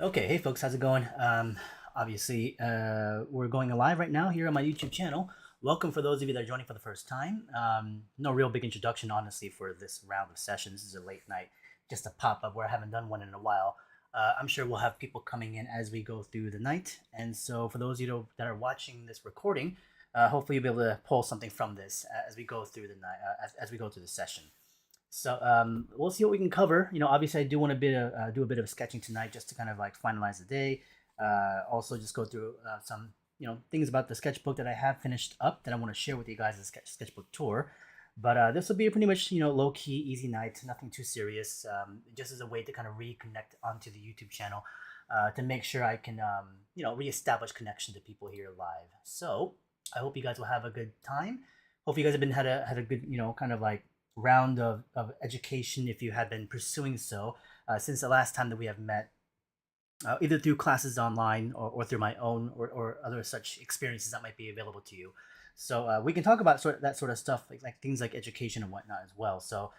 Okay, hey folks, how's it going? Obviously, we're going live right now here on my YouTube channel. Welcome for those of you that are joining for the first time. No real big introduction, honestly, for this round of sessions. This is a late night, just a pop up where I haven't done one in a while. I'm sure we'll have people coming in as we go through the night. And so, for those of you that are watching this recording, hopefully you'll be able to pull something from this as we go through the night, as we go through the session. So we'll see what we can cover. Obviously, I do want to do a bit of sketching tonight, just to kind of like finalize the day. Also, just go through some things about the sketchbook that I have finished up that I want to share with you guys as a sketchbook tour. But this will be a pretty much low key, easy night, nothing too serious. Just as a way to kind of reconnect onto the YouTube channel to make sure I can reestablish connection to people here live. So I hope you guys will have a good time. Hope you guys have been had a good kind of like round of education if you have been pursuing so since the last time that we have met, either through classes online or through my own or other such experiences that might be available to you. So we can talk about that sort of stuff, like things like education and whatnot as well. So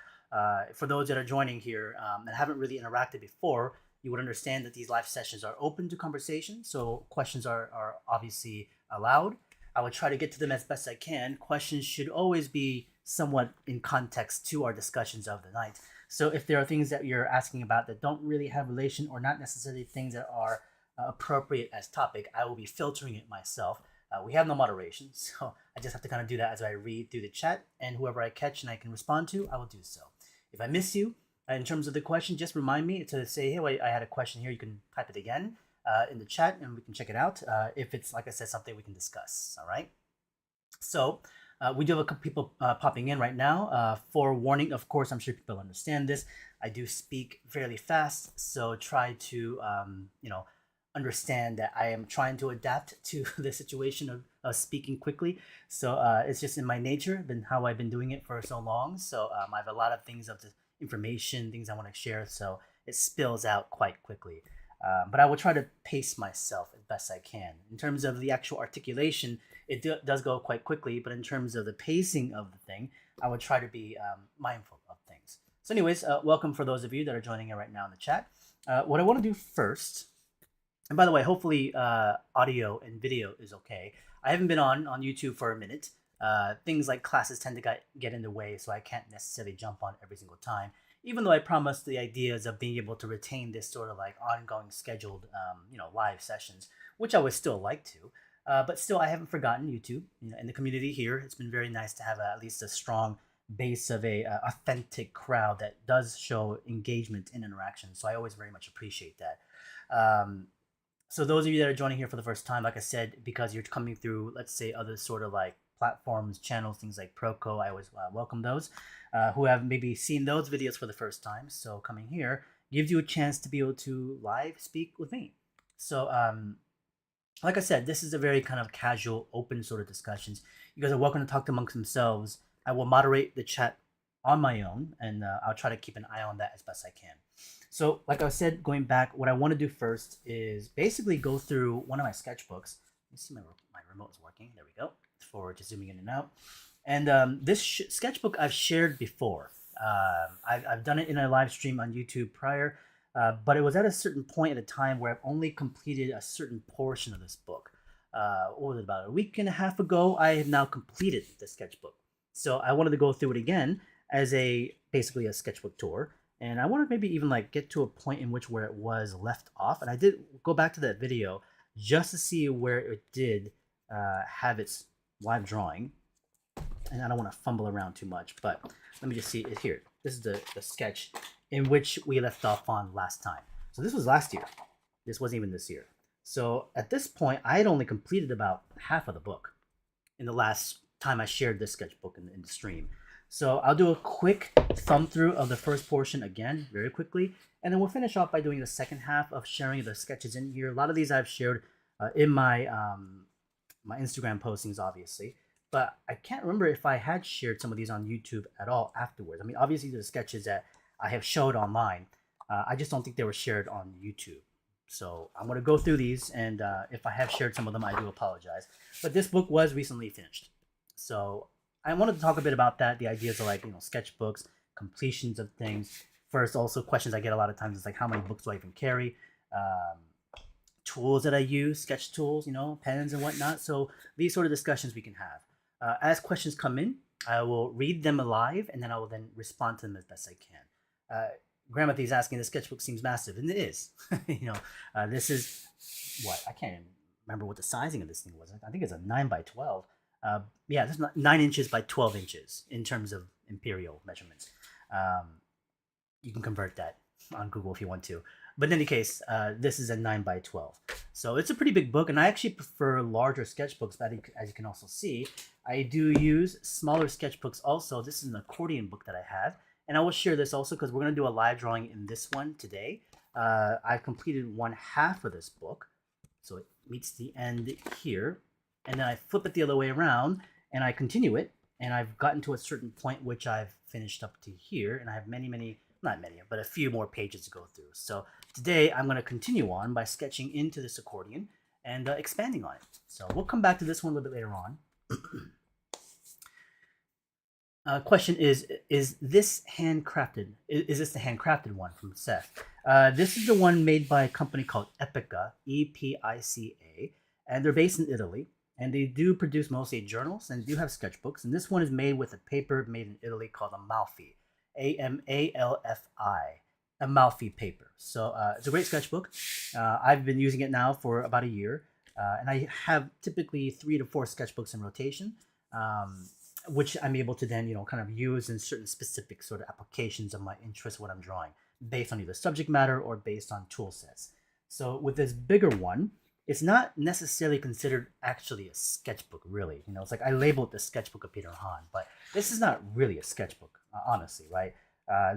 for those that are joining here and haven't really interacted before, you would understand that these live sessions are open to conversation. So questions are obviously allowed. I would try to get to them as best I can. Questions should always be somewhat in context to our discussions of the night. So if there are things that you're asking about that don't really have relation or not necessarily things that are appropriate as topic, I will be filtering it myself. We have no moderation, so I just have to kind of do that as I read through the chat, and whoever I catch and I can respond to, I will do so. If I miss you in terms of the question, just remind me to say, hey, wait, I had a question here. You can type it again in the chat and we can check it out if it's, like I said, something we can discuss. All right. So we do have a couple people popping in right now. Forewarning, of course, I'm sure people understand this. I do speak fairly fast, so try to understand that I am trying to adapt to the situation of speaking quickly. So it's just in my nature, been how I've been doing it for so long. So I have a lot of things of the information, things I want to share, so it spills out quite quickly. But I will try to pace myself as best I can. In terms of the actual articulation, it does go quite quickly, but in terms of the pacing of the thing, I would try to be mindful of things. So, anyways, welcome for those of you that are joining in right now in the chat. What I want to do first, and by the way, hopefully audio and video is okay. I haven't been on YouTube for a minute. Things like classes tend to get in the way, so I can't necessarily jump on every single time. Even though I promised the ideas of being able to retain this sort of like ongoing scheduled, live sessions, which I would still like to. But still, I haven't forgotten YouTube. In the community here, it's been very nice to have at least a strong base of a authentic crowd that does show engagement and interaction. So I always very much appreciate that. So those of you that are joining here for the first time, like I said, because you're coming through, let's say, other sort of like platforms, channels, things like Proco, I always welcome those who have maybe seen those videos for the first time. So coming here gives you a chance to be able to live speak with me. So like I said, this is a very kind of casual, open sort of discussions. You guys are welcome to talk amongst themselves. I will moderate the chat on my own, and I'll try to keep an eye on that as best I can. So, like I said, going back, what I want to do first is basically go through one of my sketchbooks. Let me see my remote is working. There we go. Forward to zooming in and out. And this sketchbook I've shared before. I've done it in a live stream on YouTube prior, but it was at a certain point at a time where I've only completed a certain portion of this book. What was it, about a week and a half ago? I have now completed the sketchbook. So I wanted to go through it again as basically a sketchbook tour. And I wanted maybe even like get to a point in which where it was left off. And I did go back to that video just to see where it did have its live drawing. And I don't want to fumble around too much, but let me just see it here. This is the sketch in which we left off on last time. So this was last year. This wasn't even this year. So at this point, I had only completed about half of the book in the last time I shared this sketchbook in the stream. So I'll do a quick thumb through of the first portion again, very quickly, and then we'll finish off by doing the second half of sharing the sketches in here. A lot of these I've shared in my my Instagram postings, obviously, but I can't remember if I had shared some of these on YouTube at all afterwards. I mean, obviously the sketches that I have showed online, I just don't think they were shared on YouTube. So I'm going to go through these, and if I have shared some of them, I do apologize. But this book was recently finished. So I wanted to talk a bit about that, the ideas of like, sketchbooks, completions of things. First, also questions I get a lot of times is like, how many books do I even carry? tools that I use, sketch tools, pens and whatnot. So these sort of discussions we can have. As questions come in, I will read them live, and then I will then respond to them as best I can. Grandmothy is asking, the sketchbook seems massive, and it is. This is what I can't even remember what the sizing of this thing was. I think it's a 9 by 12. Yeah, this is 9 inches by 12 inches in terms of imperial measurements. You can convert that on Google if you want to. But in any case, this is a 9 by 12. So it's a pretty big book, and I actually prefer larger sketchbooks, but as you can also see, I do use smaller sketchbooks also. This is an accordion book that I have, and I will share this also because we're going to do a live drawing in this one today. I've completed 1/2 of this book, so it meets the end here, and then I flip it the other way around, and I continue it, and I've gotten to a certain point which I've finished up to here, and I have not many, but a few more pages to go through. So today I'm going to continue on by sketching into this accordion and expanding on it. So we'll come back to this one a little bit later on. Question is this handcrafted? Is this the handcrafted one from Seth? This is the one made by a company called Epica, EPICA, and they're based in Italy. And they do produce mostly journals and do have sketchbooks. And this one is made with a paper made in Italy called Amalfi, AMALFI, Amalfi paper. So it's a great sketchbook. I've been using it now for about a year. And I have typically 3 to 4 sketchbooks in rotation, which I'm able to then, kind of use in certain specific sort of applications of my interest, what I'm drawing, based on either subject matter or based on tool sets. So with this bigger one, it's not necessarily considered actually a sketchbook, really. It's like I labeled the sketchbook of Peter Han, but this is not really a sketchbook, honestly, right?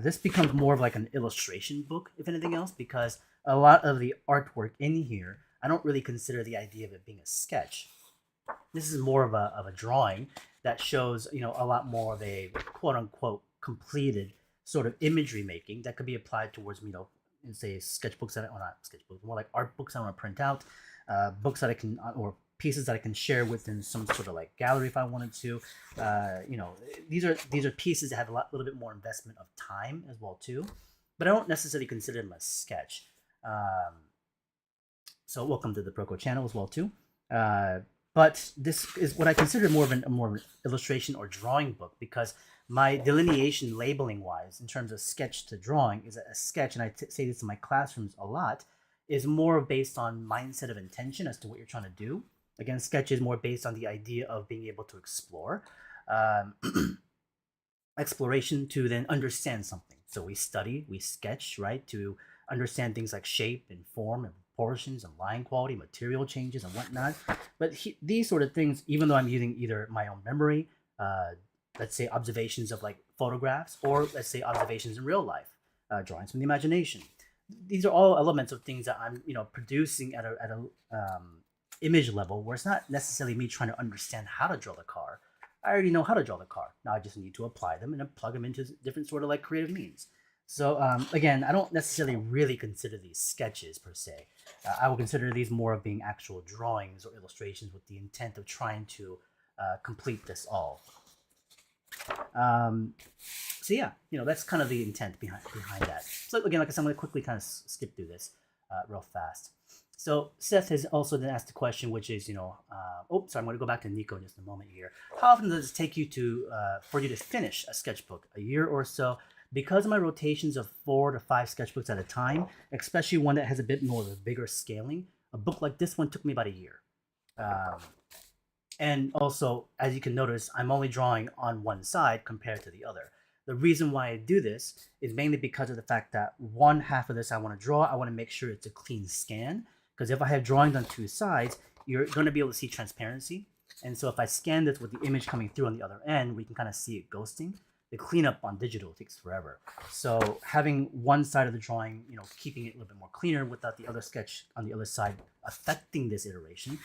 This becomes more of like an illustration book, if anything else, because a lot of the artwork in here, I don't really consider the idea of it being a sketch. This is more of a drawing that shows, a lot more of a quote unquote completed sort of imagery making that could be applied towards, say sketchbooks that, or not sketchbooks, more like art books I want to print out, books that I can, or pieces that I can share within some sort of like gallery if I wanted to. These are pieces that have a little bit more investment of time as well too, but I don't necessarily consider them a sketch. So welcome to the Proco channel as well too. But this is what I consider more of an illustration or drawing book, because my delineation labeling wise in terms of sketch to drawing is a sketch, and I say this in my classrooms a lot, is more based on mindset of intention as to what you're trying to do. Again, sketch is more based on the idea of being able to explore, exploration to then understand something. So we study, we sketch, right, to understand things like shape and form and proportions and line quality, material changes and whatnot. But these sort of things, even though I'm using either my own memory, let's say observations of like photographs, or let's say observations in real life, drawings from the imagination. These are all elements of things that I'm, producing at a image level, where it's not necessarily me trying to understand how to draw the car. I already know how to draw the car. Now I just need to apply them and then plug them into different sort of like creative means. So again, I don't necessarily really consider these sketches per se. I will consider these more of being actual drawings or illustrations with the intent of trying to complete this all. So yeah, that's kind of the intent behind that. So again, like I said, I'm going to quickly kind of skip through this real fast. So Seth has also then asked the question, which is, sorry, I'm going to go back to Nico in just a moment here. How often does it take you for you to finish a sketchbook? A year or so? Because of my rotations of 4 to 5 sketchbooks at a time, especially one that has a bit more of a bigger scaling, a book like this one took me about a year. And also, as you can notice, I'm only drawing on one side compared to the other. The reason why I do this is mainly because of the fact that 1/2 of this I want to draw, I want to make sure it's a clean scan. Because if I have drawings on 2 sides, you're going to be able to see transparency. And so if I scan this with the image coming through on the other end, we can kind of see it ghosting. The cleanup on digital takes forever. So having one side of the drawing, keeping it a little bit more cleaner without the other sketch on the other side affecting this iteration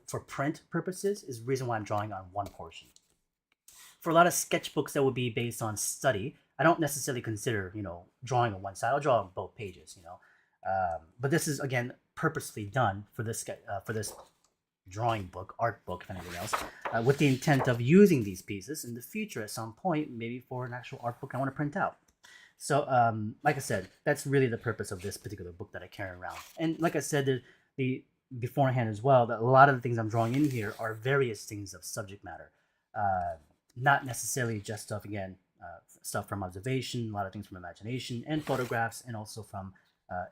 for print purposes is the reason why I'm drawing on one portion. For a lot of sketchbooks that would be based on study, I don't necessarily consider, drawing on one side. I'll draw on both pages, but this is, again, purposely done for this drawing book, art book, if anything else, with the intent of using these pieces in the future at some point, maybe for an actual art book I want to print out. So, like I said, that's really the purpose of this particular book that I carry around. And like I said, the beforehand as well, that a lot of the things I'm drawing in here are various things of subject matter, uh, not necessarily just stuff stuff from observation, a lot of things from imagination and photographs, and also from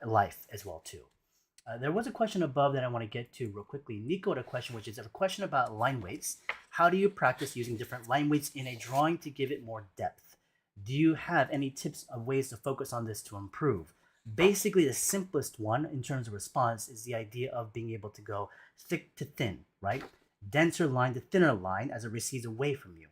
life as well too. There was a question above that I want to get to real quickly. Nico had a question, which is a question about line weights. How do you practice using different line weights in a drawing to give it more depth? Do you have any tips of ways to focus on this to improve? Basically, the simplest one in terms of response is the idea of being able to go thick to thin, right? Denser line to thinner line as it recedes away from you,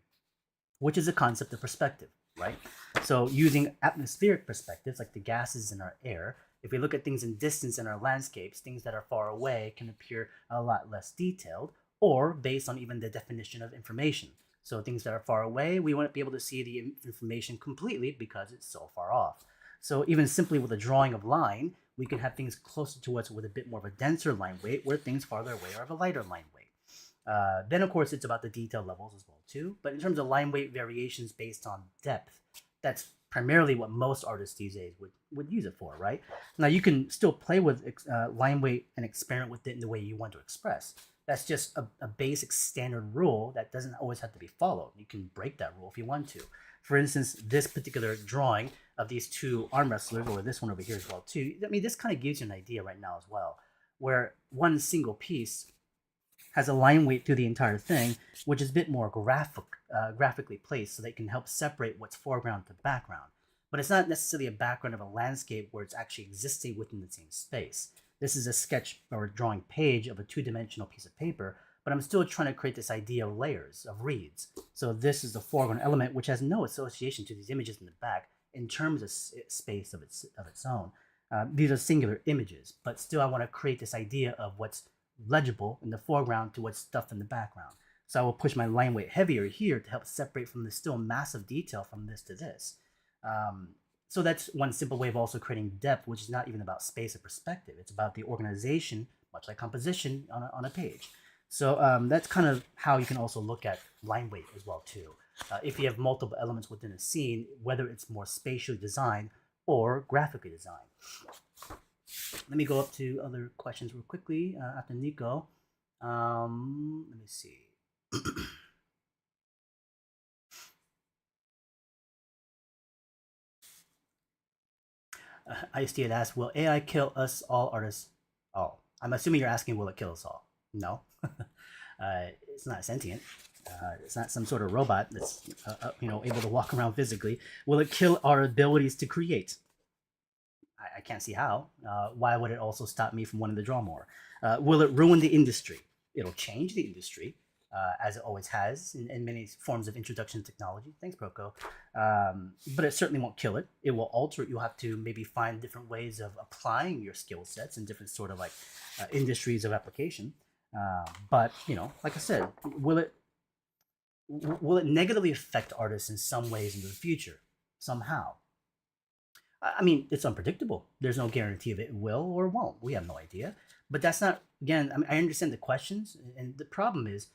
which is a concept of perspective, right? So using atmospheric perspectives like the gases in our air, if we look at things in distance in our landscapes, things that are far away can appear a lot less detailed, or based on even the definition of information. So things that are far away, we won't be able to see the information completely because it's so far off. So even simply with a drawing of line, we can have things closer to us with a bit more of a denser line weight, where things farther away are of a lighter line weight. Then, of course, it's about the detail levels as well too. But in terms of line weight variations based on depth, that's primarily what most artists these days would use it for, right? Now, you can still play with line weight and experiment with it in the way you want to express. That's just a basic standard rule that doesn't always have to be followed. You can break that rule if you want to. For instance, this particular drawing of these two arm wrestlers, or this one over here as well too, I mean, this kind of gives you an idea right now as well, where one single piece has a line weight through the entire thing, which is a bit more graphically placed, so they can help separate what's foreground to background. But it's not necessarily a background of a landscape where it's actually existing within the same space. This is a sketch or drawing page of a two-dimensional piece of paper, but I'm still trying to create this idea of layers, of reeds. So this is the foreground element, which has no association to these images in the back in terms of space of its own. These are singular images, but still I want to create this idea of what's legible in the foreground to what's stuff in the background. So I will push my line weight heavier here to help separate from the still massive detail from this to this. So that's one simple way of also creating depth, which is not even about space or perspective. It's about the organization, much like composition on a page. So that's kind of how you can also look at line weight as well too. If you have multiple elements within a scene, whether it's more spatially designed or graphically designed. Let me go up to other questions real quickly after Nico. Let me see. IST had asked, will AI kill us all artists? Oh, I'm assuming you're asking, will it kill us all? No. It's not sentient. It's not some sort of robot that's able to walk around physically. Will it kill our abilities to create? I can't see how. Why would it also stop me from wanting to draw more? Will it ruin the industry? It'll change the industry, as it always has in many forms of introduction to technology. Thanks, Proco. But it certainly won't kill it. It will alter it. You'll have to maybe find different ways of applying your skill sets in different sort of like industries of application. But like I said, will it negatively affect artists in some ways into the future somehow? I mean, it's unpredictable. There's no guarantee of it will or won't. We have no idea. But that's not, again, I mean, I understand the questions. And the problem is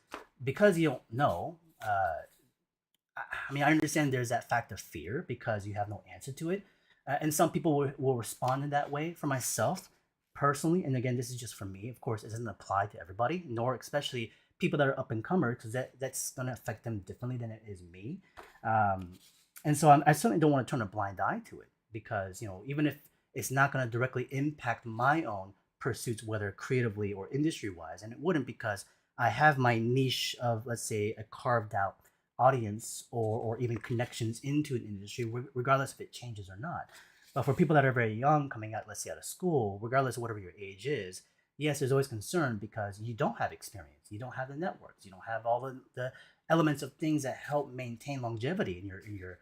because you don't know, I mean, I understand there's that fact of fear because you have no answer to it. And some people will respond in that way. For myself, personally, and again, this is just for me, of course, it doesn't apply to everybody, nor especially people that are up and comers, because that's going to affect them differently than it is me. And so I certainly don't want to turn a blind eye to it. Because even if it's not going to directly impact my own pursuits, whether creatively or industry wise, and it wouldn't because I have my niche of, let's say, a carved out audience or even connections into an industry, regardless if it changes or not. But for people that are very young, coming out, let's say, out of school, regardless of whatever your age is, yes, there's always concern because you don't have experience, you don't have the networks, you don't have all the elements of things that help maintain longevity in your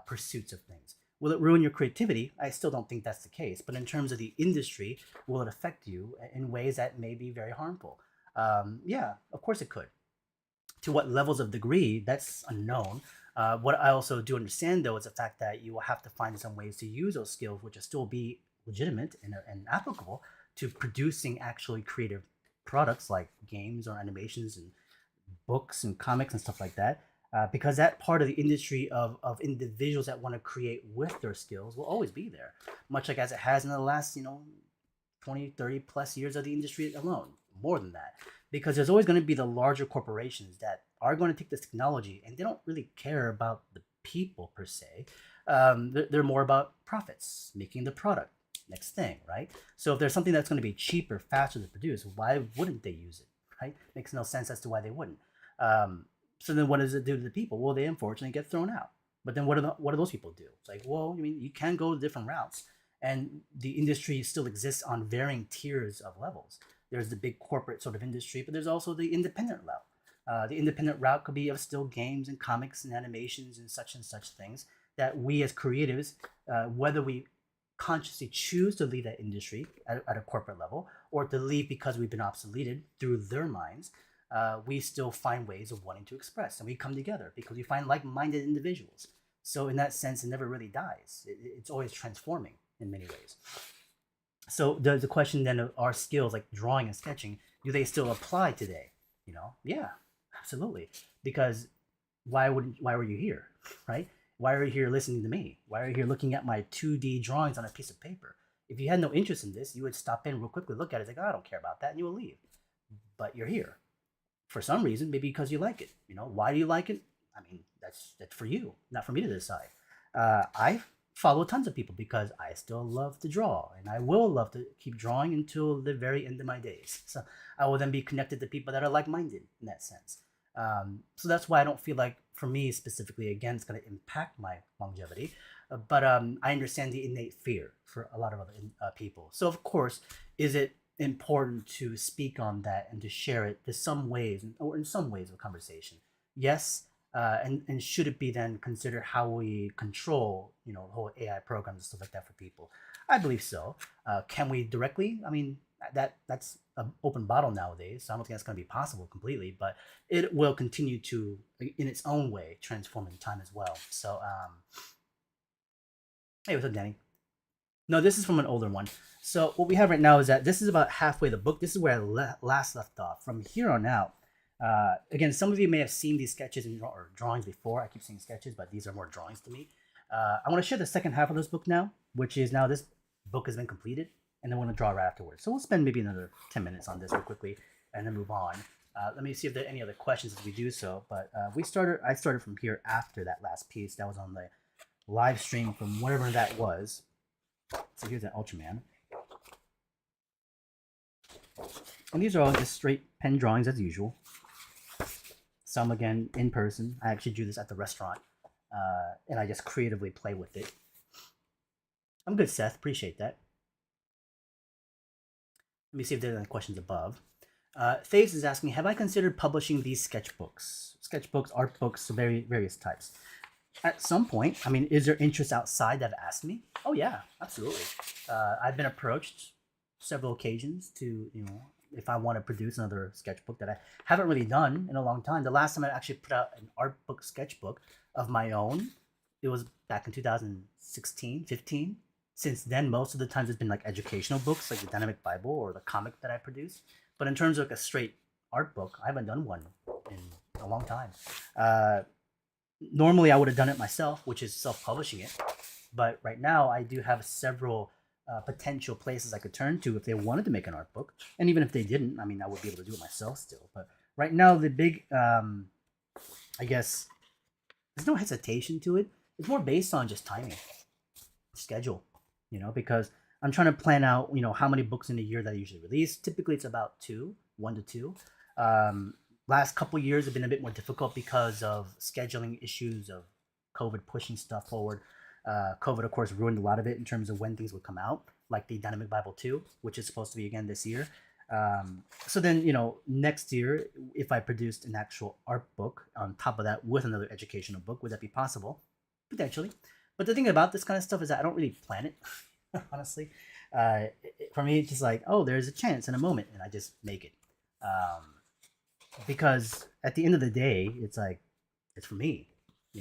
pursuits of things. Will it ruin your creativity? I still don't think that's the case. But in terms of the industry, will it affect you in ways that may be very harmful? Yeah, of course it could. To what levels of degree, that's unknown. What I also do understand, though, is the fact that you will have to find some ways to use those skills, which will still be legitimate and applicable to producing actually creative products like games or animations and books and comics and stuff like that. because that part of the industry of individuals that want to create with their skills will always be there, much like as it has in the last 20, 30 plus years of the industry alone, more than that, because there's always going to be the larger corporations that are going to take this technology and they don't really care about the people per se. They're more about profits, making the product next thing, right? So if there's something that's going to be cheaper, faster to produce, why wouldn't they use it, right? Makes no sense as to why they wouldn't. So then what does it do to the people? Well, they unfortunately get thrown out. But then what do those people do? It's like, well, I mean, you can go different routes, and the industry still exists on varying tiers of levels. There's the big corporate sort of industry, but there's also the independent route. The independent route could be of still games and comics and animations and such things that we as creatives, whether we consciously choose to leave that industry at a corporate level or to leave because we've been obsoleted through their minds, we still find ways of wanting to express, and we come together because we find like-minded individuals. So in that sense, it never really dies. It's always transforming in many ways. So the question then of our skills like drawing and sketching, do they still apply today? Yeah, absolutely. Because why were you here, right? Why are you here listening to me? Why are you here looking at my 2D drawings on a piece of paper? If you had no interest in this, you would stop in real quickly, look at it, like, oh, I don't care about that, and you will leave. But you're here for some reason, maybe because you like it. Why do you like it? I mean, that's for you, not for me to decide. I follow tons of people because I still love to draw, and I will love to keep drawing until the very end of my days. So I will then be connected to people that are like-minded in that sense. So that's why I don't feel like, for me specifically, again, it's going to impact my longevity. But I understand the innate fear for a lot of other people. So of course, is it important to speak on that and to share it to some ways, or in some ways of conversation? Yes. And should it be then considered how we control, the whole AI programs and stuff like that for people? I believe so. Can we directly? I mean, that's an open bottle nowadays, so I don't think that's going to be possible completely, but it will continue to, in its own way, transform in time as well. So, hey, what's up, Danny? No, this is from an older one. So what we have right now is that this is about halfway the book. This is where I last left off. From here on out, again, some of you may have seen these sketches or drawings before. I keep saying sketches, but these are more drawings to me. I want to share the second half of this book now, which is now this book has been completed, and then we're going to draw right afterwards. So we'll spend maybe another 10 minutes on this real quickly, and then move on. Let me see if there are any other questions as we do so. But I started from here after that last piece. That was on the live stream from whatever that was. So here's an Ultraman. And these are all just straight pen drawings as usual. Some, again, in person. I actually drew this at the restaurant. And I just creatively play with it. I'm good, Seth. Appreciate that. Let me see if there's any questions above. Thaves is asking, have I considered publishing these sketchbooks? Sketchbooks, art books, various types. At some point, I mean, is there interest outside that have asked me? Oh yeah, absolutely. I've been approached several occasions to, if I want to produce another sketchbook that I haven't really done in a long time. The last time I actually put out an art book sketchbook of my own, it was back in 2016, 15. Since then, most of the times it's been like educational books, like the Dynamic Bible or the comic that I produce. But in terms of like a straight art book, I haven't done one in a long time. Normally, I would have done it myself, which is self-publishing it. But right now, I do have several potential places I could turn to if they wanted to make an art book. And even if they didn't, I mean, I would be able to do it myself still. But right now, the big, I guess, there's no hesitation to it. It's more based on just timing, schedule, because I'm trying to plan out, how many books in a year that I usually release. Typically, it's about 1 to 2. Last couple years have been a bit more difficult because of scheduling issues of COVID pushing stuff forward. COVID, of course, ruined a lot of it in terms of when things would come out, like the Dynamic Bible 2, which is supposed to be again this year. So then, next year, if I produced an actual art book on top of that with another educational book, would that be possible? Potentially. But the thing about this kind of stuff is that I don't really plan it, honestly. For me, it's just like, oh, there's a chance in a moment, and I just make it. Because at the end of the day, it's like, it's for me.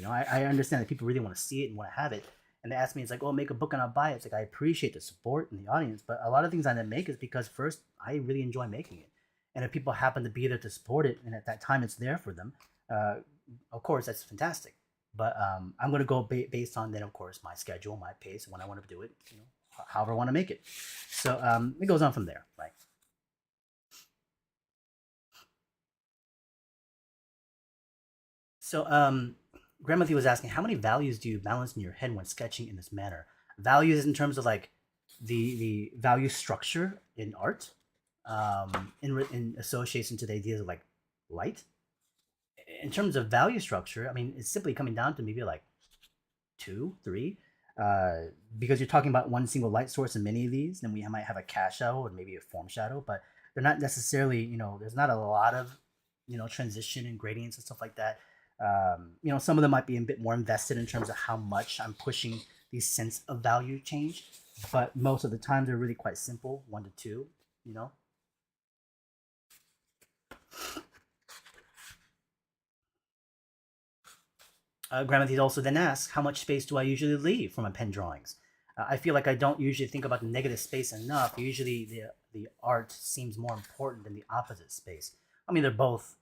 I understand that people really want to see it and want to have it. And they ask me, it's like, oh, make a book and I'll buy it. It's like, I appreciate the support and the audience. But a lot of things I didn't make is because first, I really enjoy making it. And if people happen to be there to support it, and at that time it's there for them, of course, that's fantastic. But I'm going to go based on then, of course, my schedule, my pace, when I want to do it, however I want to make it. So it goes on from there, right? So Grandmother was asking, how many values do you balance in your head when sketching in this manner? Values in terms of like the value structure in art, in association to the ideas of like light. In terms of value structure, I mean, it's simply coming down to maybe like two, three, uh, because you're talking about one single light source in many of these. Then we might have a cast shadow or maybe a form shadow, but they're not necessarily, there's not a lot of, transition and gradients and stuff like that. Some of them might be a bit more invested in terms of how much I'm pushing the sense of value change, but most of the time they're really quite simple, one to two, you know. Grammathy also then asks, how much space do I usually leave for my pen drawings? I feel like I don't usually think about the negative space enough. Usually the art seems more important than the opposite space. I mean, they're both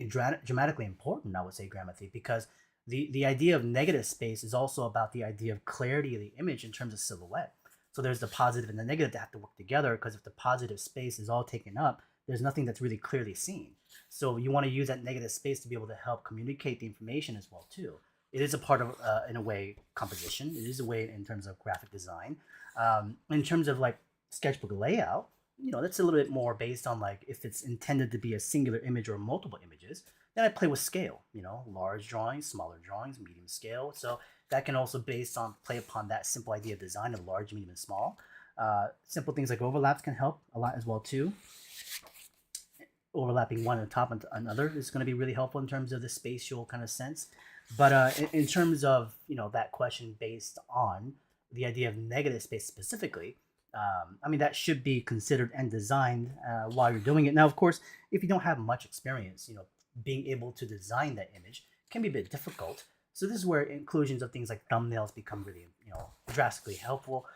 dramatically important, I would say, Grammathy, because the idea of negative space is also about the idea of clarity of the image in terms of silhouette. So there's the positive and the negative that have to work together, because if the positive space is all taken up, there's nothing that's really clearly seen. So you want to use that negative space to be able to help communicate the information as well too. It is a part of, in a way, composition. It is a way in terms of graphic design. In terms of like sketchbook layout, that's a little bit more based on like if it's intended to be a singular image or multiple images. Then I play with scale. Large drawings, smaller drawings, medium scale. So that can also based on play upon that simple idea of design of large, medium, and small. Simple things like overlaps can help a lot as well too. Overlapping one on top of another is going to be really helpful in terms of the spatial kind of sense. But in terms of that question based on the idea of negative space specifically, I mean that should be considered and designed while you're doing it. Now, of course, if you don't have much experience, being able to design that image can be a bit difficult. So this is where inclusions of things like thumbnails become really, drastically helpful.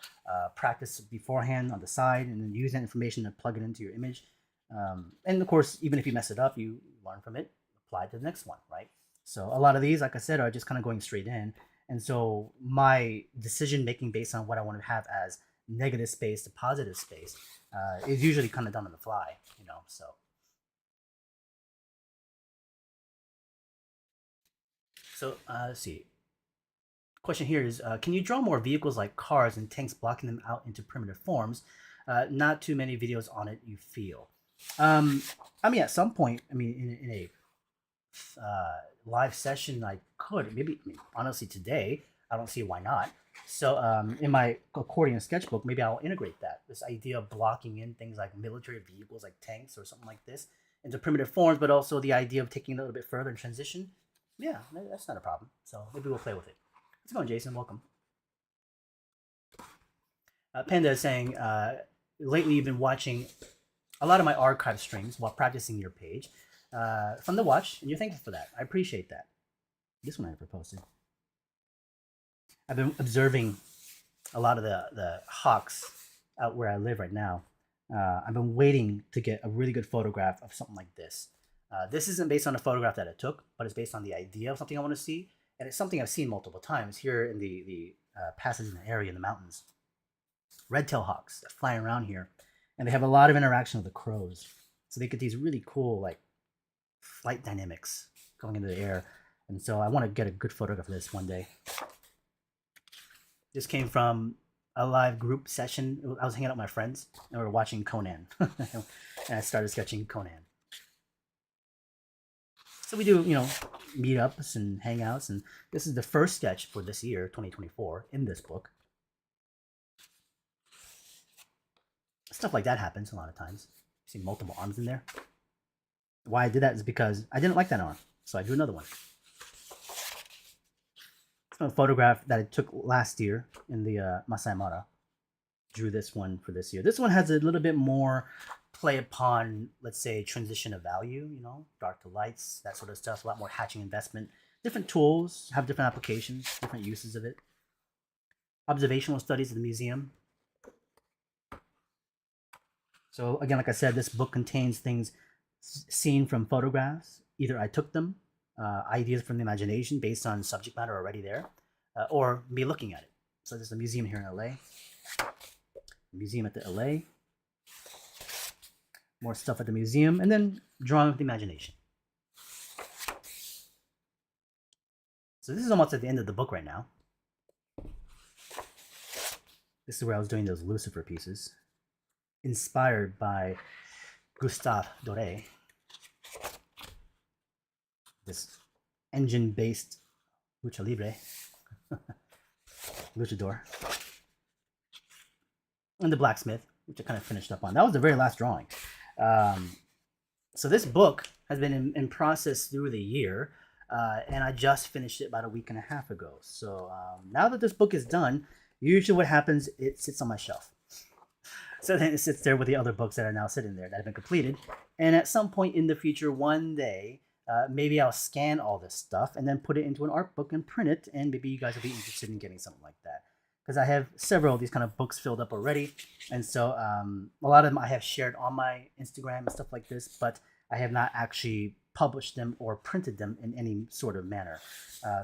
Practice beforehand on the side, and then use that information to plug it into your image. And of course, even if you mess it up, you learn from it, apply to the next one, right? So a lot of these, like I said, are just kind of going straight in. And so my decision making based on what I want to have as negative space to positive space is usually kind of done on the fly, So let's see. Question here is, can you draw more vehicles like cars and tanks, blocking them out into primitive forms? Not too many videos on it, you feel. I mean, at some point, I mean, in a live session, I could maybe. I mean, honestly, today I don't see why not. So in my accordion sketchbook, maybe I'll integrate that this idea of blocking in things like military vehicles, like tanks or something like this, into primitive forms, but also the idea of taking it a little bit further in transition. Yeah, that's not a problem. So maybe we'll play with it. How's it going, Jason? Welcome. Panda is saying, lately you've been watching a lot of my archive streams while practicing your page. Fun to watch, and you're thankful for that. I appreciate that. This one I never posted. I've been observing a lot of the hawks out where I live right now. I've been waiting to get a really good photograph of something like this. This isn't based on a photograph that I took, but it's based on the idea of something I want to see, and it's something I've seen multiple times here in the passage in the area in the mountains. Red-tailed hawks flying around here, and they have a lot of interaction with the crows, so they get these really cool like flight dynamics going into the air. And so I want to get a good photograph of this one day. This came from a live group session. I was hanging out with my friends, and we were watching Conan, and I started sketching Conan. So we do, meetups and hangouts, and this is the first sketch for this year, 2024, in this book. Stuff like that happens a lot of times. You see multiple arms in there. Why I did that is because I didn't like that arm, so I drew another one. It's a photograph that I took last year in the Masai Mara. Drew this one for this year. This one has a little bit more play upon, let's say, transition of value, dark to lights, that sort of stuff, a lot more hatching investment. Different tools have different applications, different uses of it. Observational studies at the museum. So again, like I said, this book contains things seen from photographs. Either I took them ideas from the imagination based on subject matter already there, or me looking at it. So there's a museum here in LA, museum at the LA, more stuff at the museum, and then drawing with the imagination. So this is almost at the end of the book right now. This is where I was doing those Lucifer pieces, inspired by Gustave Doré, this engine-based lucha libre, luchador, and the blacksmith, which I kind of finished up on. That was the very last drawing. So this book has been in process through the year, and I just finished it about a week and a half ago. So now that this book is done, usually what happens, it sits on my shelf. So then it sits there with the other books that are now sitting there that have been completed. And at some point in the future, one day, maybe I'll scan all this stuff and then put it into an art book and print it. And maybe you guys will be interested in getting something like that. Because I have several of these kind of books filled up already. And so a lot of them I have shared on my Instagram and stuff like this, but I have not actually published them or printed them in any sort of manner.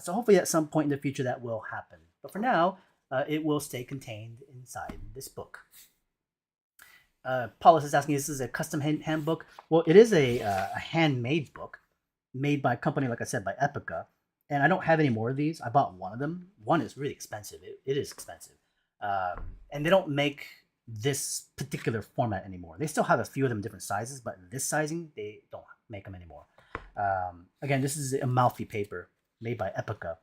So hopefully at some point in the future that will happen. But for now, it will stay contained inside this book. Paulus is asking, this is a custom handbook. Well, it is a handmade book made by a company, like I said, by Epica. And I don't have any more of these. I bought one of them. One is really expensive. It is expensive. And they don't make this particular format anymore. They still have a few of them in different sizes, but this sizing, they don't make them anymore. Again, this is a Amalfi paper made by Epica.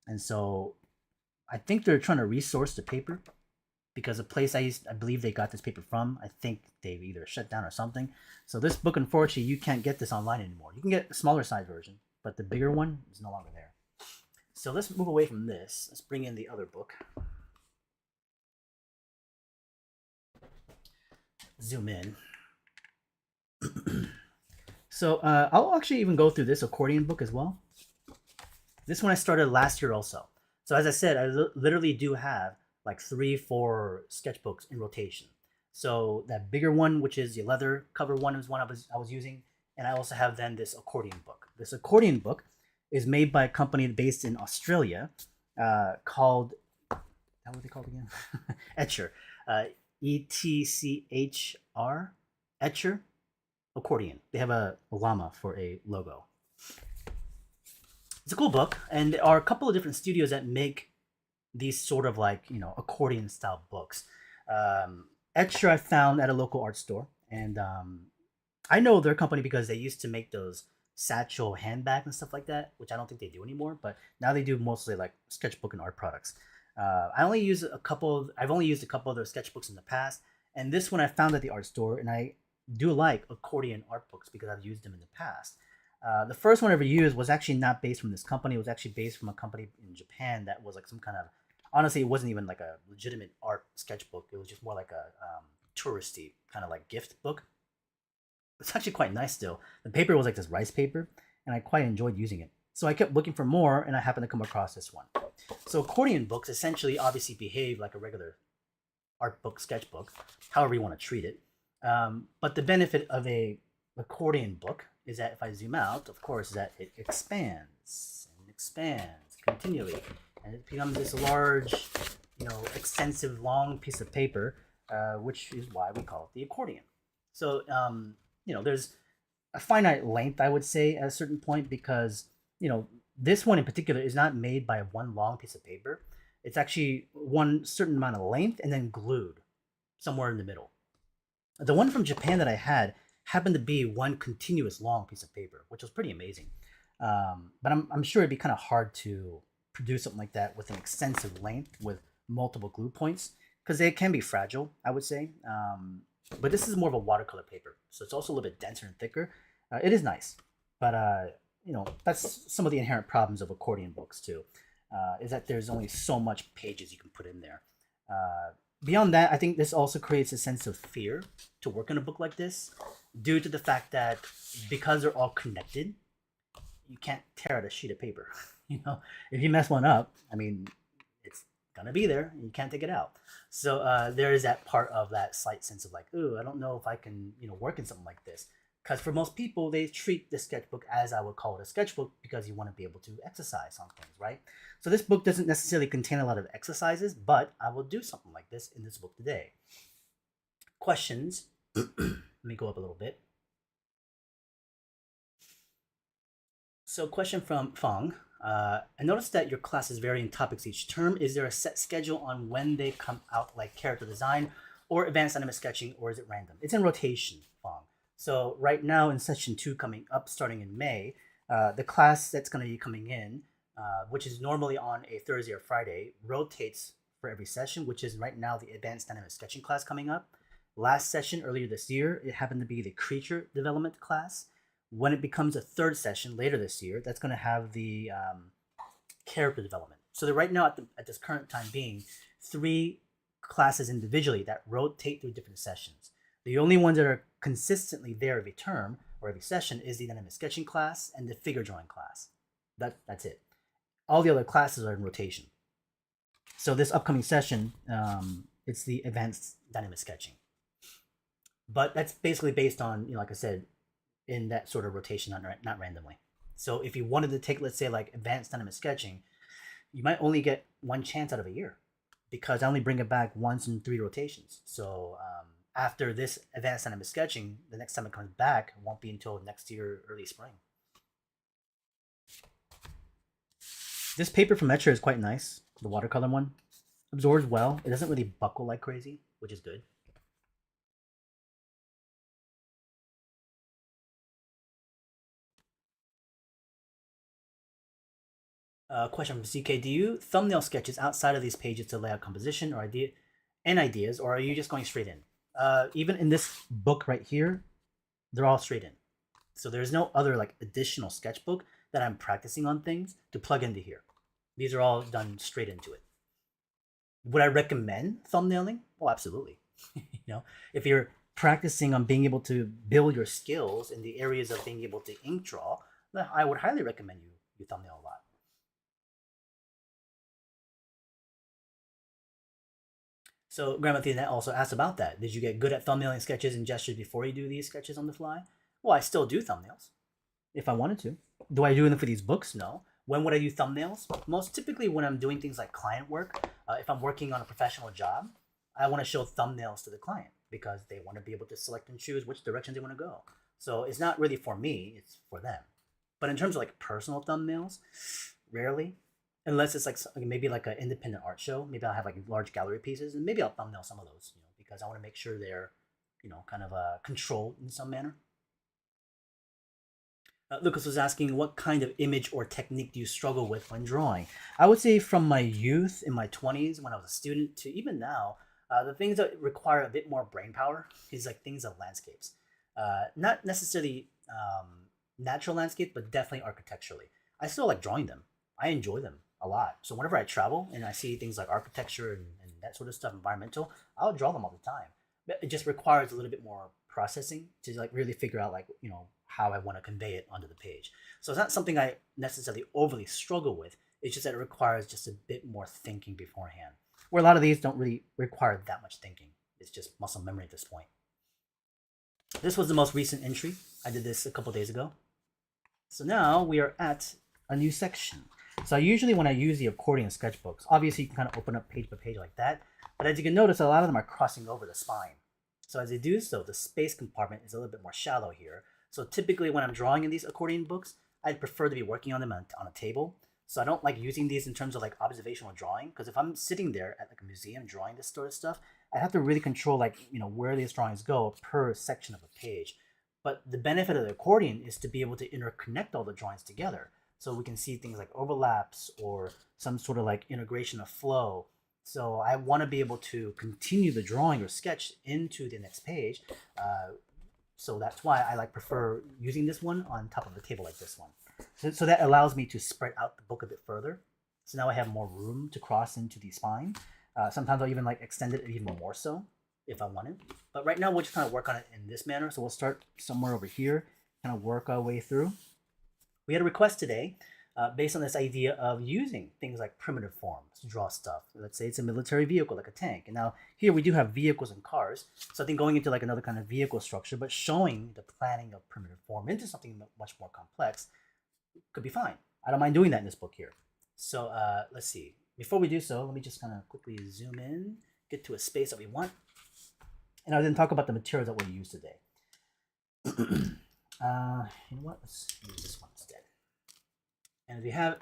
And so I think they're trying to resource the paper, because the place I believe they got this paper from, I think they've either shut down or something. So this book, unfortunately, you can't get this online anymore. You can get a smaller size version, but the bigger one is no longer there. So let's move away from this. Let's bring in the other book. Zoom in. So I'll actually even go through this accordion book as well. This one I started last year also. So as I said, I literally do have like 3-4 sketchbooks in rotation. So that bigger one, which is the leather cover one, is one I was using, and I also have then this accordion book. This accordion book is made by a company based in Australia called, how are they called again? Etcher, ETCHR, Etcher Accordion. They have a llama for a logo. It's a cool book, and there are a couple of different studios that make these sort of like, accordion style books. Etcher I found at a local art store, and I know their company because they used to make those satchel handbags and stuff like that, which I don't think they do anymore, but now they do mostly like sketchbook and art products. I've only used a couple of their sketchbooks in the past, and this one I found at the art store, and I do like accordion art books because I've used them in the past. The first one I ever used was actually not based from this company. It was actually based from a company in Japan that was like some kind of, honestly, it wasn't even like a legitimate art sketchbook. It was just more like a touristy kind of like gift book. It's actually quite nice still. The paper was like this rice paper, and I quite enjoyed using it. So I kept looking for more, and I happened to come across this one. So accordion books essentially obviously behave like a regular art book, sketchbook, however you want to treat it. But the benefit of a accordion book is that if I zoom out, of course, that it expands and expands continually, and it becomes this large, extensive, long piece of paper, which is why we call it the accordion. So, there's a finite length, I would say, at a certain point, because, this one in particular is not made by one long piece of paper. It's actually one certain amount of length and then glued somewhere in the middle. The one from Japan that I had happened to be one continuous long piece of paper, which was pretty amazing. But I'm sure it'd be kind of hard to produce something like that with an extensive length with multiple glue points, because they can be fragile, I would say. But this is more of a watercolor paper, so it's also a little bit denser and thicker. It is nice, but that's some of the inherent problems of accordion books too, is that there's only so much pages you can put in there. Beyond that, I think this also creates a sense of fear to work on a book like this, due to the fact that because they're all connected, you can't tear out a sheet of paper. If you mess one up, it's gonna be there and you can't take it out. So there is that part of that slight sense of like, ooh, I don't know if I can, work in something like this, Because for most people, they treat the sketchbook as I would call it a sketchbook because you want to be able to exercise on things, right? So this book doesn't necessarily contain a lot of exercises, but I will do something like this in this book today. Questions. Let me go up a little bit. So question from Fong. I noticed that your classes vary in topics each term. Is there a set schedule on when they come out, like character design or advanced animate sketching, or is it random? It's in rotation, Fong. So right now in session 2 coming up starting in May, the class that's going to be coming in, which is normally on a Thursday or Friday, rotates for every session, which is right now the advanced dynamic sketching class coming up. Last session earlier this year, it happened to be the creature development class. When it becomes a third session later this year, that's going to have the character development. So that right now at this current time being, 3 classes individually that rotate through different sessions. The only ones that are consistently there every term or every session is the dynamic sketching class and the figure drawing class. That's it. All the other classes are in rotation. So this upcoming session, it's the advanced dynamic sketching. But that's basically based on, like I said, in that sort of rotation, not randomly. So if you wanted to take, let's say, like advanced dynamic sketching, you might only get one chance out of a year because I only bring it back once in 3 rotations. So after this advanced dynamic sketching, the next time it comes back won't be until next year, early spring. This paper from Etcher is quite nice. The watercolor one absorbs well. It doesn't really buckle like crazy, which is good. Question from CK: do you thumbnail sketches outside of these pages to lay out composition or ideas, or are you just going straight in? Even in this book right here, they're all straight in. So there's no other like additional sketchbook that I'm practicing on things to plug into here. These are all done straight into it. Would I recommend thumbnailing? Oh, absolutely. If you're practicing on being able to build your skills in the areas of being able to ink draw, then I would highly recommend you thumbnail a lot. So Grandma Thea also asked about that. Did you get good at thumbnailing sketches and gestures before you do these sketches on the fly? Well, I still do thumbnails if I wanted to. Do I do them for these books? No. When would I do thumbnails? Most typically when I'm doing things like client work. If I'm working on a professional job, I want to show thumbnails to the client because they want to be able to select and choose which direction they want to go. So it's not really for me, it's for them. But in terms of like personal thumbnails, rarely. Unless it's like maybe like an independent art show, maybe I'll have like large gallery pieces, and maybe I'll thumbnail some of those, because I want to make sure they're, kind of controlled in some manner. Lucas was asking, what kind of image or technique do you struggle with when drawing? I would say from my youth, in my 20s, when I was a student, to even now, the things that require a bit more brain power is like things of landscapes. Not necessarily natural landscape, but definitely architecturally. I still like drawing them. I enjoy them a lot. So whenever I travel and I see things like architecture and that sort of stuff, environmental, I'll draw them all the time. But it just requires a little bit more processing to like really figure out like, how I want to convey it onto the page. So it's not something I necessarily overly struggle with. It's just that it requires just a bit more thinking beforehand. Where a lot of these don't really require that much thinking. It's just muscle memory at this point. This was the most recent entry. I did this a couple days ago. So now we are at a new section. So usually when I use the accordion sketchbooks, obviously you can kind of open up page by page like that. But as you can notice, a lot of them are crossing over the spine. So as they do so, the space compartment is a little bit more shallow here. So typically when I'm drawing in these accordion books, I'd prefer to be working on them on a table. So I don't like using these in terms of like observational drawing, because if I'm sitting there at like a museum drawing this sort of stuff, I have to really control like, where these drawings go per section of a page. But the benefit of the accordion is to be able to interconnect all the drawings together. So we can see things like overlaps or some sort of like integration of flow. So I want to be able to continue the drawing or sketch into the next page. So that's why I prefer using this one on top of the table like this one. So that allows me to spread out the book a bit further. So now I have more room to cross into the spine. Sometimes I'll even extend it even more so if I wanted. But right now we'll just kind of work on it in this manner. So we'll start somewhere over here, kind of work our way through. We had a request today based on this idea of using things like primitive forms to draw stuff. Let's say it's a military vehicle like a tank. And now here we do have vehicles and cars. So I think going into like another kind of vehicle structure, but showing the planning of primitive form into something much more complex could be fine. I don't mind doing that in this book here. So let's see. Before we do so, let me just kind of quickly zoom in, get to a space that we want. And I'll then talk about the materials that we'll use today. You know what? Let's use this one instead. And if you have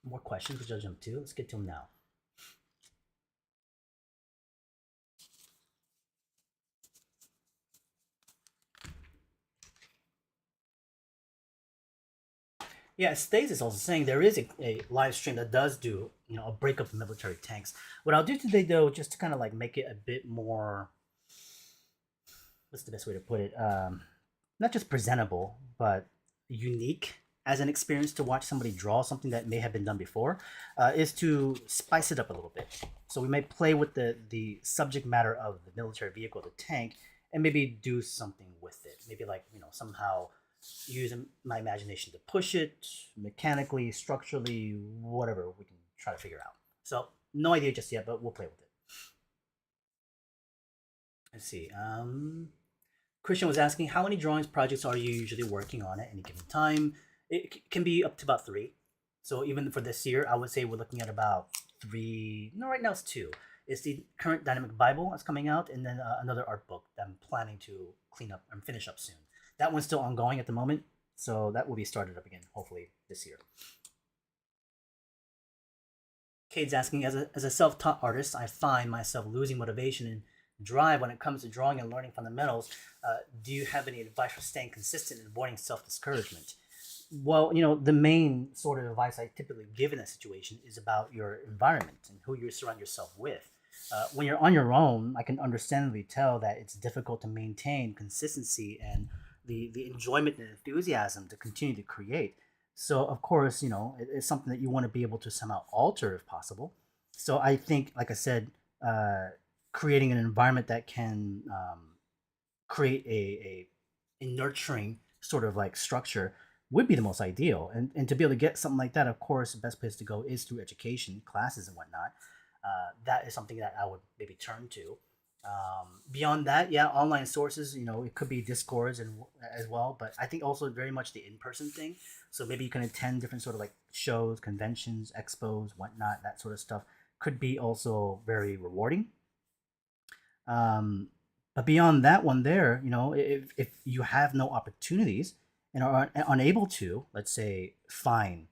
more questions, which I'll jump to, let's get to them now. Yeah, Stace is also saying there is a live stream that does do, a breakup of military tanks. What I'll do today, though, just to kind of like make it a bit more, what's the best way to put it? Not just presentable, but unique as an experience to watch somebody draw something that may have been done before, is to spice it up a little bit. So we may play with the subject matter of the military vehicle, the tank, and maybe do something with it. Maybe like, somehow use my imagination to push it mechanically, structurally, whatever we can try to figure out. So no idea just yet, but we'll play with it. Let's see. Christian was asking, how many drawings projects are you usually working on at any given time? It can be up to about 3. So even for this year, I would say we're looking at about 3. No, right now it's 2. It's the current Dynamic Bible that's coming out, and then another art book that I'm planning to clean up and finish up soon. That one's still ongoing at the moment, so that will be started up again, hopefully, this year. Cade's asking, as a self-taught artist, I find myself losing motivation and drive when it comes to drawing and learning fundamentals. Do you have any advice for staying consistent and avoiding self-discouragement? Well, the main sort of advice I typically give in that situation is about your environment and who you surround yourself with. When you're on your own, I can understandably tell that it's difficult to maintain consistency and the enjoyment and enthusiasm to continue to create. So, of course, it's something that you want to be able to somehow alter if possible. So, I think, like I said, creating an environment that can create a nurturing sort of like structure would be the most ideal. And to be able to get something like that, of course, the best place to go is through education, classes, and whatnot. That is something that I would maybe turn to. Beyond that, yeah, online sources, it could be Discords and as well, but I think also very much the in-person thing. So maybe you can attend different sort of like shows, conventions, expos, whatnot, that sort of stuff could be also very rewarding. But beyond that one there, if you have no opportunities and are unable to, let's say, find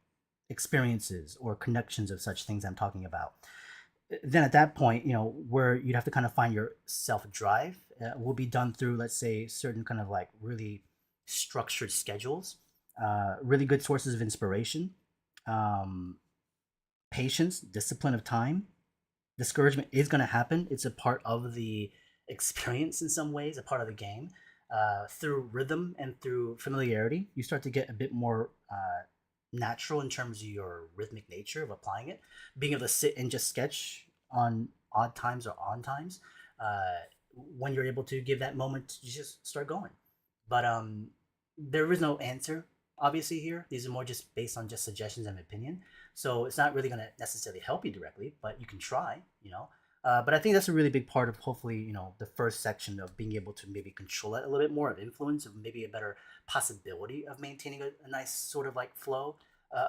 experiences or connections of such things I'm talking about, then at that point, where you'd have to kind of find your self drive will be done through, let's say, certain kind of like really structured schedules, really good sources of inspiration, um, patience, discipline of time. Discouragement is going to happen. It's a part of the experience in some ways, a part of the game. Through rhythm and through familiarity, you start to get a bit more natural in terms of your rhythmic nature of applying it. Being able to sit and just sketch on odd times or on times, when you're able to give that moment, you just start going. But there is no answer, obviously, here. These are more just based on just suggestions and opinion. So it's not really going to necessarily help you directly, but you can try. But I think that's a really big part of hopefully, the first section of being able to maybe control it a little bit more of influence, of maybe a better possibility of maintaining a nice sort of like flow,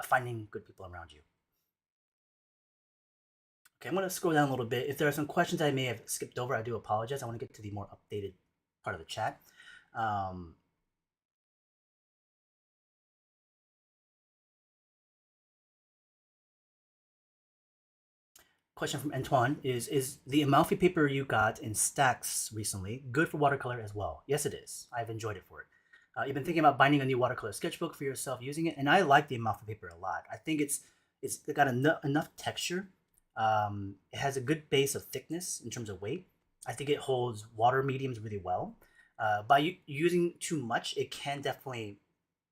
finding good people around you. Okay, I'm going to scroll down a little bit. If there are some questions I may have skipped over, I do apologize. I want to get to the more updated part of the chat. Question from Antoine is the Amalfi paper you got in stacks recently good for watercolor as well? Yes, it is. I've enjoyed it for it. You've been thinking about binding a new watercolor sketchbook for yourself using it, and I like the Amalfi paper a lot. I think it's got enough texture. It has a good base of thickness in terms of weight. I think it holds water mediums really well. By using too much, it can definitely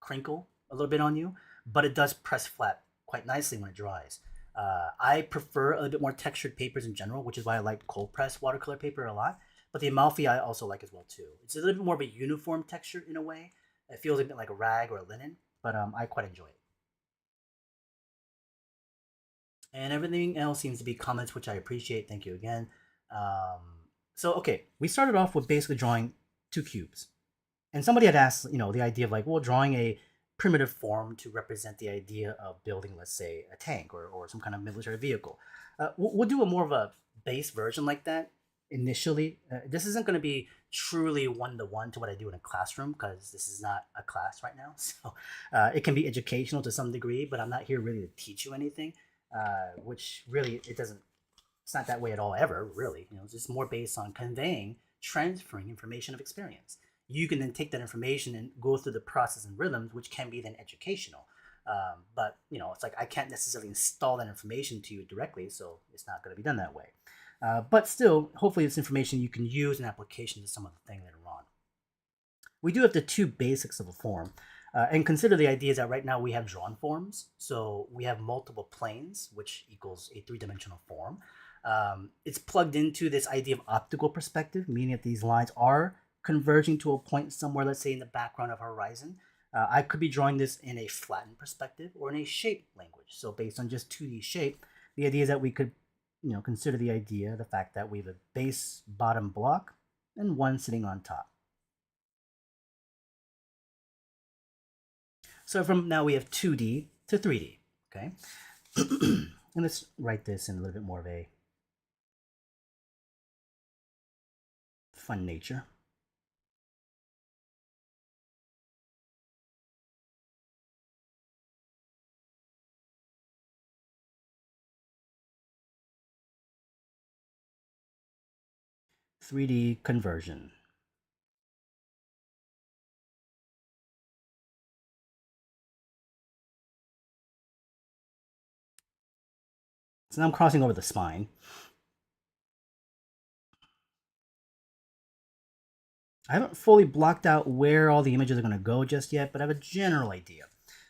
crinkle a little bit on you, but it does press flat quite nicely when it dries. I prefer a little bit more textured papers in general, which is why I like cold press watercolor paper a lot. But the Amalfi I also like as well too. It's a little bit more of a uniform texture in a way. It feels a bit like a rag or a linen, but I quite enjoy it. And everything else seems to be comments, which I appreciate. Thank you again. So okay, we started off with basically drawing two cubes, and somebody had asked, the idea of like, well, drawing a primitive form to represent the idea of building, let's say, a tank or some kind of military vehicle. We'll do a more of a base version like that initially. This isn't going to be truly one-to-one to what I do in a classroom because this is not a class right now. So it can be educational to some degree, but I'm not here really to teach you anything, which really it doesn't. It's not that way at all ever, really. It's just more based on conveying, transferring information of experience. You can then take that information and go through the process and rhythms, which can be then educational. But it's like I can't necessarily install that information to you directly, so it's not going to be done that way. But still, hopefully, this information you can use in application to some of the things later on. We do have the two basics of a form, and consider the idea that right now we have drawn forms. So we have multiple planes, which equals a three-dimensional form. It's plugged into this idea of optical perspective, meaning that these lines are converging to a point somewhere, let's say in the background of a horizon. I could be drawing this in a flattened perspective or in a shape language. So based on just 2D shape, the idea is that we could, consider the fact that we have a base bottom block and one sitting on top. So from now we have 2D to 3D, okay? And let's write this in a little bit more of a fun nature. "3D conversion." So now I'm crossing over the spine. I haven't fully blocked out where all the images are going to go just yet, but I have a general idea.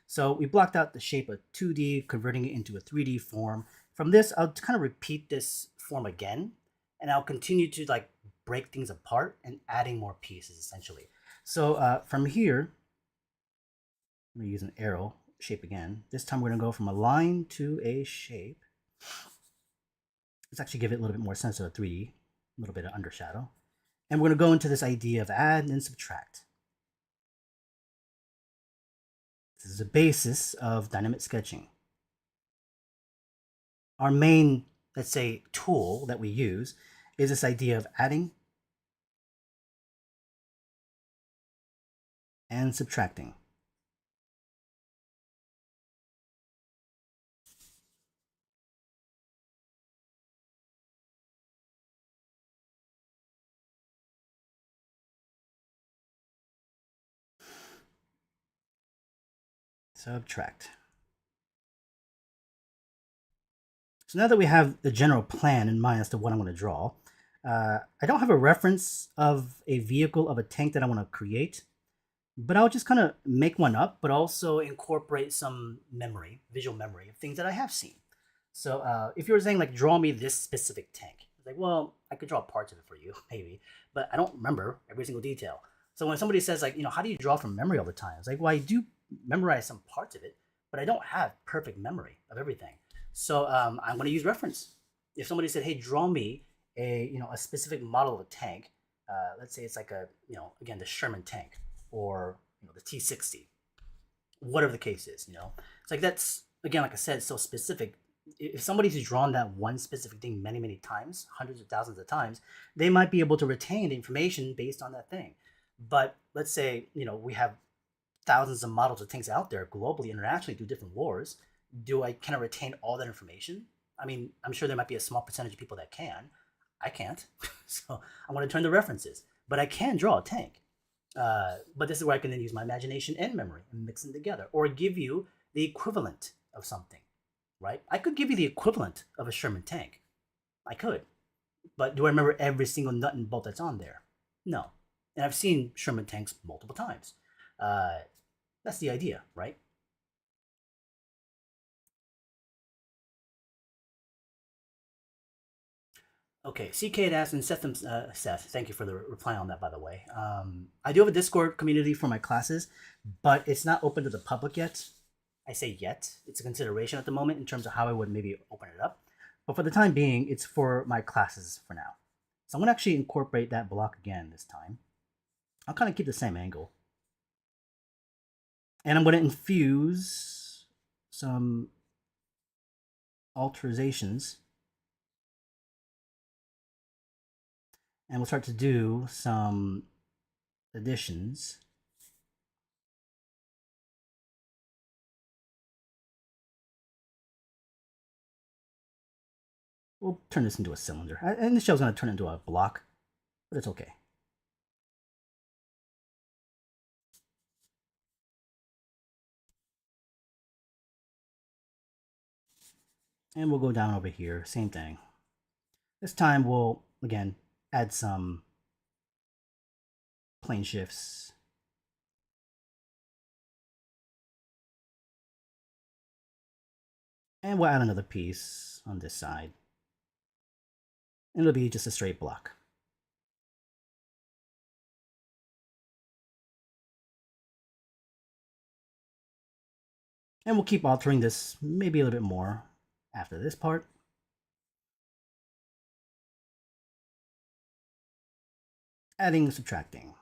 So we blocked out the shape of 2D, converting it into a 3D form. From this, I'll kind of repeat this form again, and I'll continue to like break things apart and adding more pieces essentially. So from here, I'm going to use an arrow shape again. This time we're going to go from a line to a shape. Let's actually give it a little bit more sense of a 3D, a little bit of undershadow. And we're going to go into this idea of add and subtract. This is the basis of dynamic sketching. Our main, let's say, tool that we use is this idea of adding and subtracting. Subtract. So now that we have the general plan in mind as to what I'm going to draw, I don't have a reference of a vehicle of a tank that I want to create, but I'll just kind of make one up, but also incorporate some memory, visual memory of things that I have seen. So if you were saying like, draw me this specific tank, it's like, well, I could draw parts of it for you, maybe, but I don't remember every single detail. So when somebody says like, how do you draw from memory all the time? It's like, well, I do memorize some parts of it, but I don't have perfect memory of everything. So I'm going to use reference. If somebody said, hey, draw me a specific model of a tank, let's say it's like again, the Sherman tank or the T60, whatever the case is, it's like that's again, like I said, so specific. If somebody's drawn that one specific thing many, many times, hundreds of thousands of times, they might be able to retain the information based on that thing. But let's say we have thousands of models of tanks out there globally, internationally, through different wars. Can I retain all that information? I mean, I'm sure there might be a small percentage of people that can. I can't. So I'm going to turn to references. But I can draw a tank. But this is where I can then use my imagination and memory and mix them together, or give you the equivalent of something, right? I could give you the equivalent of a Sherman tank. I could. But do I remember every single nut and bolt that's on there? No. And I've seen Sherman tanks multiple times. That's the idea, right? Okay, CK had asked, and Seth, thank you for the reply on that, by the way. I do have a Discord community for my classes, but it's not open to the public yet. I say yet. It's a consideration at the moment in terms of how I would maybe open it up. But for the time being, it's for my classes for now. So I'm going to actually incorporate that block again this time. I'll kind of keep the same angle. And I'm going to infuse some alterizations. And we'll start to do some additions. We'll turn this into a cylinder. And the shell's going to turn into a block, but it's okay. And we'll go down over here, same thing. This time we'll, again, add some plane shifts. And we'll add another piece on this side. And it'll be just a straight block. And we'll keep altering this maybe a little bit more after this part. Adding, subtracting.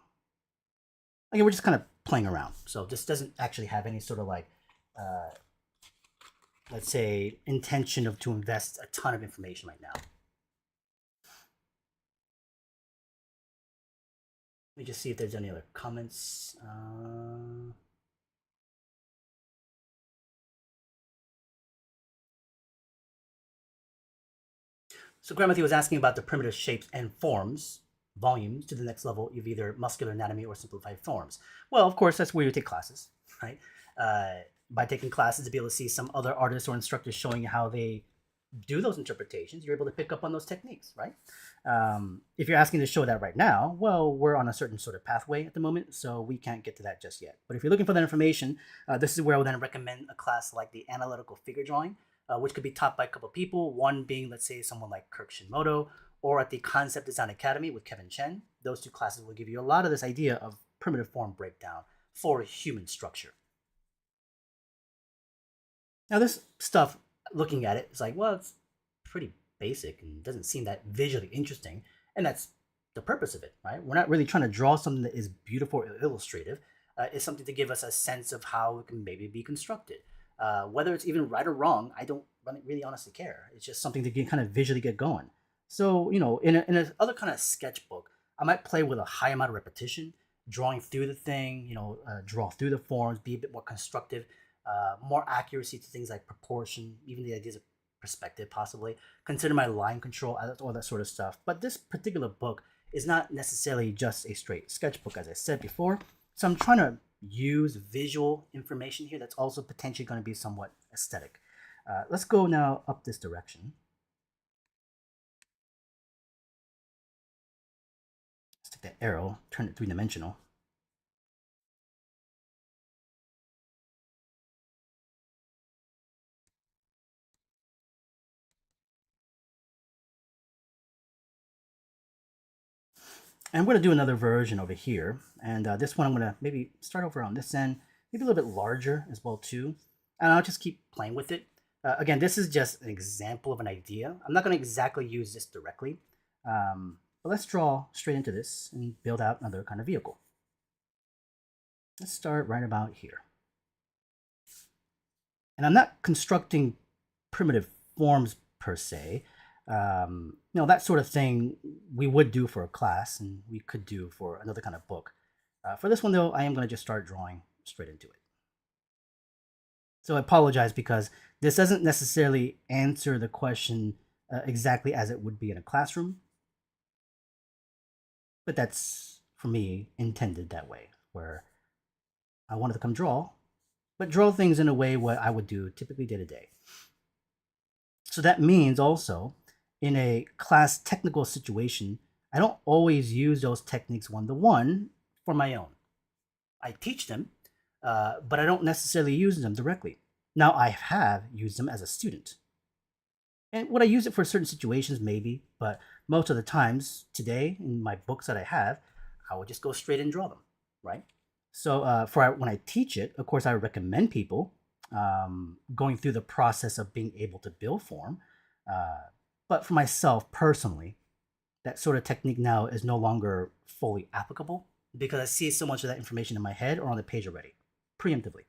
Again, we're just kind of playing around. So this doesn't actually have any sort of like, let's say, intention of to invest a ton of information right now. Let me just see if there's any other comments. So Grammathy was asking about the primitive shapes and forms, volumes, to the next level of either muscular anatomy or simplified forms. Well, of course, that's where you take classes, right? By taking classes to be able to see some other artists or instructors showing you how they do those interpretations, you're able to pick up on those techniques, right? If you're asking to show that right now, well, we're on a certain sort of pathway at the moment, so we can't get to that just yet. But if you're looking for that information, this is where I would then recommend a class like the analytical figure drawing, which could be taught by a couple of people, one being, let's say, someone like Kirk Shinmoto, or at the Concept Design Academy with Kevin Chen. Those two classes will give you a lot of this idea of primitive form breakdown for human structure. Now, this stuff, looking at it, is like, well, it's pretty basic and doesn't seem that visually interesting. And that's the purpose of it, right? We're not really trying to draw something that is beautiful or illustrative. It's something to give us a sense of how it can maybe be constructed. Whether it's even right or wrong, I don't really honestly care. It's just something to get, kind of visually get going. So, in a other kind of sketchbook, I might play with a high amount of repetition, drawing through the thing, draw through the forms, be a bit more constructive, more accuracy to things like proportion, even the ideas of perspective, possibly. Consider my line control, all that sort of stuff. But this particular book is not necessarily just a straight sketchbook, as I said before. So I'm trying to use visual information here that's also potentially going to be somewhat aesthetic. Let's go now up this direction. Let's take that arrow, turn it three-dimensional. And we're going to do another version over here. And this one I'm going to maybe start over on this end, maybe a little bit larger as well too. And I'll just keep playing with it. Again, this is just an example of an idea. I'm not going to exactly use this directly. But let's draw straight into this and build out another kind of vehicle. Let's start right about here. And I'm not constructing primitive forms per se. That sort of thing we would do for a class and we could do for another kind of book. For this one, though, I am going to just start drawing straight into it. So I apologize because this doesn't necessarily answer the question exactly as it would be in a classroom. But that's, for me, intended that way, where I wanted to come draw, but draw things in a way what I would do typically day to day. So that means also, in a class technical situation, I don't always use those techniques one-to-one for my own. I teach them, but I don't necessarily use them directly. Now, I have used them as a student. And would I use it for certain situations? Maybe, but most of the times today in my books that I have, I would just go straight and draw them, right? So for when I teach it, of course, I recommend people going through the process of being able to build form. But for myself personally, that sort of technique now is no longer fully applicable because I see so much of that information in my head or on the page already, preemptively.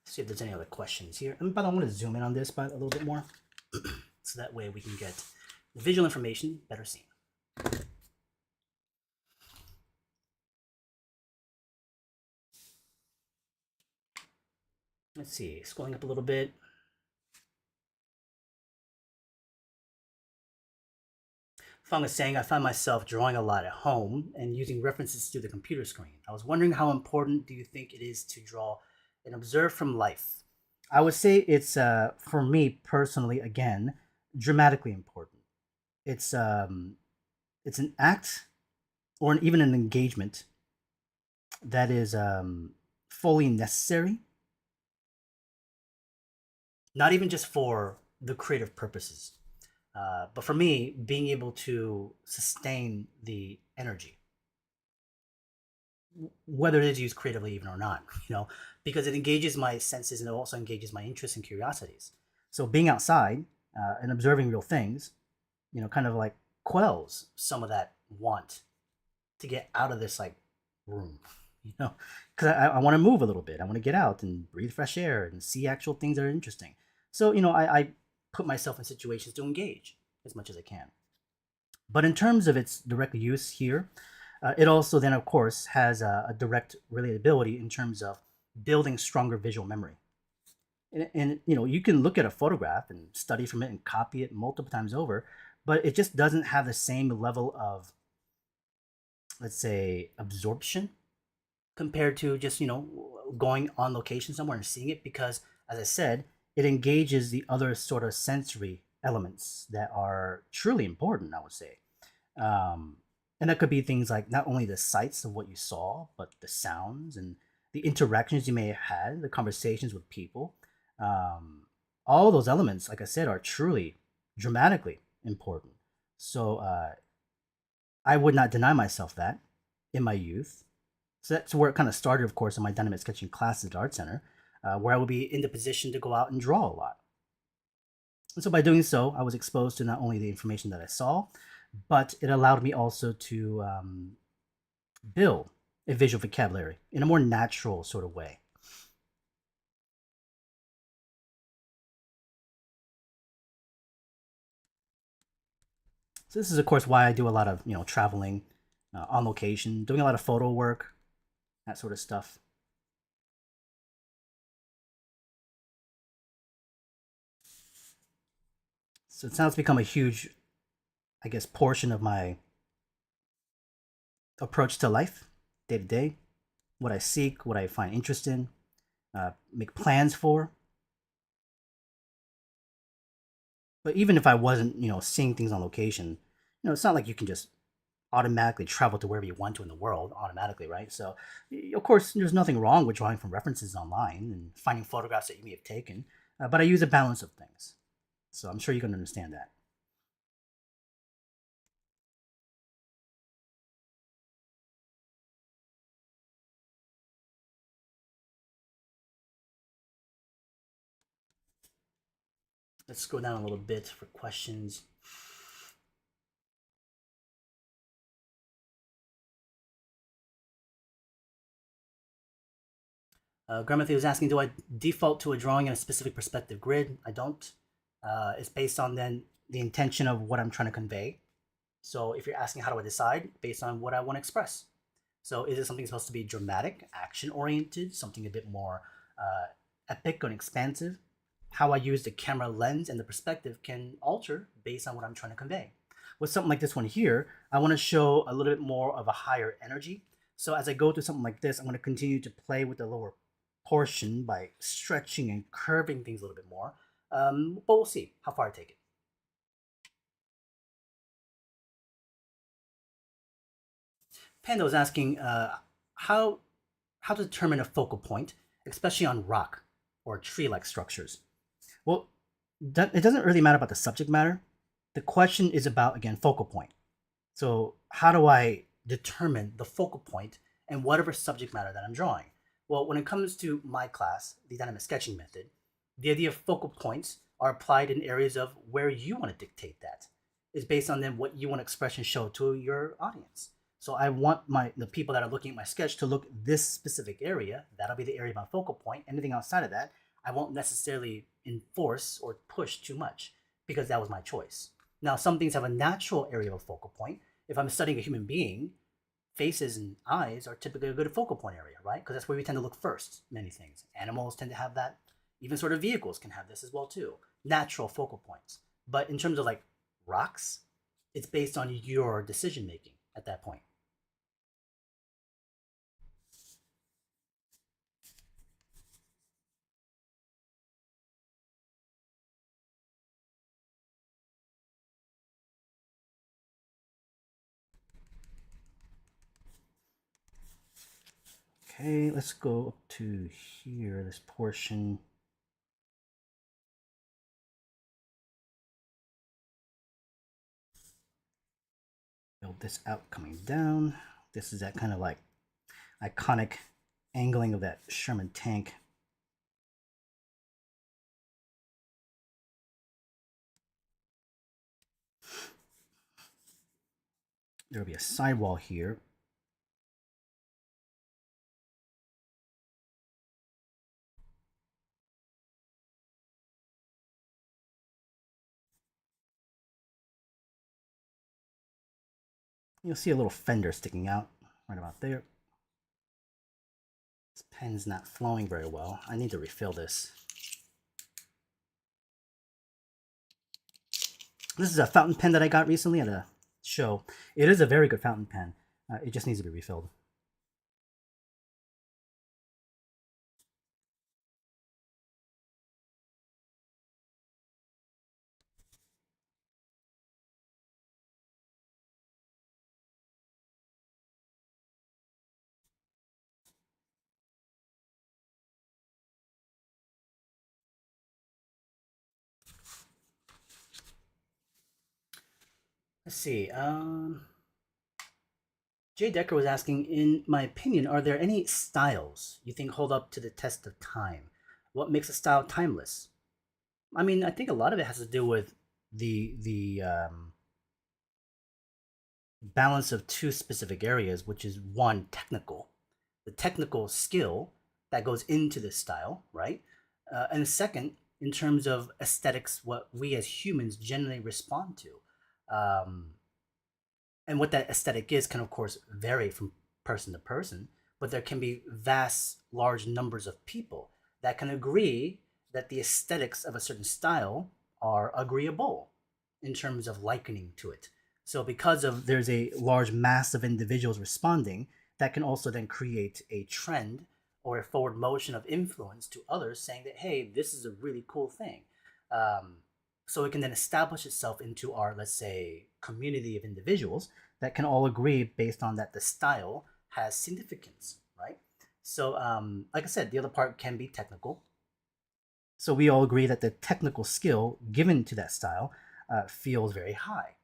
See if there's any other questions here. And by the way, I'm going to zoom in on this by a little bit more, so that way we can get visual information better seen. Let's see, scrolling up a little bit. Fong is saying, I find myself drawing a lot at home and using references to the computer screen. I was wondering how important do you think it is to draw and observe from life? I would say it's, for me personally, again, dramatically important. It's it's an act or even an engagement that is fully necessary, not even just for the creative purposes, but for me, being able to sustain the energy, whether it is used creatively even or not, because it engages my senses and it also engages my interests and curiosities. So being outside and observing real things, kind of like quells some of that want to get out of this like room, because I want to move a little bit. I want to get out and breathe fresh air and see actual things that are interesting. So, I put myself in situations to engage as much as I can. But in terms of its direct use here, it also then, of course, has a direct relatability in terms of building stronger visual memory. And you can look at a photograph and study from it and copy it multiple times over, but it just doesn't have the same level of, let's say, absorption compared to just going on location somewhere and seeing it, because as I said, it engages the other sort of sensory elements that are truly important, I would say. And that could be things like not only the sights of what you saw, but the sounds and the interactions you may have had, the conversations with people. um, all those elements, like I said, are truly dramatically important. So I would not deny myself that in my youth. So that's where it kind of started, of course, in my dynamic sketching classes at Art Center, where I would be in the position to go out and draw a lot. And so by doing so, I was exposed to not only the information that I saw, but it allowed me also to build a visual vocabulary in a more natural sort of way. So this is, of course, why I do a lot of traveling on location, doing a lot of photo work, that sort of stuff. So it's now it's become a huge, I guess, portion of my approach to life, day to day, what I seek, what I find interest in, make plans for. But even if I wasn't, seeing things on location, it's not like you can just automatically travel to wherever you want to in the world automatically, right? So, of course, there's nothing wrong with drawing from references online and finding photographs that you may have taken, but I use a balance of things. So I'm sure you can understand that. Let's scroll down a little bit for questions. Grandmathy was asking, do I default to a drawing in a specific perspective grid? I don't. It's based on then the intention of what I'm trying to convey. So if you're asking how do I decide, based on what I want to express. So is it something supposed to be dramatic, action oriented, something a bit more epic and expansive? How I use the camera lens and the perspective can alter based on what I'm trying to convey. With something like this one here, I want to show a little bit more of a higher energy. So as I go through something like this, I'm going to continue to play with the lower portion by stretching and curving things a little bit more. But we'll see how far I take it. Panda was asking how how to determine a focal point, especially on rock or tree-like structures. Well, it doesn't really matter about the subject matter. The question is about, again, focal point. So how do I determine the focal point and whatever subject matter that I'm drawing? Well, when it comes to my class, the dynamic sketching method, the idea of focal points are applied in areas of where you want to dictate that. It's based on then what you want to express and show to your audience. So I want the people that are looking at my sketch to look this specific area. That'll be the area of my focal point. Anything outside of that, I won't necessarily enforce or push too much because that was my choice. Now, some things have a natural area of focal point. If I'm studying a human being, faces and eyes are typically a good focal point area, right? Because that's where we tend to look first, many things. Animals tend to have that. Even sort of vehicles can have this as well too. Natural focal points. But in terms of like rocks, it's based on your decision making at that point. Okay, let's go up to here, this portion. Build this out coming down. This is that kind of like iconic angling of that Sherman tank. There will be a sidewall here. You'll see a little fender sticking out right about there. This pen's not flowing very well. I need to refill this. This is a fountain pen that I got recently at a show. It is a very good fountain pen. It just needs to be refilled. Let's see. Jay Decker was asking, in my opinion, are there any styles you think hold up to the test of time? What makes a style timeless? I mean, I think a lot of it has to do with the balance of two specific areas, which is one, technical, the technical skill that goes into this style, right? And the second, in terms of aesthetics, what we as humans generally respond to. Um, and what that aesthetic is can, of course, vary from person to person, but there can be vast, large numbers of people that can agree that the aesthetics of a certain style are agreeable in terms of likening to it. So because of there's a large mass of individuals responding, that can also then create a trend or a forward motion of influence to others saying that, hey, this is a really cool thing. Um, so it can then establish itself into our, let's say, community of individuals that can all agree based on that the style has significance, right? So, like I said, the other part can be technical. So we all agree that the technical skill given to that style feels very high.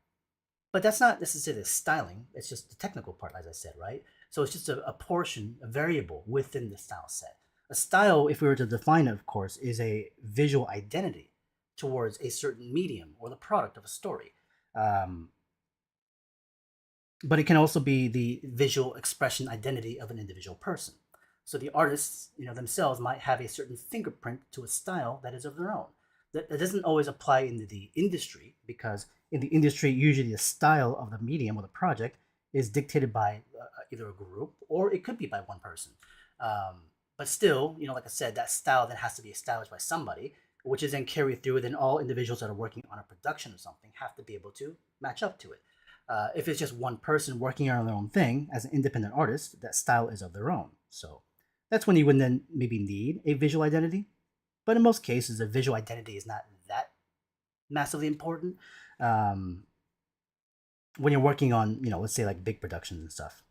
But that's not necessarily styling. It's just the technical part, as I said, right? So it's just a portion, a variable within the style set. A style, if we were to define it, of course, is a visual identity towards a certain medium or the product of a story. Um, but it can also be the visual expression identity of an individual person. So the artists, themselves might have a certain fingerprint to a style that is of their own. That doesn't always apply into the industry because in the industry, usually the style of the medium or the project is dictated by either a group or it could be by one person. Um, but still, like I said, that style then has to be established by somebody, which is then carried through. Then all individuals that are working on a production of something have to be able to match up to it. If it's just one person working on their own thing as an independent artist, that style is of their own. So that's when you would then maybe need a visual identity. But in most cases, a visual identity is not that massively important um, when you're working on, let's say like big productions and stuff.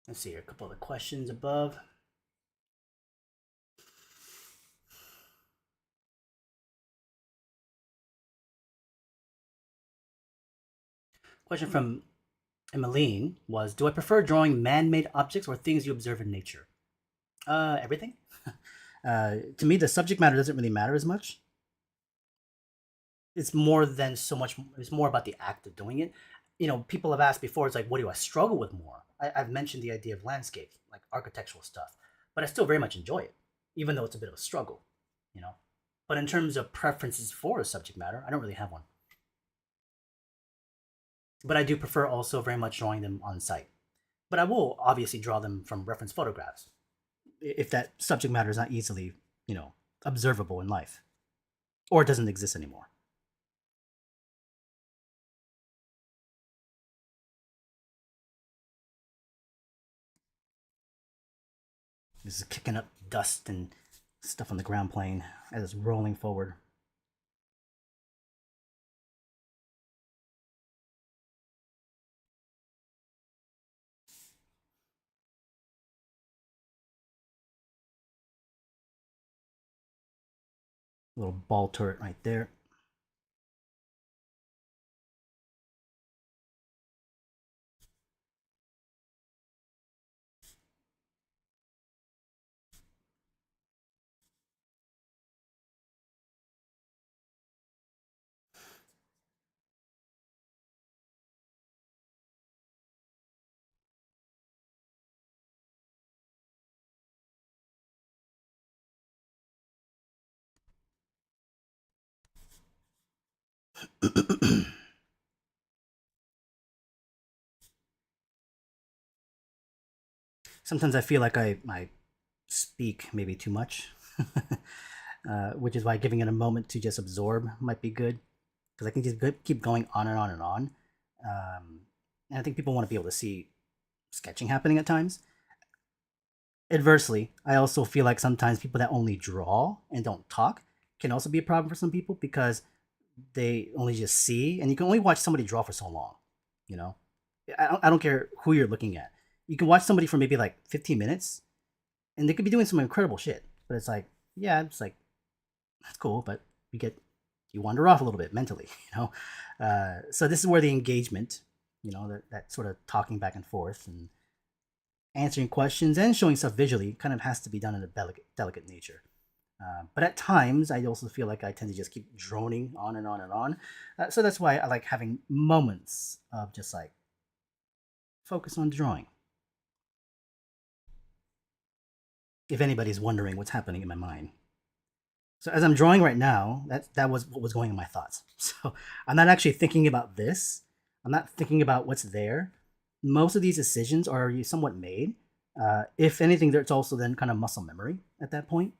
Let's see here, a couple of the questions above. Question from Emmeline was, do I prefer drawing man-made objects or things you observe in nature? Everything. To me, the subject matter doesn't really matter as much. It's more than so much. It's more about the act of doing it. People have asked before. It's like, what do I struggle with more? I've mentioned the idea of landscape, like architectural stuff, but I still very much enjoy it, even though it's a bit of a struggle. You know. But in terms of preferences for a subject matter, I don't really have one. But I do prefer also very much drawing them on site. But I will obviously draw them from reference photographs if that subject matter is not easily, observable in life or it doesn't exist anymore. This is kicking up dust and stuff on the ground plane as it's rolling forward. Little ball turret right there. Sometimes I feel like I speak maybe too much, which is why giving it a moment to just absorb might be good because I can just keep going on and on and on. And I think people want to be able to see sketching happening at times. Adversely, I also feel like sometimes people that only draw and don't talk can also be a problem for some people because they only just see, and you can only watch somebody draw for so long. You know, I don't care who you're looking at. You can watch somebody for maybe like 15 minutes, and they could be doing some incredible shit. But it's like, yeah, it's like that's cool, but you wander off a little bit mentally, So this is where the engagement, that sort of talking back and forth and answering questions and showing stuff visually kind of has to be done in a delicate nature. But at times, I also feel like I tend to just keep droning on and on and on. So that's why I like having moments of just like focus on drawing. If anybody's wondering what's happening in my mind. So as I'm drawing right now, that was what was going in my thoughts. So I'm not actually thinking about this. I'm not thinking about what's there. Most of these decisions are already somewhat made. If anything, there's also then kind of muscle memory at that point.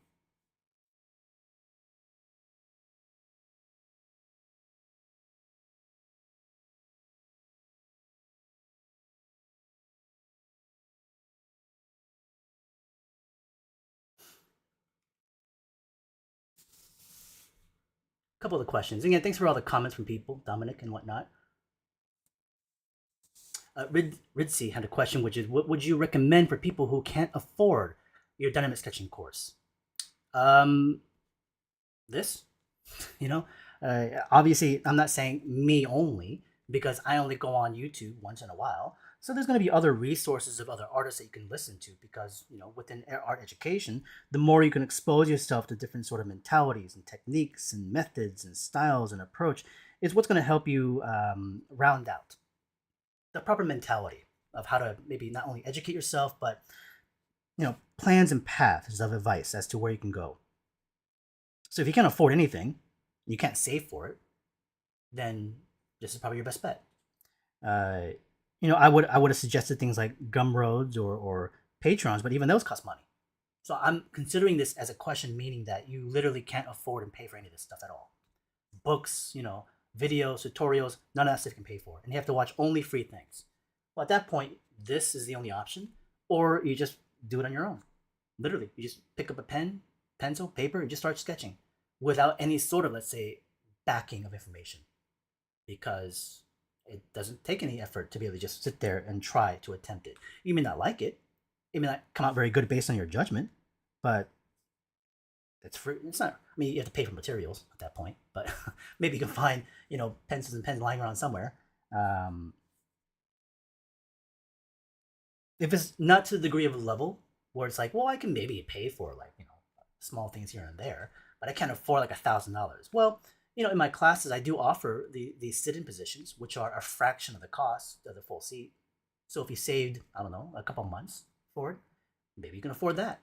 A couple of the questions. Again, thanks for all the comments from people, Dominic and whatnot. Ridsi had a question, which is, what would you recommend for people who can't afford your dynamic sketching course? Um, this, you know, obviously, I'm not saying me only because I only go on YouTube once in a while. So there's going to be other resources of other artists that you can listen to because within art education, the more you can expose yourself to different sort of mentalities and techniques and methods and styles and approach is what's going to help you round out the proper mentality of how to maybe not only educate yourself, but plans and paths of advice as to where you can go. So if you can't afford anything, you can't save for it, then this is probably your best bet. Uh, I would have suggested things like Gumroads or Patrons, but even those cost money. So I'm considering this as a question, meaning that you literally can't afford and pay for any of this stuff at all. Books, videos, tutorials, none of that stuff you can pay for, and you have to watch only free things. Well, at that point, this is the only option, or you just do it on your own. Literally, you just pick up a pen, pencil, paper, and just start sketching without any sort of, let's say, backing of information, because it doesn't take any effort to be able to just sit there and try to attempt it. You may not like it, it may not come out very good based on your judgment, but it's free. It's not. I mean, you have to pay for materials at that point, but maybe you can find pencils and pens lying around somewhere. Um, if it's not to the degree of a level where it's like, well, I can maybe pay for like small things here and there, but I can't afford like $1,000. Well, in my classes, I do offer the sit-in positions, which are a fraction of the cost of the full seat. So if you saved, I don't know, a couple months for it, maybe you can afford that.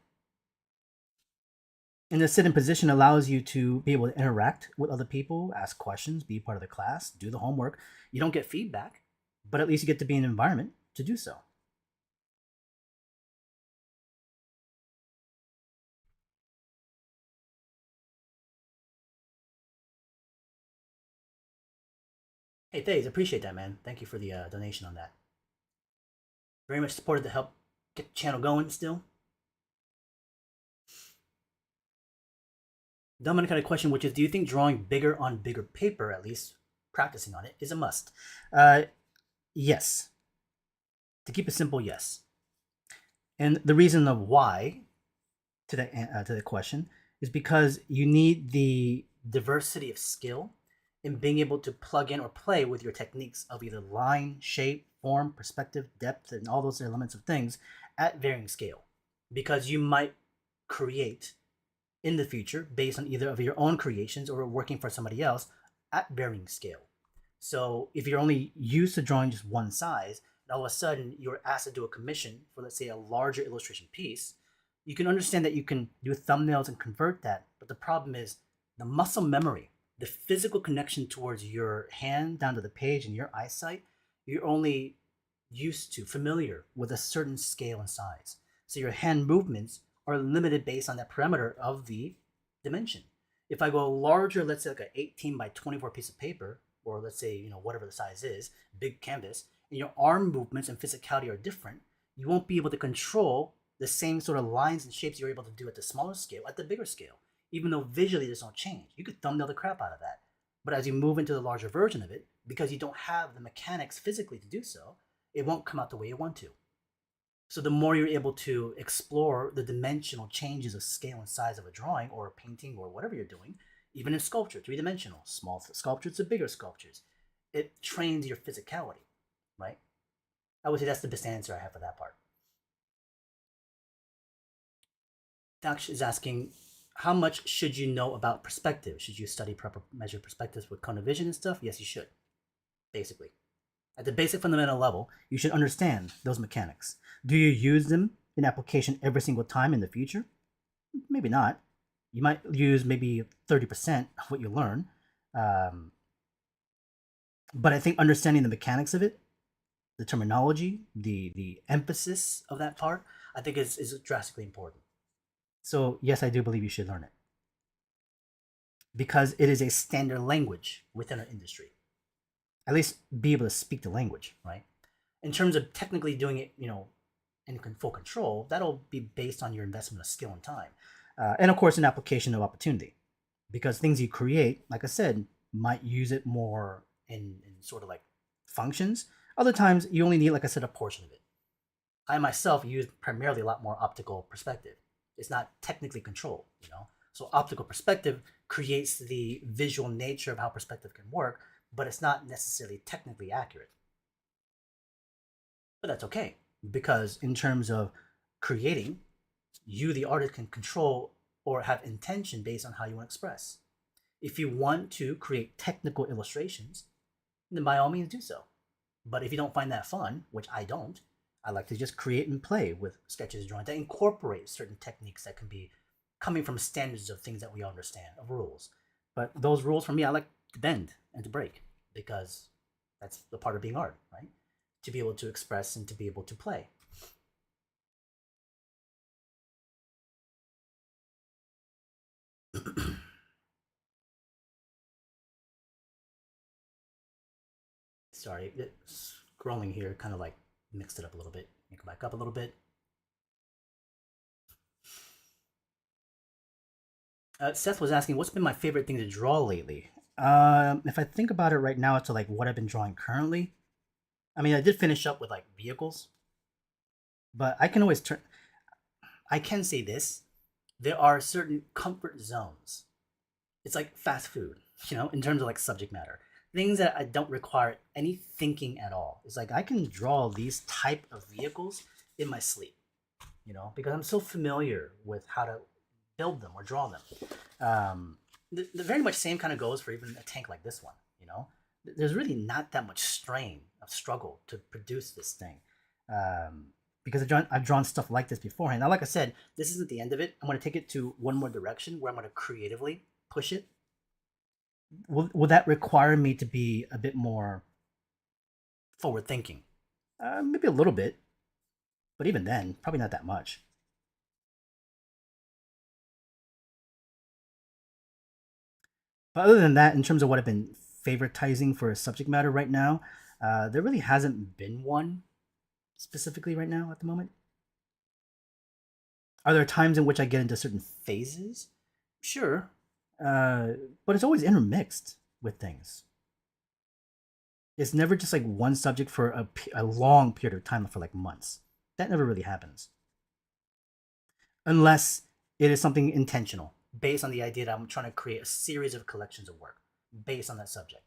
And the sit-in position allows you to be able to interact with other people, ask questions, be part of the class, do the homework. You don't get feedback, but at least you get to be in an environment to do so. Hey, thanks. Appreciate that, man. Thank you for the donation on that. Very much supported to help get the channel going still. Dominic had a question, which is, do you think drawing bigger on bigger paper, at least practicing on it, is a must? Yes. To keep it simple, yes. And the reason of why to the question is because you need the diversity of skill in being able to plug in or play with your techniques of either line, shape, form, perspective, depth, and all those elements of things at varying scale. Because you might create in the future based on either of your own creations or working for somebody else at varying scale. So if you're only used to drawing just one size, and all of a sudden you're asked to do a commission for, let's say, a larger illustration piece, you can understand that you can do thumbnails and convert that. But the problem is the muscle memory, the physical connection towards your hand down to the page and your eyesight, you're only used to, familiar with a certain scale and size. So your hand movements are limited based on that parameter of the dimension. If I go larger, let's say like an 18 by 24 piece of paper, or let's say, whatever the size is, big canvas, and your arm movements and physicality are different, you won't be able to control the same sort of lines and shapes you're able to do at the smaller scale, at the bigger scale, even though visually there's no change. You could thumbnail the crap out of that. But as you move into the larger version of it, because you don't have the mechanics physically to do so, it won't come out the way you want to. So the more you're able to explore the dimensional changes of scale and size of a drawing or a painting or whatever you're doing, even in sculpture, three-dimensional, small sculptures to bigger sculptures, it trains your physicality, right? I would say that's the best answer I have for that part. Dax is asking, how much should you know about perspective? Should you study proper measured perspectives with cone of vision and stuff? Yes, you should, basically. At the basic fundamental level, you should understand those mechanics. Do you use them in application every single time in the future? Maybe not. You might use maybe 30% of what you learn. But I think understanding the mechanics of it, the terminology, the emphasis of that part, I think is drastically important. So yes, I do believe you should learn it. Because it is a standard language within our industry. At least be able to speak the language, right? In terms of technically doing it, in full control, that'll be based on your investment of skill and time. And of course, an application of opportunity. Because things you create, like I said, might use it more in sort of like functions. Other times, you only need, like I said, a portion of it. I myself use primarily a lot more optical perspective. It's not technically controlled. So optical perspective creates the visual nature of how perspective can work, but it's not necessarily technically accurate. But that's okay, because in terms of creating, you, the artist, can control or have intention based on how you want to express. If you want to create technical illustrations, then by all means do so. But if you don't find that fun, which I don't, I like to just create and play with sketches, drawings that incorporate certain techniques that can be coming from standards of things that we understand, of rules. But those rules, for me, I like to bend and to break, because that's the part of being art, right? to be able to express and to be able to play. Sorry, scrolling here kind of like mixed it up a little bit. Make it back up a little bit. Seth was asking, what's been my favorite thing to draw lately? If I think about it right now, to like what I've been drawing currently, I mean, I did finish up with like vehicles, but I can always turn. I can say this: there are certain comfort zones. It's like fast food, in terms of like subject matter, things that I don't require any thinking at all. It's like I can draw these type of vehicles in my sleep, because I'm so familiar with how to build them or draw them. The very much same kind of goes for even a tank like this one. There's really not that much strain of struggle to produce this thing, because I've drawn stuff like this beforehand. Now, like I said, this isn't the end of it. I'm going to take it to one more direction where I'm going to creatively push it. Will that require me to be a bit more forward thinking? Maybe a little bit, but even then, probably not that much. But other than that, in terms of what I've been favoritizing for a subject matter right now, there really hasn't been one specifically right now at the moment. Are there times in which I get into certain phases? Sure, but it's always intermixed with things. It's never just like one subject for a long period of time, for like months. That never really happens, unless it is something intentional, based on the idea that I'm trying to create a series of collections of work based on that subject.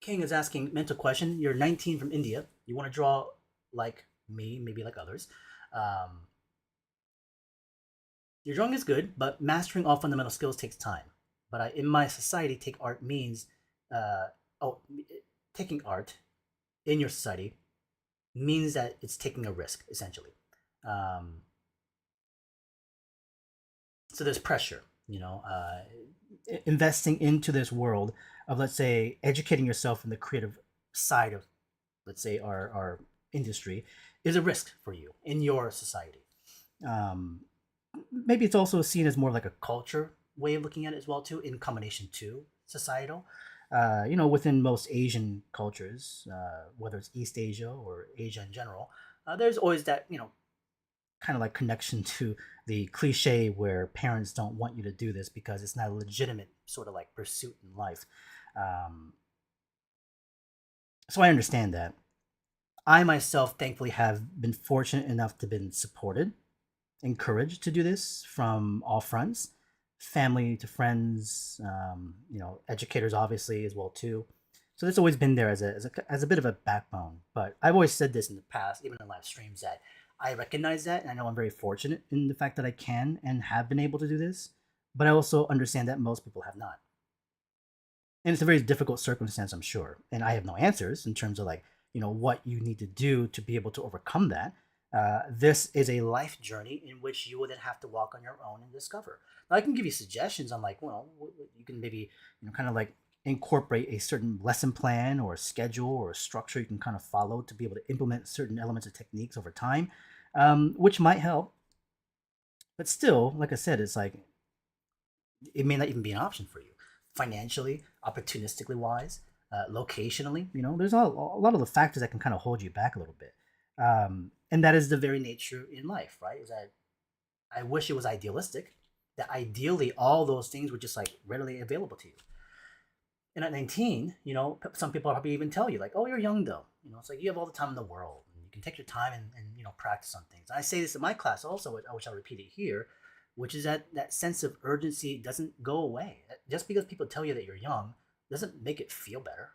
King is asking mental question. You're 19 from India. You want to draw like me, maybe like others. Um, your drawing is good, but mastering all fundamental skills takes time. But in my society, take art means, uh, oh, taking art in your society means that it's taking a risk, essentially. Um, so there's pressure, investing into this world of, let's say, educating yourself in the creative side of, let's say, our industry is a risk for you in your society. Um, Maybe it's also seen as more like a culture way of looking at it as well too, in combination to societal. Within most Asian cultures, whether it's East Asia or Asia in general, there's always that kind of like connection to the cliche where parents don't want you to do this because it's not a legitimate sort of like pursuit in life. Um, so I understand that. I myself, thankfully, have been fortunate enough to been supported, encouraged to do this from all fronts, family to friends, educators obviously as well too. So that's always been there as a bit of a backbone. But I've always said this in the past, even in live streams, that I recognize that, and I know I'm very fortunate in the fact that I can and have been able to do this. But I also understand that most people have not, and it's a very difficult circumstance, I'm sure. And I have no answers in terms of like what you need to do to be able to overcome that. This is a life journey in which you will then have to walk on your own and discover. Now, I can give you suggestions on like, you can maybe kind of like incorporate a certain lesson plan or a schedule or a structure you can kind of follow to be able to implement certain elements of techniques over time, which might help. But still, like I said, it's like it may not even be an option for you financially, opportunistically wise, locationally. There's a lot of the factors that can kind of hold you back a little bit. And that is the very nature in life, right? Is that I wish it was idealistic, that ideally all those things were just like readily available to you. And at 19, some people probably even tell you like, oh, you're young though. It's like you have all the time in the world. And you can take your time and practice on things. And I say this in my class also, which I'll repeat it here, which is that sense of urgency doesn't go away. Just because people tell you that you're young doesn't make it feel better.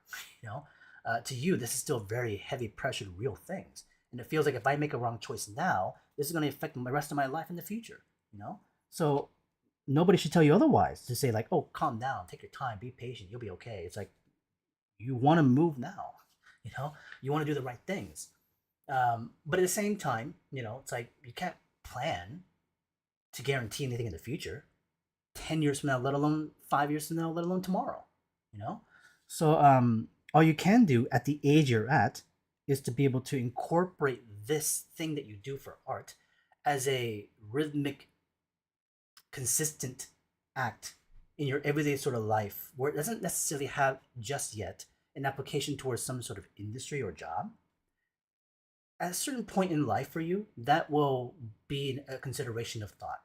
To you, this is still very heavy pressured, real things. And it feels like if I make a wrong choice now, this is going to affect the rest of my life in the future. So nobody should tell you otherwise. To say like, oh, calm down, take your time, be patient, you'll be okay. It's like you want to move now. You want to do the right things. But at the same time, it's like you can't plan to guarantee anything in the future. 10 years from now, let alone 5 years from now, let alone tomorrow. So All you can do at the age you're at is to be able to incorporate this thing that you do for art as a rhythmic, consistent act in your everyday sort of life where it doesn't necessarily have just yet an application towards some sort of industry or job. At a certain point in life for you, that will be a consideration of thought.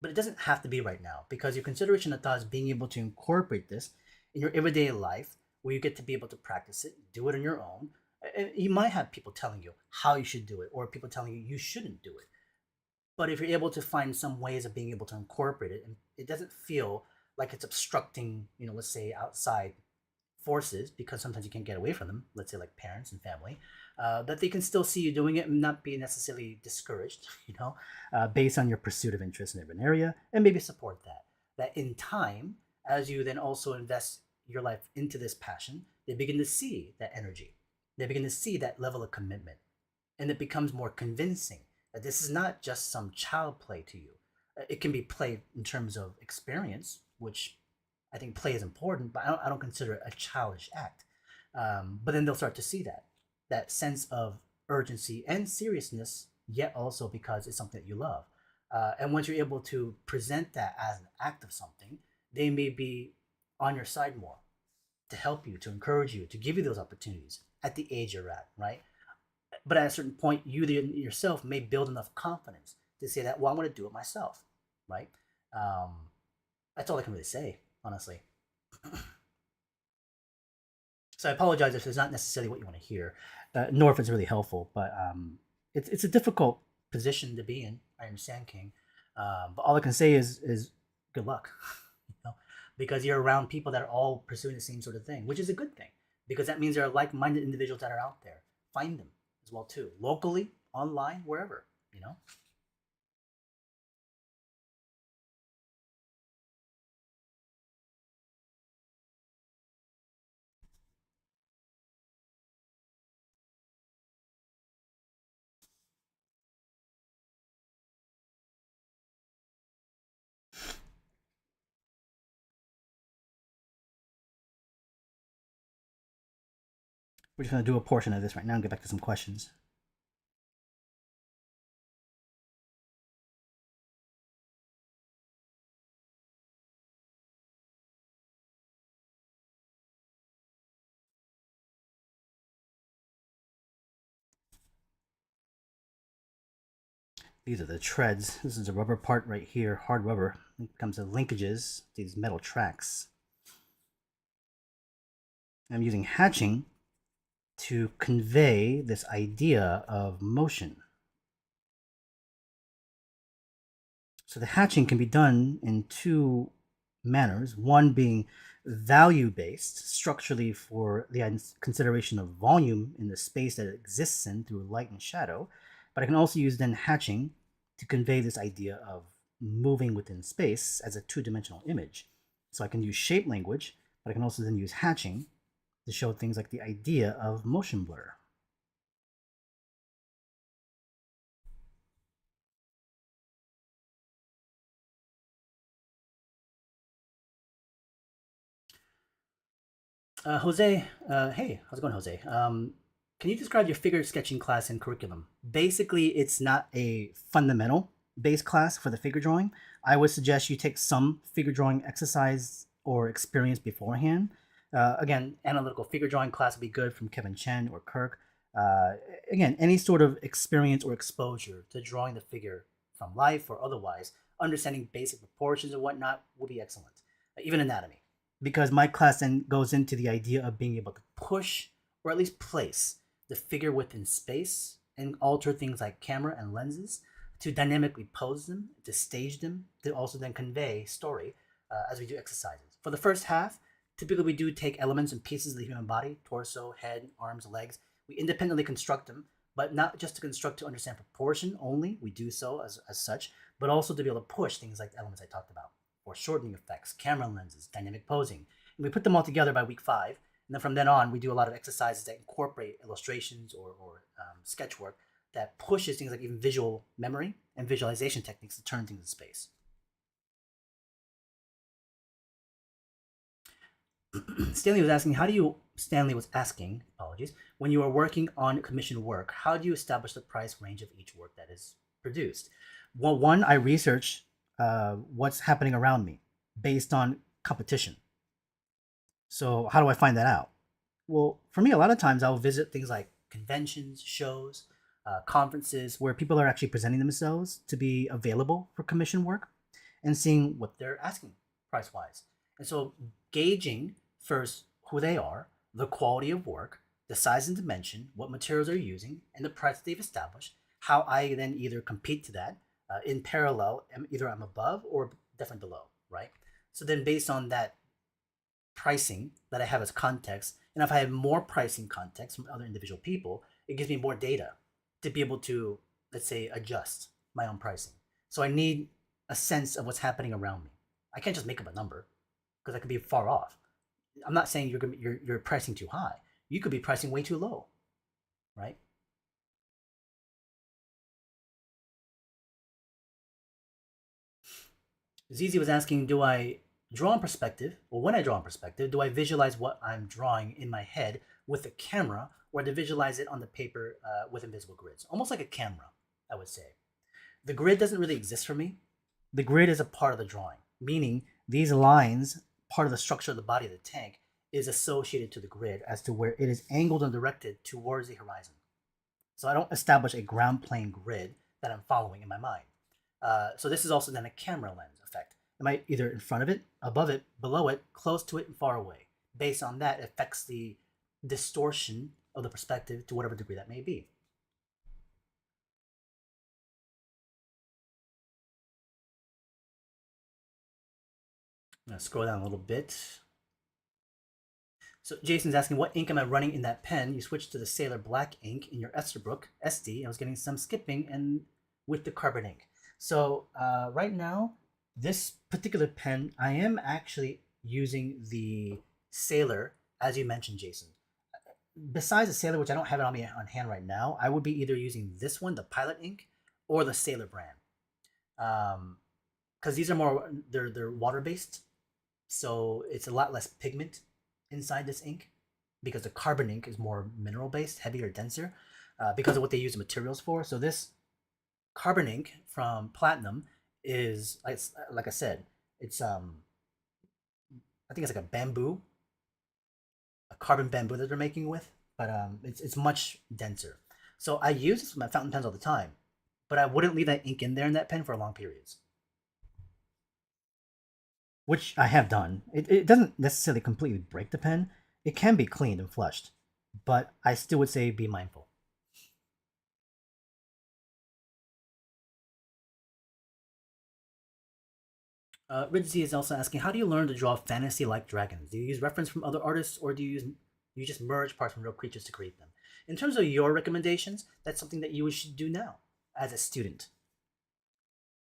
But it doesn't have to be right now because your consideration of thought is being able to incorporate this in your everyday life where you get to be able to practice it, do it on your own. And you might have people telling you how you should do it or people telling you you shouldn't do it. But if you're able to find some ways of being able to incorporate it, and it doesn't feel like it's obstructing, let's say outside forces, because sometimes you can't get away from them, let's say like parents and family, that they can still see you doing it and not be necessarily discouraged, based on your pursuit of interest in every area, and maybe support that. That in time, as you then also invest your life into this passion, they begin to see that energy. They begin to see that level of commitment. And it becomes more convincing that this is not just some child play to you. It can be played in terms of experience, which I think play is important, but I don't consider it a childish act. But then they'll start to see that sense of urgency and seriousness, yet also because it's something that you love. And once you're able to present that as an act of something, they may be on your side more to help you, to encourage you, to give you those opportunities at the age you're at, right? But at a certain point, you yourself may build enough confidence to say that, well, I'm going to do it myself, right? Um, that's all I can really say, honestly. So I apologize if it's not necessarily what you want to hear, nor if it's really helpful. But it's a difficult position to be in. I understand, King. But all I can say is good luck, you know, because you're around people that are all pursuing the same sort of thing, which is a good thing, because that means there are like-minded individuals that are out there. Find them as well too, locally, online, wherever, you know. We're just gonna do a portion of this right now and get back to some questions. These are the treads. This is a rubber part right here, hard rubber. It comes to linkages, these metal tracks. I'm using hatching to convey this idea of motion. So the hatching can be done in two manners, one being value-based, structurally for the consideration of volume in the space that it exists in through light and shadow, but I can also use then hatching to convey this idea of moving within space as a two-dimensional image. So I can use shape language, but I can also then use hatching to show things like the idea of motion blur. Jose, hey, how's it going, Jose? Can you describe your figure sketching class and curriculum? Basically, it's not a fundamental base class for the figure drawing. I would suggest you take some figure drawing exercise or experience beforehand. Again, analytical figure drawing class would be good from Kevin Chen or Kirk. Uh, Again, any sort of experience or exposure to drawing the figure from life or otherwise, understanding basic proportions and whatnot would be excellent. Even anatomy, because my class then goes into the idea of being able to push or at least place the figure within space and alter things like camera and lenses to dynamically pose them, to stage them, to also then convey story as we do exercises. For the first half, typically we do take elements and pieces of the human body, torso, head, arms, legs. We independently construct them, but not just to construct to understand proportion only. We do so as such, but also to be able to push things like the elements I talked about, or shortening effects, camera lenses, dynamic posing. And we put them all together by week 5. And then from then on, we do a lot of exercises that incorporate illustrations or sketch work that pushes things like even visual memory and visualization techniques to turn things in space. Stanley was asking, apologies, when you are working on commissioned work, how do you establish the price range of each work that is produced? Well, one, I research what's happening around me based on competition. So how do I find that out? Well, for me, a lot of times I'll visit things like conventions, shows, conferences where people are actually presenting themselves to be available for commission work and seeing what they're asking price wise. And so gauging first who they are, the quality of work, the size and dimension, what materials they're using, and the price they've established, how I then either compete to that in parallel, either I'm above or definitely below, right? So then based on that pricing that I have as context, and if I have more pricing context from other individual people, it gives me more data to be able to, let's say, adjust my own pricing. So I need a sense of what's happening around me. I can't just make up a number because I could be far off. I'm not saying you're pricing too high. You could be pricing way too low, right? Zizi was asking, do I draw in perspective? Well, when I draw in perspective, do I visualize what I'm drawing in my head with a camera, or to visualize it on the paper with invisible grids? Almost like a camera, I would say. The grid doesn't really exist for me. The grid is a part of the drawing, meaning these lines, part of the structure of the body of the tank, is associated to the grid as to where it is angled and directed towards the horizon. So I don't establish a ground plane grid that I'm following in my mind. So this is also then a camera lens effect. Am I either in front of it, above it, below it, close to it, and far away? Based on that, it affects the distortion of the perspective to whatever degree that may be. I'm gonna scroll down a little bit. So Jason's asking, what ink am I running in that pen? You switched to the Sailor Black ink in your Esterbrook SD. I was getting some skipping and with the carbon ink. So right now, this particular pen, I am actually using the Sailor, as you mentioned, Jason. Besides the Sailor, which I don't have it on me on hand right now, I would be either using this one, the Pilot ink, or the Sailor brand. Because these are more, they're water based, so it's a lot less pigment inside this ink because the carbon ink is more mineral based, heavier, denser, because of what they use the materials for. So this carbon ink from Platinum is, like I said, it's I think it's like a bamboo, a carbon bamboo that they're making with, but it's much denser. So I use this with my fountain pens all the time, but I wouldn't leave that ink in there in that pen for long periods, which I have done. It doesn't necessarily completely break the pen. It can be cleaned and flushed, but I still would say be mindful. Ridzi is also asking, how do you learn to draw fantasy-like dragons? Do you use reference from other artists, or you just merge parts from real creatures to create them? In terms of your recommendations, that's something that you should do now as a student.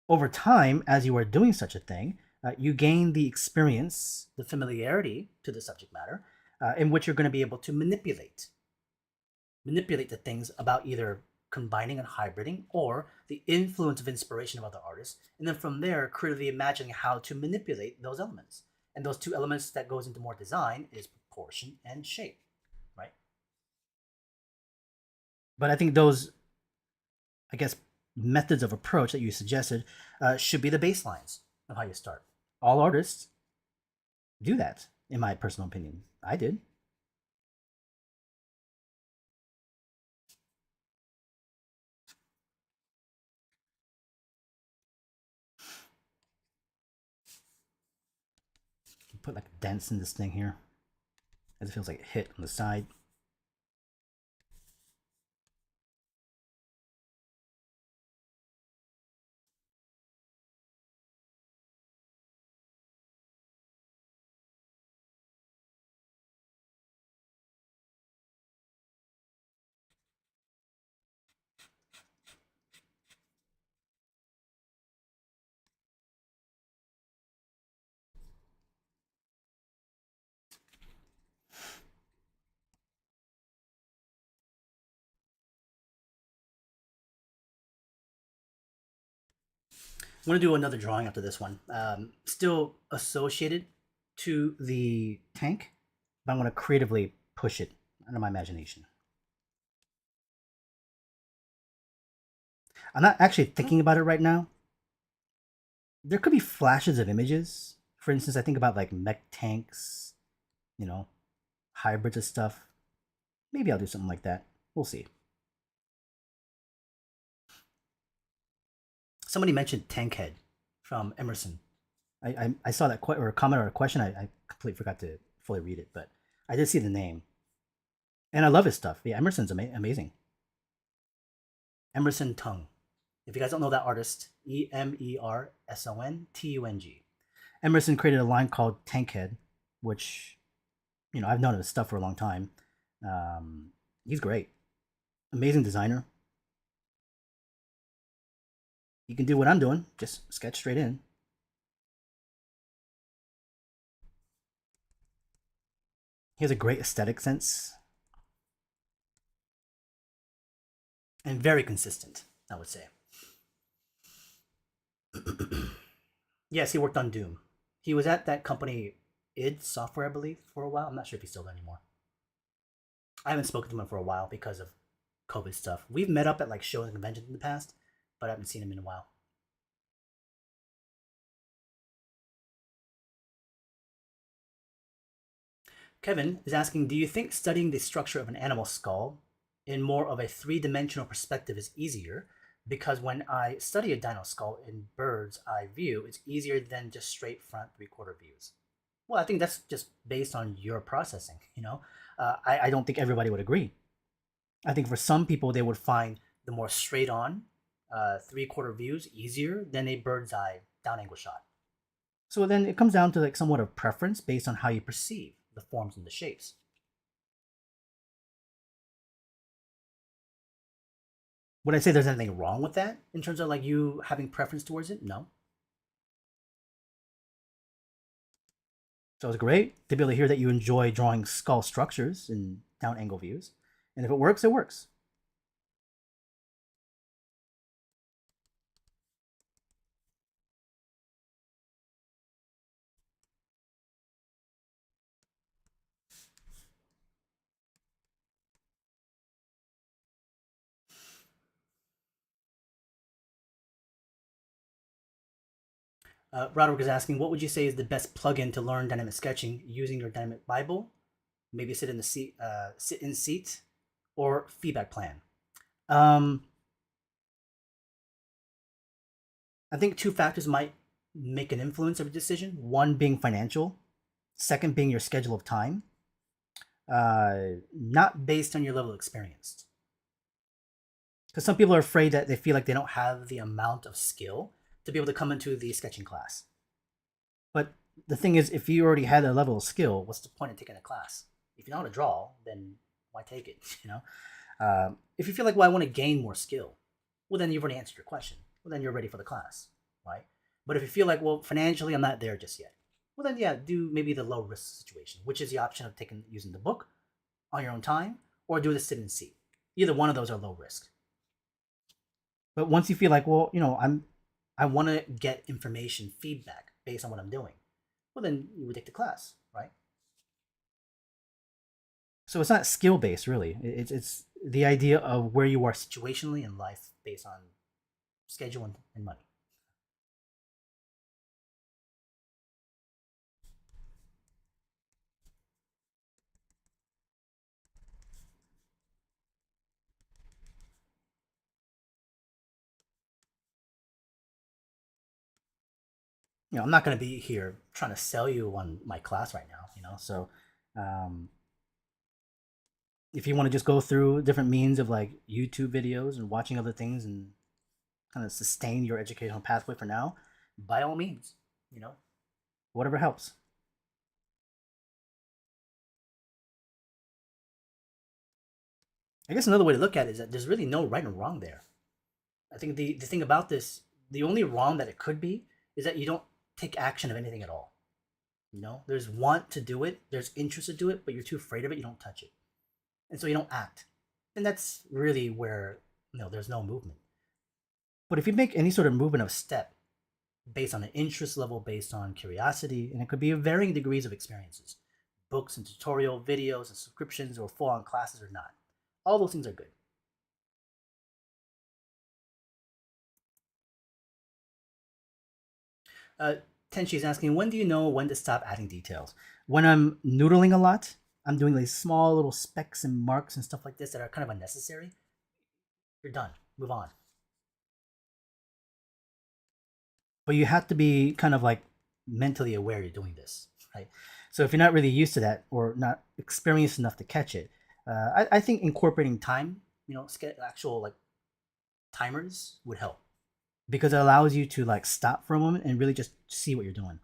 Over time, as you are doing such a thing, you gain the experience, the familiarity to the subject matter, in which you're going to be able to manipulate the things about either combining and hybriding or the influence of inspiration of other artists, and then from there creatively imagining how to manipulate those elements. And those two elements that goes into more design is proportion and shape, right? But I think those, I guess, methods of approach that you suggested should be the baselines of how you start. All artists do that, in my personal opinion. I did. Put like dents in this thing here, as it feels like it hit on the side. I'm gonna do another drawing after this one. Still associated to the tank, but I'm going to creatively push it under my imagination. I'm not actually thinking about it right now. There could be flashes of images. For instance, I think about like mech tanks, you know, hybrids of stuff. Maybe I'll do something like that. We'll see. Somebody mentioned Tankhead from Emerson. I saw that or a comment or a question. I completely forgot to fully read it, but I did see the name, and I love his stuff. Yeah, Emerson's amazing. Emerson Tung. If you guys don't know that artist, Emerson. Emerson created a line called Tankhead, which, I've known his stuff for a long time. He's great. Amazing designer. You can do what I'm doing, just sketch straight in. He has a great aesthetic sense and very consistent, I would say. Yes, he worked on Doom. He was at that company, id Software, I believe, for a while. I'm not sure if he's still there anymore. I haven't spoken to him for a while because of COVID stuff. We've met up at like shows and conventions in the past, but I haven't seen him in a while. Kevin is asking, do you think studying the structure of an animal skull in more of a three-dimensional perspective is easier? Because when I study a dino skull in bird's eye view, it's easier than just straight front three-quarter views. Well, I think that's just based on your processing, I don't think everybody would agree. I think for some people, they would find the more straight on three-quarter views easier than a bird's eye down angle shot. So then it comes down to like somewhat of preference based on how you perceive the forms and the shapes. Would I say there's anything wrong with that in terms of like you having preference towards it? No. So it's great to be able to hear that you enjoy drawing skull structures in down angle views. And if it works, it works. Roderick is asking, what would you say is the best plugin to learn dynamic sketching using your dynamic Bible? Maybe sit in seat, or feedback plan. Um, I think two factors might make an influence of a decision. One being financial, second being your schedule of time. Not based on your level of experience. Because some people are afraid that they feel like they don't have the amount of skill to be able to come into the sketching class. But the thing is, if you already had a level of skill, what's the point of taking a class? If you know how to draw, then why take it? If you feel like, well, I want to gain more skill, well, then you've already answered your question. Well, then you're ready for the class, right? But if you feel like, well, financially, I'm not there just yet, well, then yeah, do maybe the low risk situation, which is the option of using the book on your own time, or do the sit and see. Either one of those are low risk. But once you feel like, well, I want to get information feedback based on what I'm doing, well, then you would take the class, right? So it's not skill based, really. It's the idea of where you are situationally in life based on schedule and money. I'm not going to be here trying to sell you on my class right now. So um, if you want to just go through different means of like YouTube videos and watching other things and kind of sustain your educational pathway for now, by all means, whatever helps. I guess another way to look at it is that there's really no right and wrong there. I think the thing about this, the only wrong that it could be is that you don't take action of anything at all. There's want to do it, there's interest to do it, but you're too afraid of it, you don't touch it. And so you don't act. And that's really where, there's no movement. But if you make any sort of movement of step, based on an interest level, based on curiosity, and it could be varying degrees of experiences. Books and tutorial videos and subscriptions or full-on classes or not. All those things are good. Uh, Tenchi is asking, when do you know when to stop adding details? When I'm noodling a lot, I'm doing these small little specks and marks and stuff like this that are kind of unnecessary. You're done. Move on. But you have to be kind of like mentally aware you're doing this, right? So if you're not really used to that or not experienced enough to catch it, I think incorporating time, actual like timers would help because it allows you to like stop for a moment and really just see what you're doing.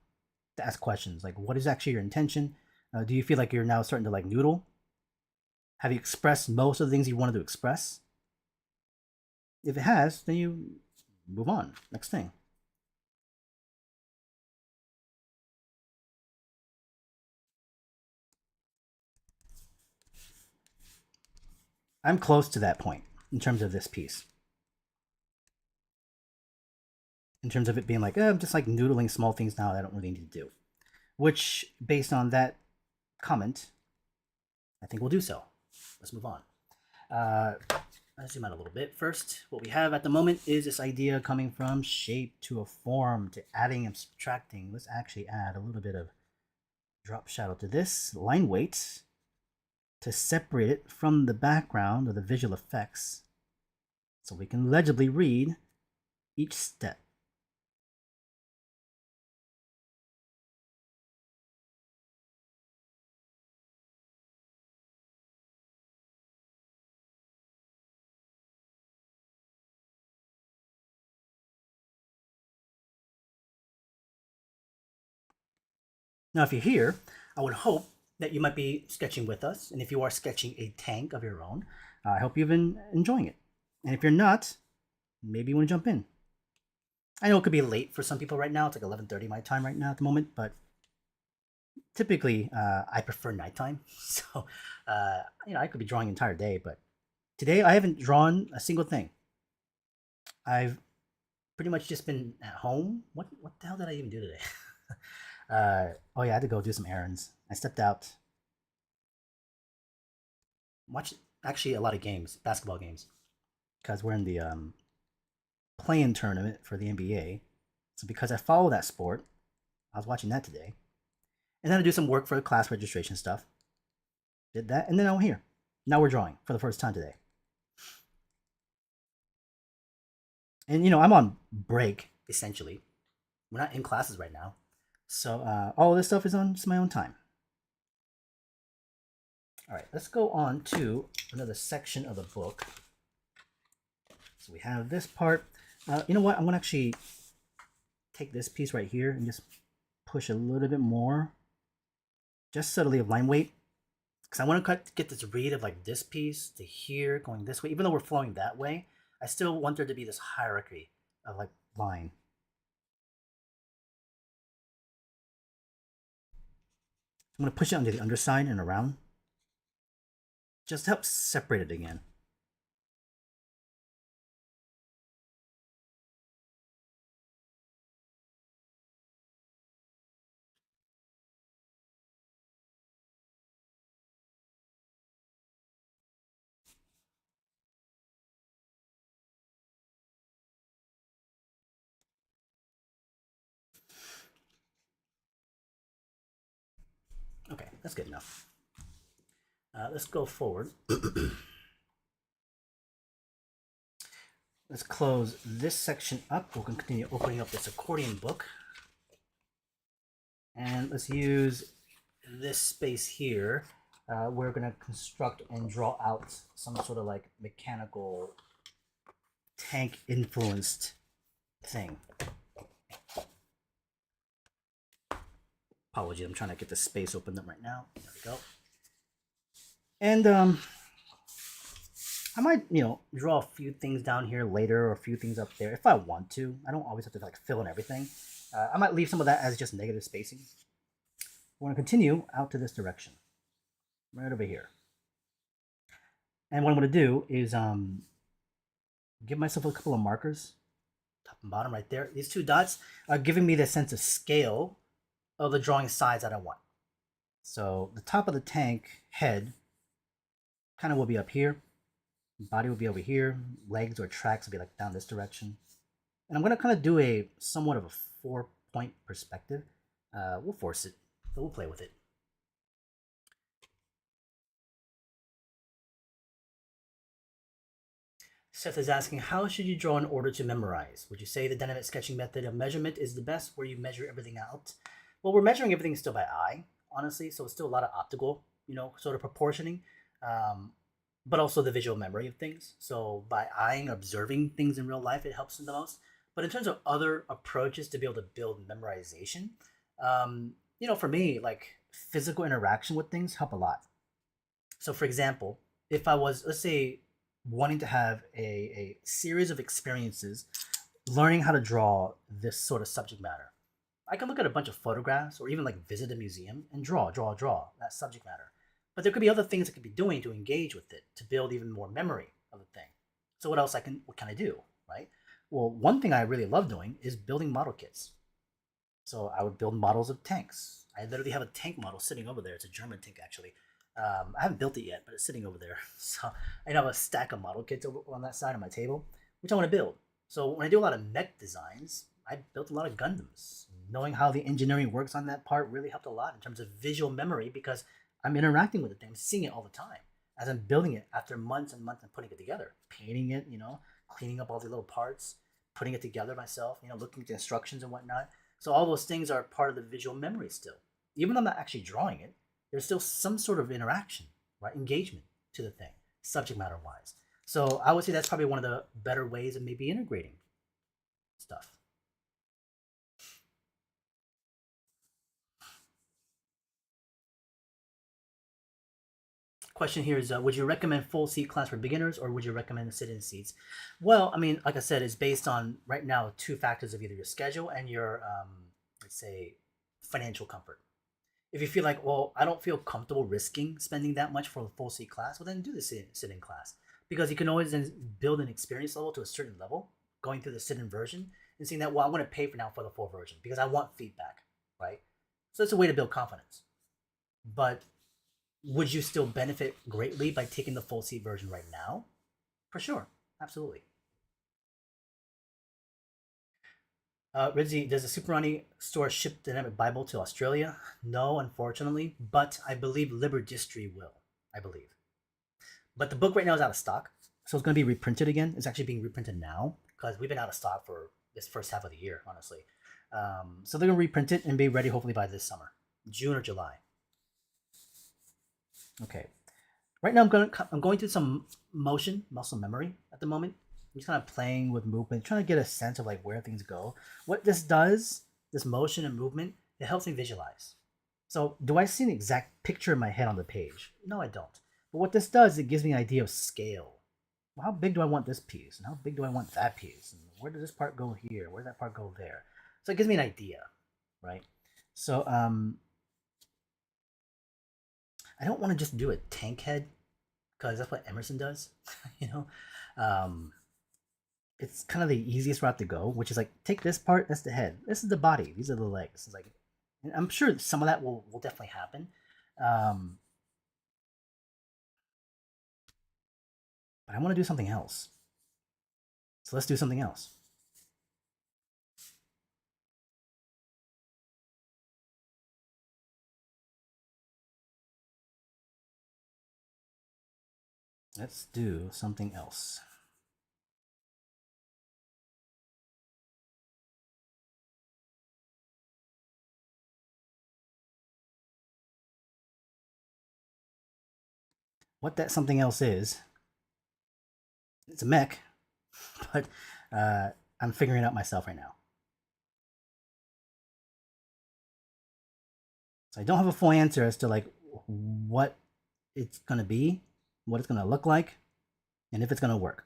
To ask questions like, what is actually your intention? Do you feel like you're now starting to like noodle? Have you expressed most of the things you wanted to express? If it has, then you move on. Next thing. I'm close to that point in terms of this piece. In terms of it being like, I'm just like noodling small things now that I don't really need to do. Which, based on that comment, I think we'll do so. Let's move on. Let's zoom out a little bit. First, what we have at the moment is this idea coming from shape to a form to adding and subtracting. Let's actually add a little bit of drop shadow to this line weight to separate it from the background of the visual effects so we can legibly read each step. Now, if you're here, I would hope that you might be sketching with us. And if you are sketching a tank of your own, I hope you've been enjoying it. And if you're not, maybe you want to jump in. I know it could be late for some people right now. It's like 11:30 my time right now at the moment, but typically I prefer nighttime. So, I could be drawing an entire day, but today I haven't drawn a single thing. I've pretty much just been at home. What the hell did I even do today? Oh yeah, I had to go do some errands. I stepped out, watched actually a lot of games, basketball games, because we're in the play-in tournament for the NBA. So because I follow that sport, I was watching that today, and then I do some work for the class registration stuff. Did that, and then I'm here. Now we're drawing for the first time today. And I'm on break essentially. We're not in classes right now, so all of this stuff is on just my own time. All right, let's go on to another section of the book. So we have this part. You know what? I'm gonna actually take this piece right here and just push a little bit more, just subtly of line weight, because I want to get this read of like this piece to here going this way. Even though we're flowing that way, I still want there to be this hierarchy of like line. I'm gonna push it onto the underside and around, just to help separate it again. Okay, that's good enough. Let's go forward. Let's close this section up. We'll continue opening up this accordion book. And let's use this space here. We're going to construct and draw out some sort of like mechanical tank influenced thing. Apologies, I'm trying to get the space opened up right now. There we go. And I might, draw a few things down here later or a few things up there if I want to. I don't always have to like fill in everything. I might leave some of that as just negative spacing. We're going to continue out to this direction, right over here. And what I'm going to do is give myself a couple of markers top and bottom right there. These two dots are giving me the sense of scale of the drawing size that I want. So the top of the tank head kind of will be up here. Body will be over here. Legs or tracks will be like down this direction. And I'm going to kind of do a somewhat of a 4-point perspective. We'll force it, but we'll play with it. Seth is asking, how should you draw in order to memorize? Would you say the dynamic sketching method of measurement is the best, where you measure everything out? Well, we're measuring everything still by eye, honestly, so it's still a lot of optical, sort of proportioning, but also the visual memory of things. So by eyeing, observing things in real life, it helps the most. But in terms of other approaches to be able to build memorization, for me, like physical interaction with things help a lot. So, for example, if I was, let's say, wanting to have a series of experiences learning how to draw this sort of subject matter, I can look at a bunch of photographs or even like visit a museum and draw that subject matter. But there could be other things I could be doing to engage with it, to build even more memory of the thing. So what can I do, right? Well, one thing I really love doing is building model kits. So I would build models of tanks. I literally have a tank model sitting over there. It's a German tank, actually. I haven't built it yet, but it's sitting over there. So I have a stack of model kits over on that side of my table, which I want to build. So when I do a lot of mech designs, I built a lot of Gundams. Knowing how the engineering works on that part really helped a lot in terms of visual memory, because I'm interacting with the thing. I'm seeing it all the time as I'm building it after months and months and putting it together, painting it, cleaning up all the little parts, putting it together myself, looking at the instructions and whatnot. So all those things are part of the visual memory still. Even though I'm not actually drawing it, there's still some sort of interaction, right? Engagement to the thing, subject matter wise. So I would say that's probably one of the better ways of maybe integrating stuff. Question here is, would you recommend full seat class for beginners, or would you recommend sit-in seats? Well, I mean, like I said, it's based on right now 2 factors of either your schedule and your, let's say, financial comfort. If you feel like, well, I don't feel comfortable risking spending that much for a full seat class, well, then do the sit-in class, because you can always then build an experience level to a certain level, going through the sit-in version and seeing that, well, I want to pay for now for the full version because I want feedback, right? So it's a way to build confidence. But would you still benefit greatly by taking the full seat version right now? For sure, absolutely. Rizzy, does the Superani store ship the Dynamic Bible to Australia? No, unfortunately, but I believe Liberdistry will. I believe. But the book right now is out of stock, so it's going to be reprinted again. It's actually being reprinted now because we've been out of stock for this first half of the year, honestly. So they're going to reprint it and be ready hopefully by this summer, June or July. Okay. Right now I'm going through some muscle memory at the moment. I'm just kind of playing with movement, trying to get a sense of like where things go. What this does, this motion and movement, it helps me visualize. So do I see an exact picture in my head on the page? No, I don't. But what this does, it gives me an idea of scale. Well, how big do I want this piece? And how big do I want that piece? And where does this part go here? Where does that part go there? So it gives me an idea, right? So I don't want to just do a tank head because that's what Emerson does, you know. Um, it's kind of the easiest route to go, which is like take this part, that's the head, this is the body, these are the legs. It's like, and I'm sure some of that will definitely happen, um, but I want to do something else. So let's do something else. Let's do something else. What that something else is, it's a mech, but I'm figuring it out myself right now. So I don't have a full answer as to like what it's gonna be, what it's gonna look like, and if it's gonna work.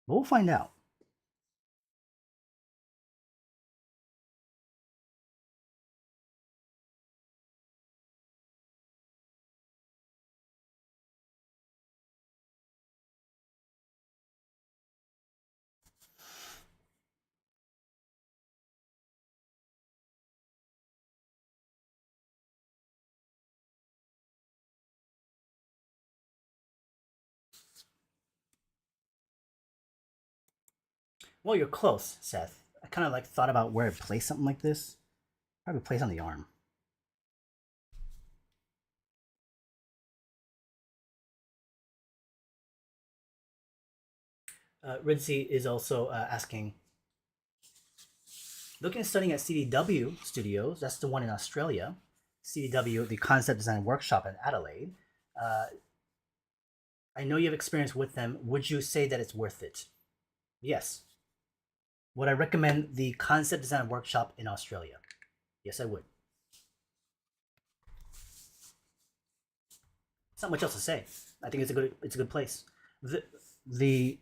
But we'll find out. Well, you're close, Seth. I kind of like thought about where to place something like this. Probably place on the arm. Rincy is also asking, looking at studying at CDW Studios, that's the one in Australia, CDW, the Concept Design Workshop in Adelaide. Uh, I know you have experience with them. Would you say that it's worth it? Yes. Would I recommend the Concept Design Workshop in Australia? Yes, I would. It's not much else to say. I think it's a good place. The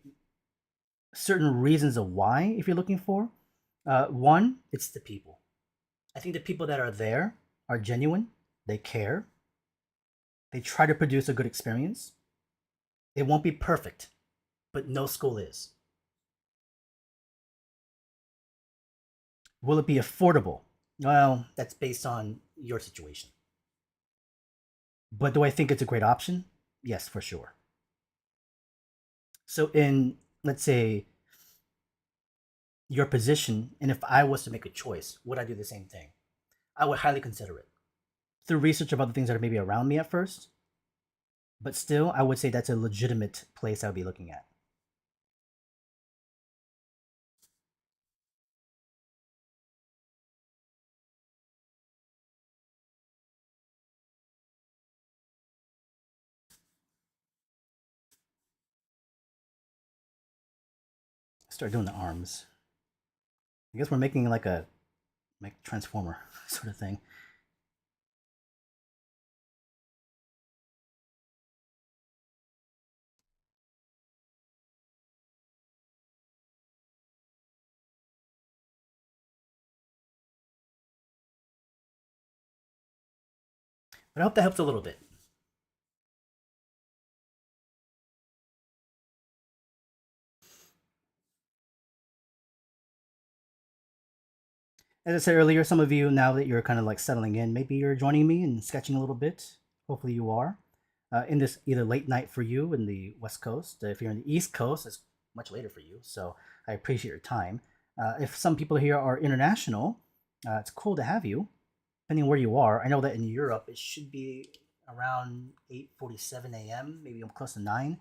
certain reasons of why, if you're looking for, one, it's the people. I think the people that are there are genuine. They care. They try to produce a good experience. It won't be perfect, but no school is. Will it be affordable? Well, that's based on your situation. But do I think it's a great option? Yes, for sure. So, in, let's say, your position, and if I was to make a choice, would I do the same thing? I would highly consider it. Through research of other things that are maybe around me at first, but still, I would say that's a legitimate place I would be looking at. Start doing the arms. I guess we're making like a transformer sort of thing. But I hope that helps a little bit. As I said earlier, some of you, now that you're kind of like settling in, maybe you're joining me and sketching a little bit. Hopefully you are. In this either late night for you in the West Coast. If you're in the East Coast, it's much later for you. So I appreciate your time. If some people here are international, it's cool to have you, depending on where you are. I know that in Europe, it should be around 8:47 a.m., maybe close to 9,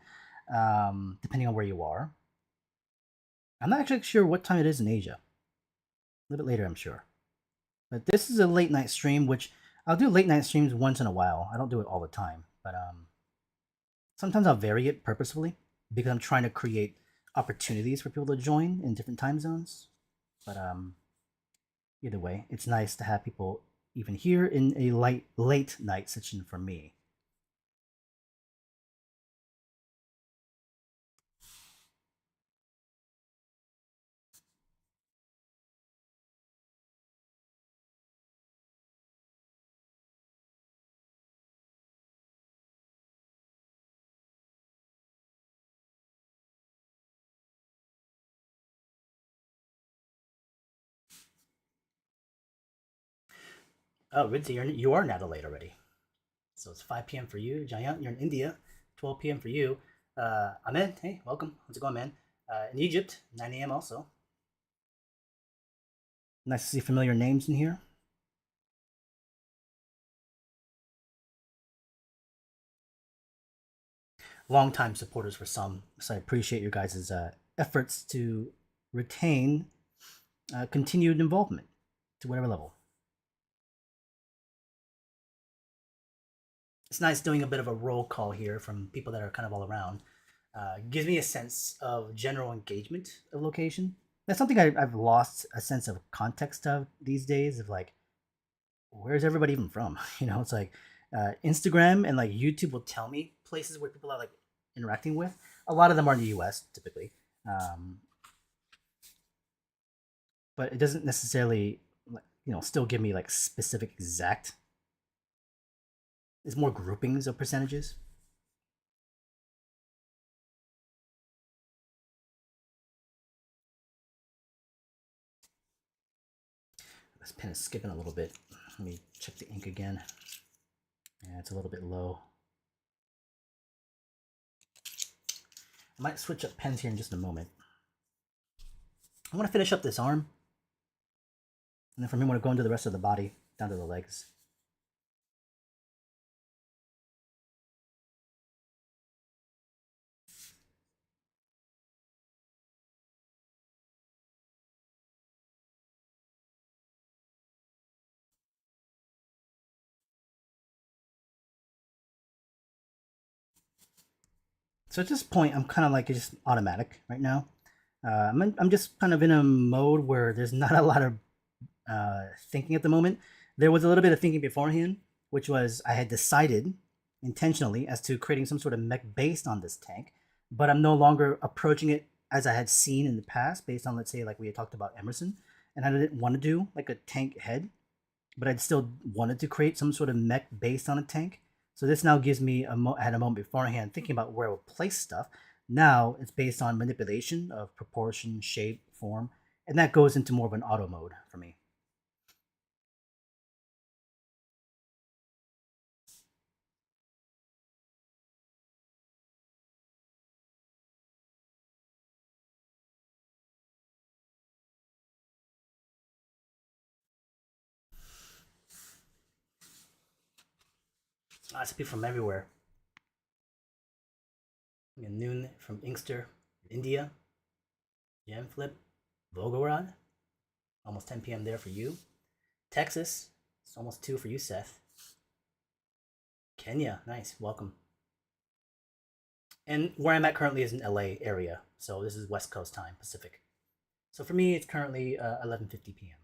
depending on where you are. I'm not actually sure what time it is in Asia. A little bit later, I'm sure. But this is a late night stream, which I'll do late night streams once in a while. I don't do it all the time, but sometimes I'll vary it purposefully because I'm trying to create opportunities for people to join in different time zones. But either way, it's nice to have people even here in a late night session for me. Oh, Ridzi, you are in Adelaide already. So it's 5 p.m. for you. Jayant, you're in India. 12 p.m. for you. Ahmed, hey, welcome. How's it going, man? In Egypt, 9 a.m. also. Nice to see familiar names in here. Longtime supporters for some, so I appreciate your guys' efforts to retain continued involvement to whatever level. It's nice doing a bit of a roll call here from people that are kind of all around. Gives me a sense of general engagement of location. That's something I've lost a sense of context of these days. Of like, where's everybody even from? You know, it's like Instagram and like YouTube will tell me places where people are like interacting with. A lot of them are in the U.S. typically, but it doesn't necessarily, still give me like specific exact. It's more groupings of percentages. This pen is skipping a little bit. Let me check the ink again. Yeah, it's a little bit low. I might switch up pens here in just a moment. I want to finish up this arm. And then from here, I want to go into the rest of the body, down to the legs. So at this point, I'm kind of like just automatic right now. I'm just kind of in a mode where there's not a lot of thinking at the moment. There was a little bit of thinking beforehand, which was I had decided intentionally as to creating some sort of mech based on this tank, but I'm no longer approaching it as I had seen in the past, based on, let's say, like we had talked about Emerson, and I didn't want to do like a tank head, but I still wanted to create some sort of mech based on a tank. So this now gives me I had a moment beforehand thinking about where I would place stuff. Now it's based on manipulation of proportion, shape, form, and that goes into more of an auto mode for me. Lots of people from everywhere. Noon from Inkster, India, Jamflip, Volgograd, almost 10 p.m. there for you. Texas, it's almost 2 for you, Seth. Kenya, nice, welcome. And where I'm at currently is in LA area, so this is West Coast time, Pacific. So for me, it's currently 11:50 p.m.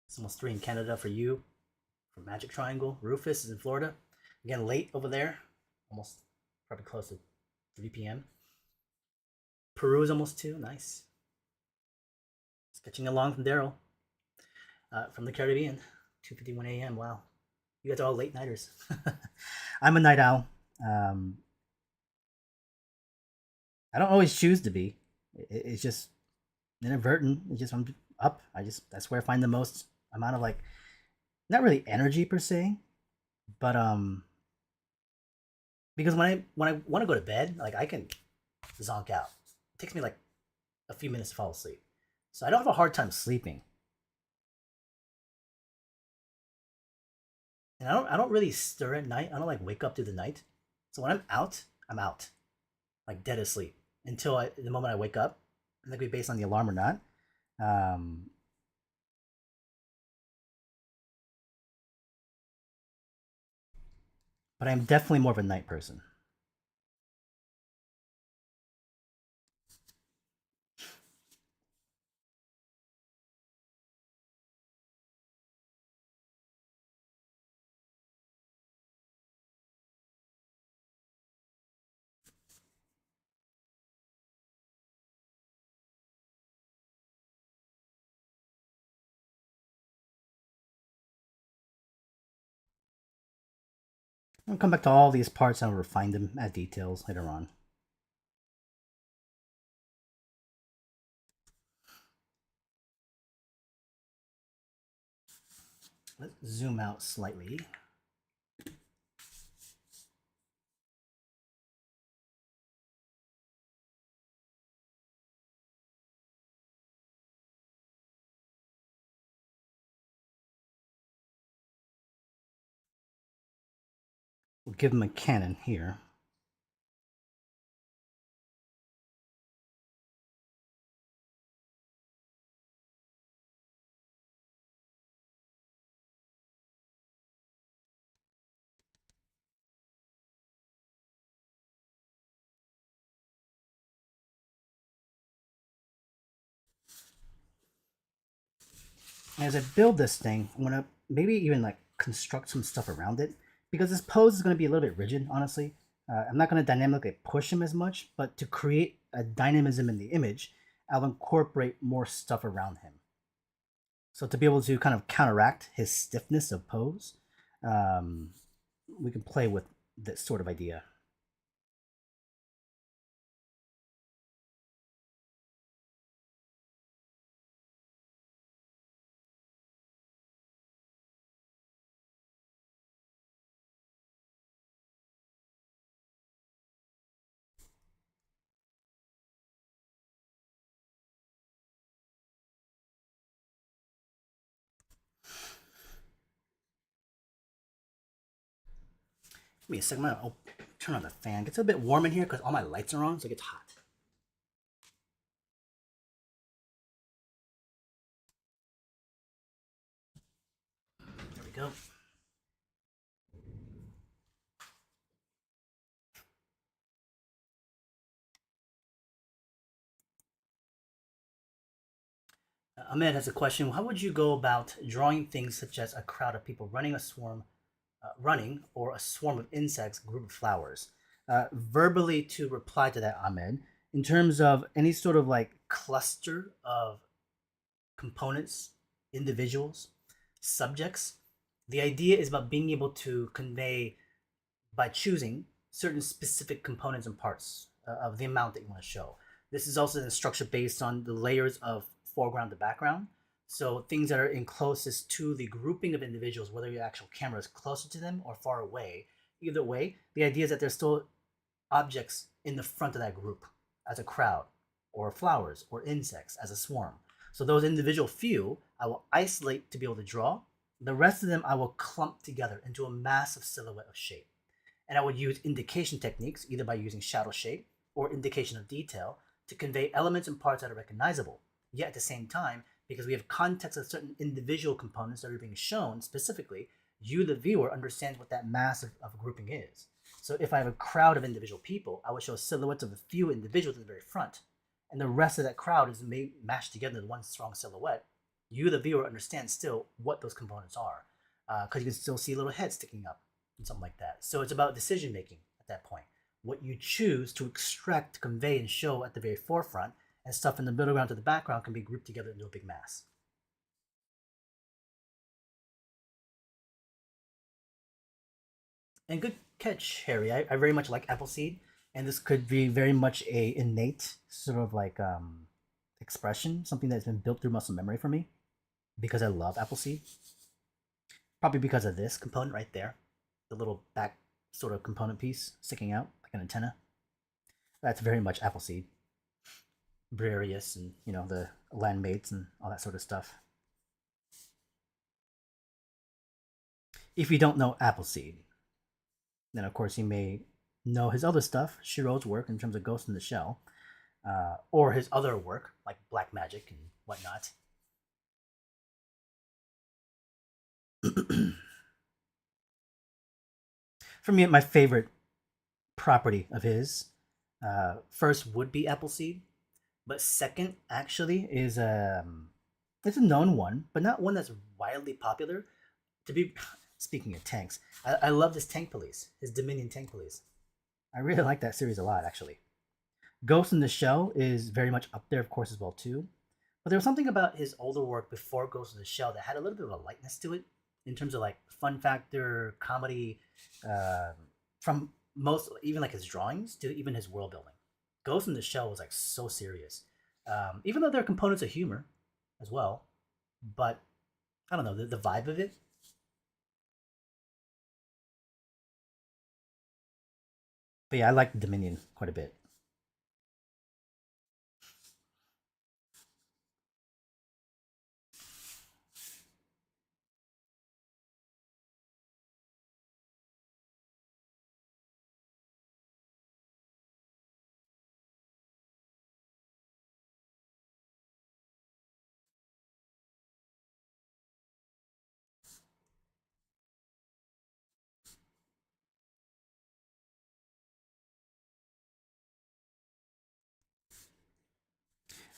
It's almost 3 in Canada for you, from Magic Triangle. Rufus is in Florida. Again, late over there, almost probably close to 3 p.m. Peru is almost 2, nice. Sketching along from Daryl. From the Caribbean, 2:51 a.m. Wow, you guys are all late nighters. I'm a night owl. Um, I don't always choose to be. It's just inadvertent. It's just I'm up. That's where I find the most amount of like not really energy per se, but because when I want to go to bed, like I can zonk out. It takes me like a few minutes to fall asleep, so I don't have a hard time sleeping. And I don't really stir at night. I don't like wake up through the night. So when I'm out, like dead asleep until the moment I wake up. And that could be based on the alarm or not. Um, but I'm definitely more of a night person. I'll come back to all these parts and refine them, add details later on. Let's zoom out slightly. We'll give him a cannon here. As I build this thing, I'm gonna maybe even like construct some stuff around it because this pose is gonna be a little bit rigid, honestly. I'm not gonna dynamically push him as much, but to create a dynamism in the image, I'll incorporate more stuff around him. So to be able to kind of counteract his stiffness of pose, um, we can play with this sort of idea. Give me a second. I'll turn on the fan. It gets a bit warm in here because all my lights are on, so it gets hot. There we go. Ahmed has a question. How would you go about drawing things such as a crowd of people running a swarm, or a swarm of insects, group of flowers? Verbally to reply to that, Ahmed, in terms of any sort of like cluster of components, individuals, subjects, the idea is about being able to convey by choosing certain specific components and parts of the amount that you want to show. This is also then structured based on the layers of foreground to background. So things that are in closest to the grouping of individuals, whether your actual camera is closer to them or far away, either way, the idea is that there's still objects in the front of that group as a crowd, or flowers, or insects as a swarm. So those individual few, I will isolate to be able to draw. The rest of them I will clump together into a massive silhouette of shape. And I would use indication techniques, either by using shadow shape or indication of detail, to convey elements and parts that are recognizable. Yet at the same time, because we have context of certain individual components that are being shown specifically, you, the viewer, understands what that mass of grouping is. So if I have a crowd of individual people, I would show silhouettes of a few individuals at the very front, and the rest of that crowd is mashed together in one strong silhouette. You, the viewer, understand still what those components are, because you can still see little heads sticking up and something like that. So it's about decision making at that point. What you choose to extract, convey, and show at the very forefront, and stuff in the middle ground to the background can be grouped together into a big mass. And good catch, Harry. I very much like Appleseed, and this could be very much a innate sort of like expression, something that's been built through muscle memory for me because I love Appleseed. Probably because of this component right there, the little back sort of component piece sticking out like an antenna. That's very much Appleseed, Briareus, and the landmates and all that sort of stuff. If you don't know Appleseed, then of course you may know his other stuff, Shiro's work in terms of Ghost in the Shell, or his other work like Black Magic and whatnot. For me, my favorite property of his, first would be Appleseed, but second actually is it's a known one, but not one that's widely popular. To be speaking of tanks, I love this tank police, his Dominion tank police. I really like that series a lot, actually. Ghost in the Shell is very much up there, of course, as well too. But there was something about his older work before Ghost in the Shell that had a little bit of a lightness to it in terms of like fun factor, comedy, uh, from most even like his drawings to even his world building. Ghost in the Shell was like so serious, even though there are components of humor as well. But I don't know the vibe of it. But yeah, I like Dominion quite a bit.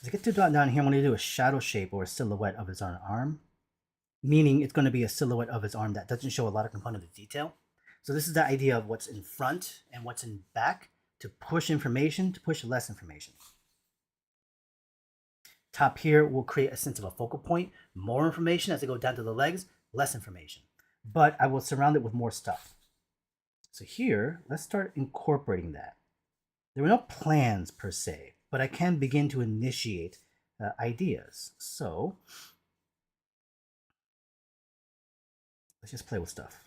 As I get to down here, I'm going to do a shadow shape or a silhouette of his arm, meaning it's going to be a silhouette of his arm that doesn't show a lot of component of detail. So this is the idea of what's in front and what's in back to push information, to push less information. Top here will create a sense of a focal point, more information as I go down to the legs, less information. But I will surround it with more stuff. So here, let's start incorporating that. There were no plans per se, but I can begin to initiate ideas. So let's just play with stuff.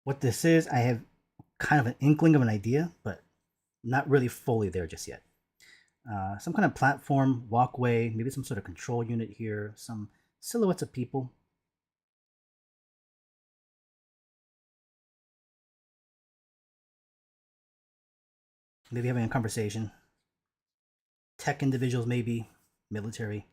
What this is, I have kind of an inkling of an idea, but not really fully there just yet. Some kind of platform, walkway, maybe some sort of control unit here, some silhouettes of people. Maybe having a conversation. Tech individuals, maybe, military.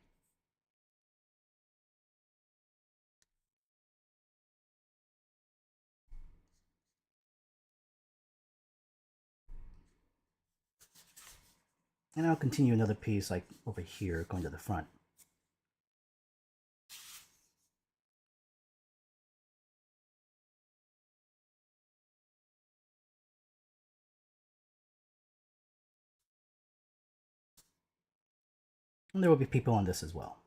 And I'll continue another piece like over here, going to the front. And there will be people on this as well.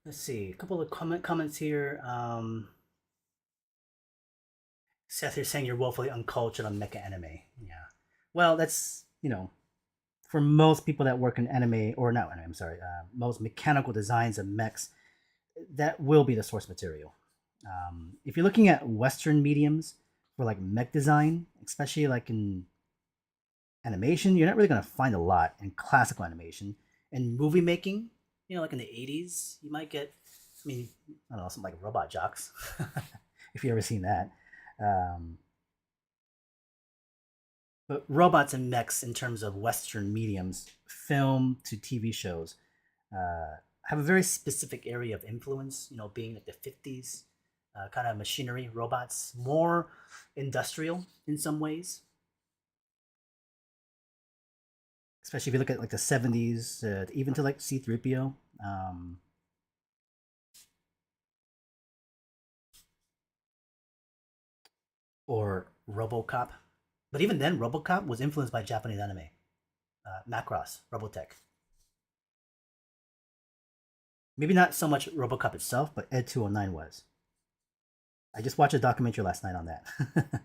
Let's see, a couple of comments here. Seth, you're saying you're woefully uncultured on mecha anime. Yeah. Well, that's, for most people that work in anime, or not anime, I'm sorry, most mechanical designs of mechs, that will be the source material. If you're looking at Western mediums for like mech design, especially like in animation, you're not really going to find a lot in classical animation. And movie making, like in the 80s, you might get, I don't know, something like Robot Jocks, if you ever seen that. Um, but robots and mechs, in terms of Western mediums, film to TV shows, have a very specific area of influence, being like the 50s, kind of machinery, robots, more industrial in some ways. Especially if you look at like the 70s, even to like C3PO. Or RoboCop. But even then, RoboCop was influenced by Japanese anime. Macross, Robotech. Maybe not so much RoboCop itself, but Ed 209 was. I just watched a documentary last night on that.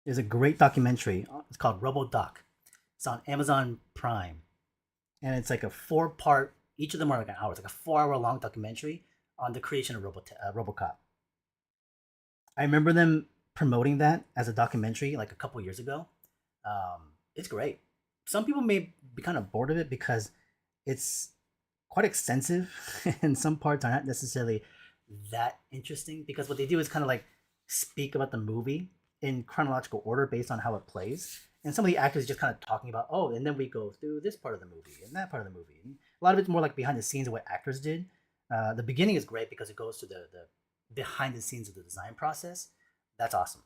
There's a great documentary. It's called RoboDoc. It's on Amazon Prime, and it's like a 4-part. Each of them are like an hour. It's like a 4-hour long documentary on the creation of RoboCop. I remember them promoting that as a documentary like a couple years ago. It's great. Some people may be kind of bored of it because it's quite extensive, and some parts are not necessarily that interesting because what they do is kind of like speak about the movie in chronological order based on how it plays. And some of the actors just kind of talking about, oh, and then we go through this part of the movie and that part of the movie. And a lot of it's more like behind the scenes of what actors did. The beginning is great because it goes to the behind the scenes of the design process. That's awesome.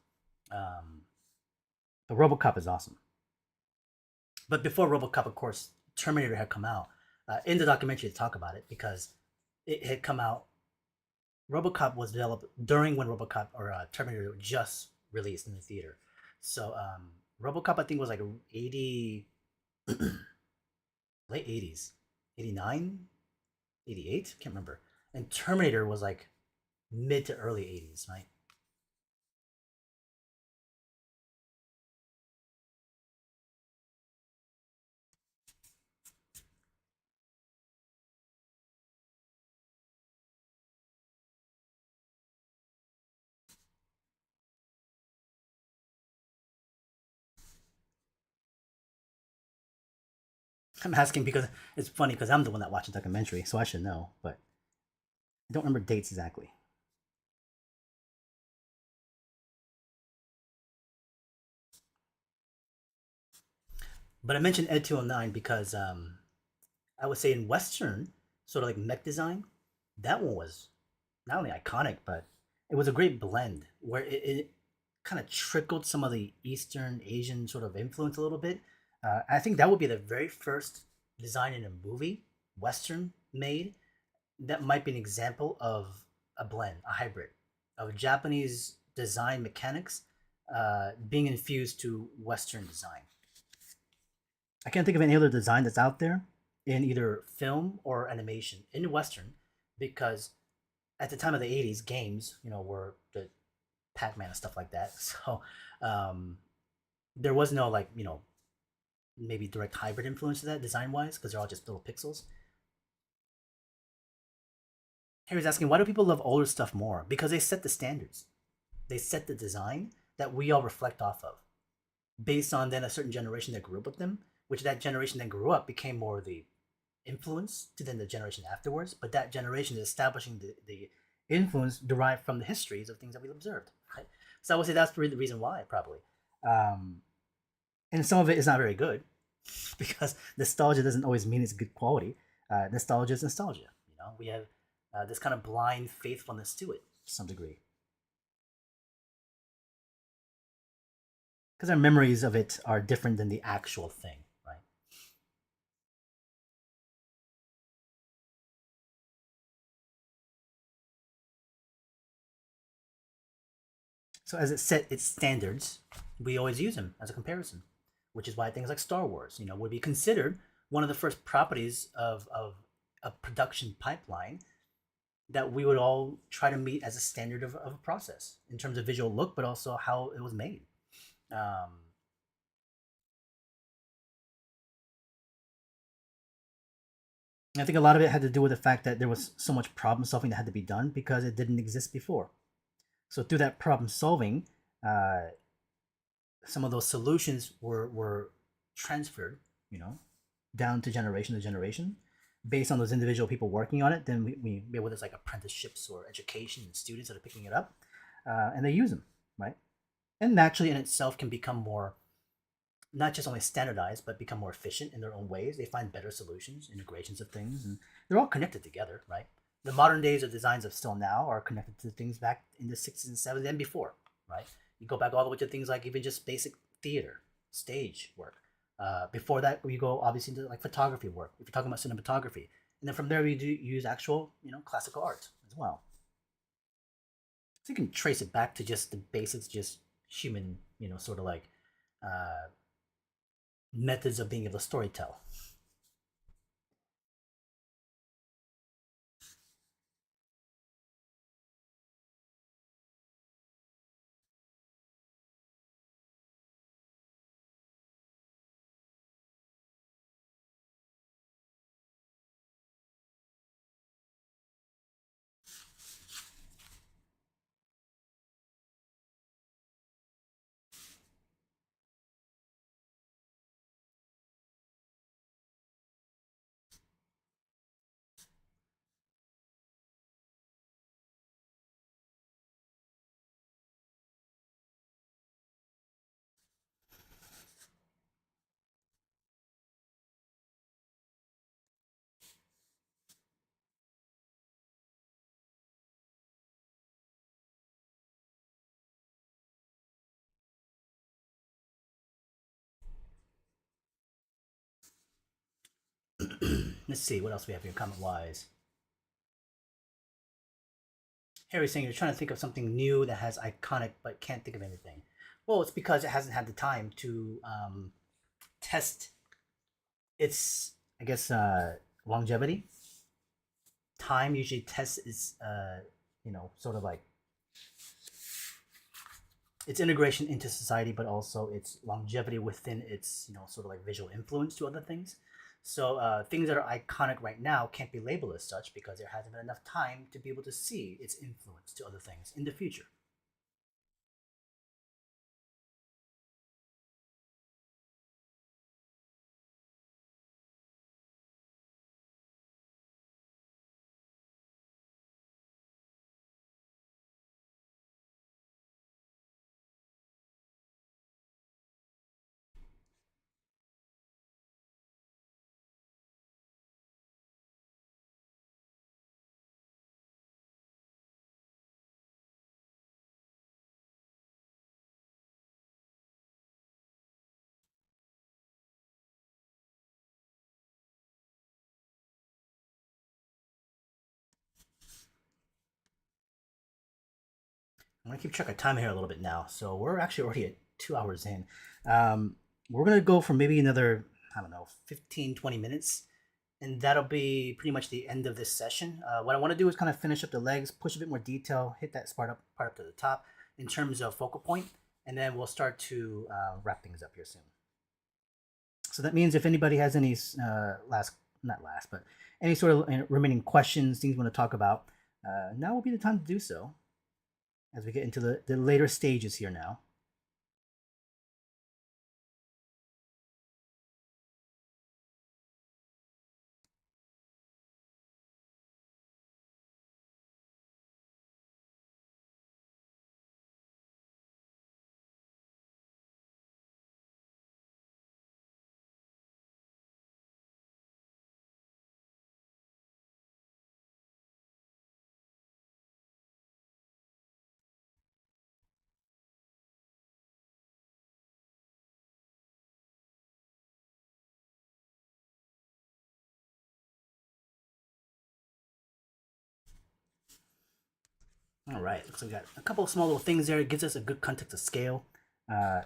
Um, the RoboCop is awesome. But before RoboCop, of course, Terminator had come out. In the documentary, they talk about it because it had come out. RoboCop was developed during when RoboCop or Terminator just released in the theater. So RoboCop, I think, was like 80, late 80s, 89, 88, can't remember. And Terminator was like mid to early 80s, right? I'm asking because it's funny because I'm the one that watched the documentary, so I should know, but I don't remember dates exactly. But I mentioned Ed 209 because I would say in Western, sort of like mech design, that one was not only iconic, but it was a great blend where it kind of trickled some of the Eastern Asian sort of influence a little bit. I think that would be the very first design in a movie, Western made, that might be an example of a blend, a hybrid. of Japanese design mechanics being infused to Western design. I can't think of any other design that's out there in either film or animation in Western, because at the time of the 80s, games, were the Pac-Man and stuff like that. So um, there was no, like, maybe direct hybrid influence to that design wise, because they're all just little pixels. Harry's asking, why do people love older stuff more? Because they set the standards. They set the design that we all reflect off of, based on then a certain generation that grew up with them, which that generation then grew up became more the influence to then the generation afterwards. But that generation is establishing the influence derived from the histories of things that we observed. Right? So I would say that's the reason why, probably. Um, and some of it is not very good because nostalgia doesn't always mean it's good quality. Nostalgia is nostalgia. We have this kind of blind faithfulness to it to some degree, because our memories of it are different than the actual thing, right? So as it set its standards, we always use them as a comparison, which is why things like Star Wars, would be considered one of the first properties of a production pipeline that we would all try to meet as a standard of a process in terms of visual look, but also how it was made. Um, I think a lot of it had to do with the fact that there was so much problem solving that had to be done because it didn't exist before. So through that problem solving, uh, some of those solutions were transferred, you know, down to generation to generation, based on those individual people working on it. Then we whether it's like apprenticeships or education and students that are picking it up, and they use them, right? And naturally, in itself, can become more, not just only standardized, but become more efficient in their own ways. They find better solutions, integrations of things, and they're all connected together, right? The modern days of designs of still now are connected to things back in the 60s and 70s and before, right? You go back all the way to things like even just basic theater, stage work. Before that, we go obviously into like photography work, if you're talking about cinematography. And then from there, we do use actual, classical art as well. So you can trace it back to just the basics, just human, sort of like uh, methods of being able to storytell. Let's see what else we have here comment wise. Harry's saying you're trying to think of something new that has iconic but can't think of anything. Well, it's because it hasn't had the time to test its, I guess, longevity. Time usually tests its, sort of like its integration into society, but also its longevity within its, sort of like visual influence to other things. So things that are iconic right now can't be labeled as such because there hasn't been enough time to be able to see its influence to other things in the future. I'm gonna keep track of time here a little bit now. So we're actually already at 2 hours in. We're gonna go for maybe another, I don't know, 15, 20 minutes. And that'll be pretty much the end of this session. What I want to do is kind of finish up the legs, push a bit more detail, hit that part up to the top in terms of focal point, and then we'll start to wrap things up here soon. So that means if anybody has any but any sort of remaining questions, things we want to talk about, now will be the time to do so as we get into the later stages here now. All right, so we got a couple of small little things there. It gives us a good context of scale,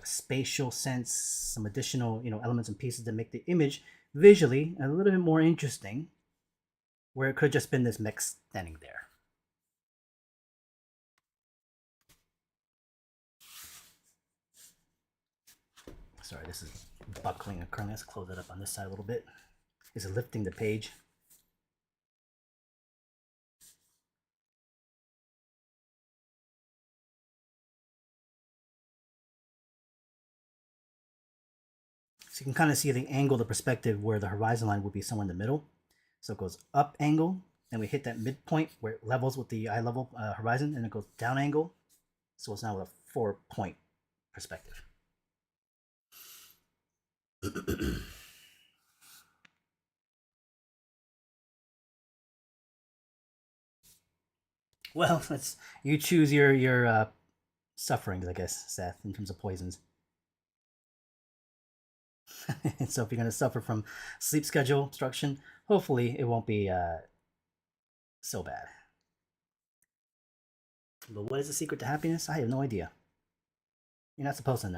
spatial sense, some additional elements and pieces that make the image visually a little bit more interesting, where it could have just been this mix standing there. Sorry, this is buckling occurring. Let's close it up on this side a little bit. Is it lifting the page? So you can kind of see the angle, the perspective where the horizon line would be somewhere in the middle. So it goes up angle, then we hit that midpoint where it levels with the eye level horizon, and it goes down angle. So it's now a 4-point perspective. Well, you choose your sufferings, I guess, Seth, in terms of poisons. So if you're going to suffer from sleep schedule obstruction, hopefully it won't be so bad. But what is the secret to happiness? I have no idea. You're not supposed to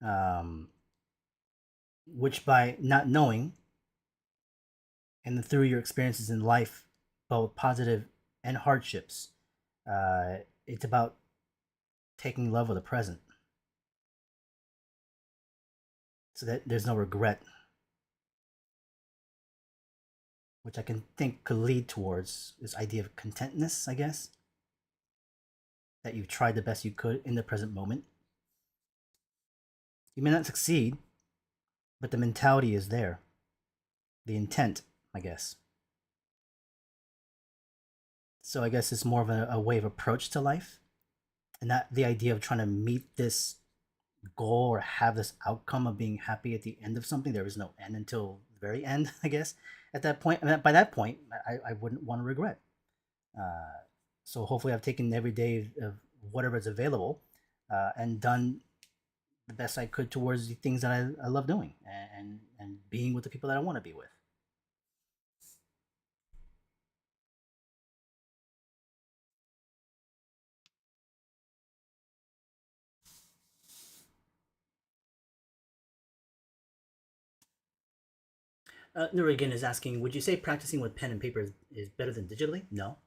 know. Which by not knowing, and through your experiences in life, both positive and hardships, it's about taking love of the present, so that there's no regret, which I can think could lead towards this idea of contentness, I guess, that you've tried the best you could in the present moment. You may not succeed, but the mentality is there, the intent, I guess. So I guess it's more of a way of approach to life, and not the idea of trying to meet this goal or have this outcome of being happy at the end of something. There is no end until the very end, I guess. At that point, by that point, I wouldn't want to regret. So hopefully, I've taken every day of whatever is available and done the best I could towards the things that I love doing, and being with the people that I want to be with. Nurigan is asking, would you say practicing with pen and paper is better than digitally? No.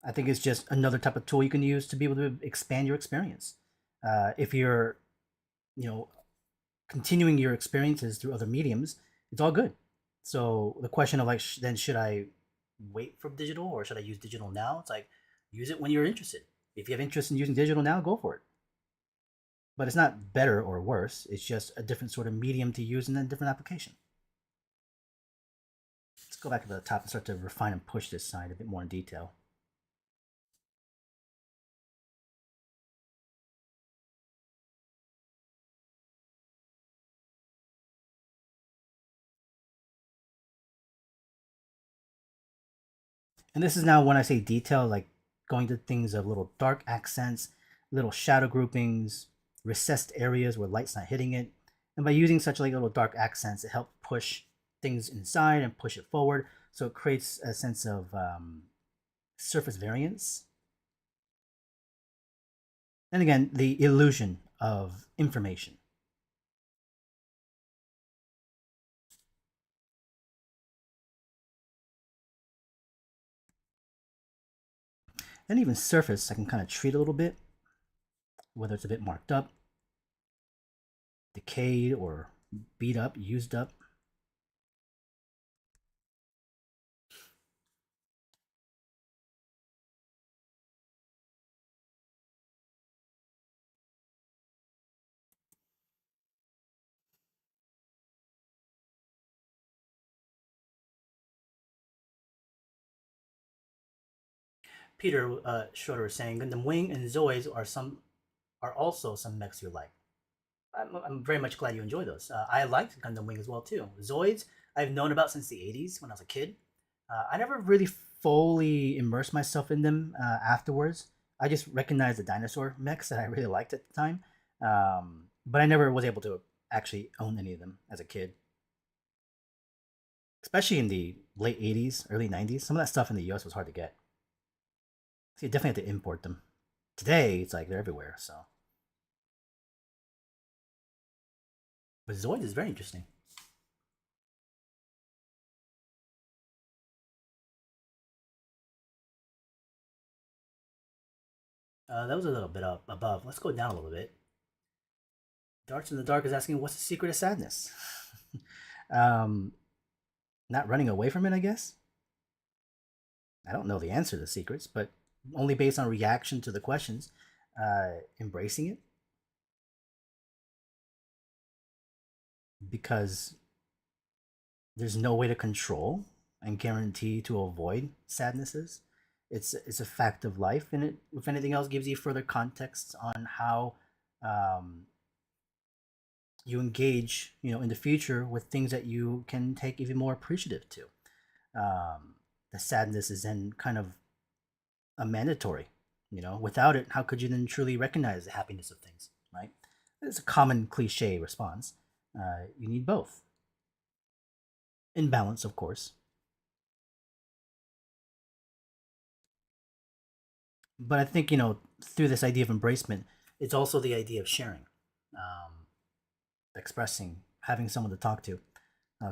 I think it's just another type of tool you can use to be able to expand your experience. If you're, continuing your experiences through other mediums, it's all good. So the question of like, then should I wait for digital or should I use digital now? It's like, use it when you're interested. If you have interest in using digital now, go for it. But it's not better or worse. It's just a different sort of medium to use and a different application. Let's go back to the top and start to refine and push this side a bit more in detail. And this is now when I say detail, like going to things of little dark accents, little shadow groupings, recessed areas where light's not hitting it. And by using such like little dark accents, it helps push things inside and push it forward. So it creates a sense of surface variance And again, the illusion of information. And even surface, I can kind of treat a little bit, whether it's a bit marked up, decayed, or beat up, used up. Peter Schroeder is saying, Gundam Wing and Zoids are also some mechs you like. I'm very much glad you enjoy those. I liked Gundam Wing as well too. Zoids I've known about since the '80s when I was a kid. I never really fully immersed myself in them afterwards. I just recognized the dinosaur mechs that I really liked at the time, but I never was able to actually own any of them as a kid. Especially in the late '80s, early '90s, some of that stuff in the US was hard to get. So you definitely had to import them. Today, it's like they're everywhere. So, but Zoids is very interesting. That was a little bit up above. Let's go down a little bit. Darts in the Dark is asking, "What's the secret of sadness?" um, Not running away from it, I guess. I don't know the answer to the secrets, but only based on reaction to the questions, embracing it because there's no way to control and guarantee to avoid sadnesses. It's a fact of life, and it, if anything else, gives you further context on how um, you engage, in the future with things that you can take even more appreciative to. The sadness is then kind of a mandatory. Without it, how could you then truly recognize the happiness of things, right? It's a common cliche response. You need both in balance, of course. But I think through this idea of embracement, it's also the idea of sharing, um, expressing, having someone to talk to,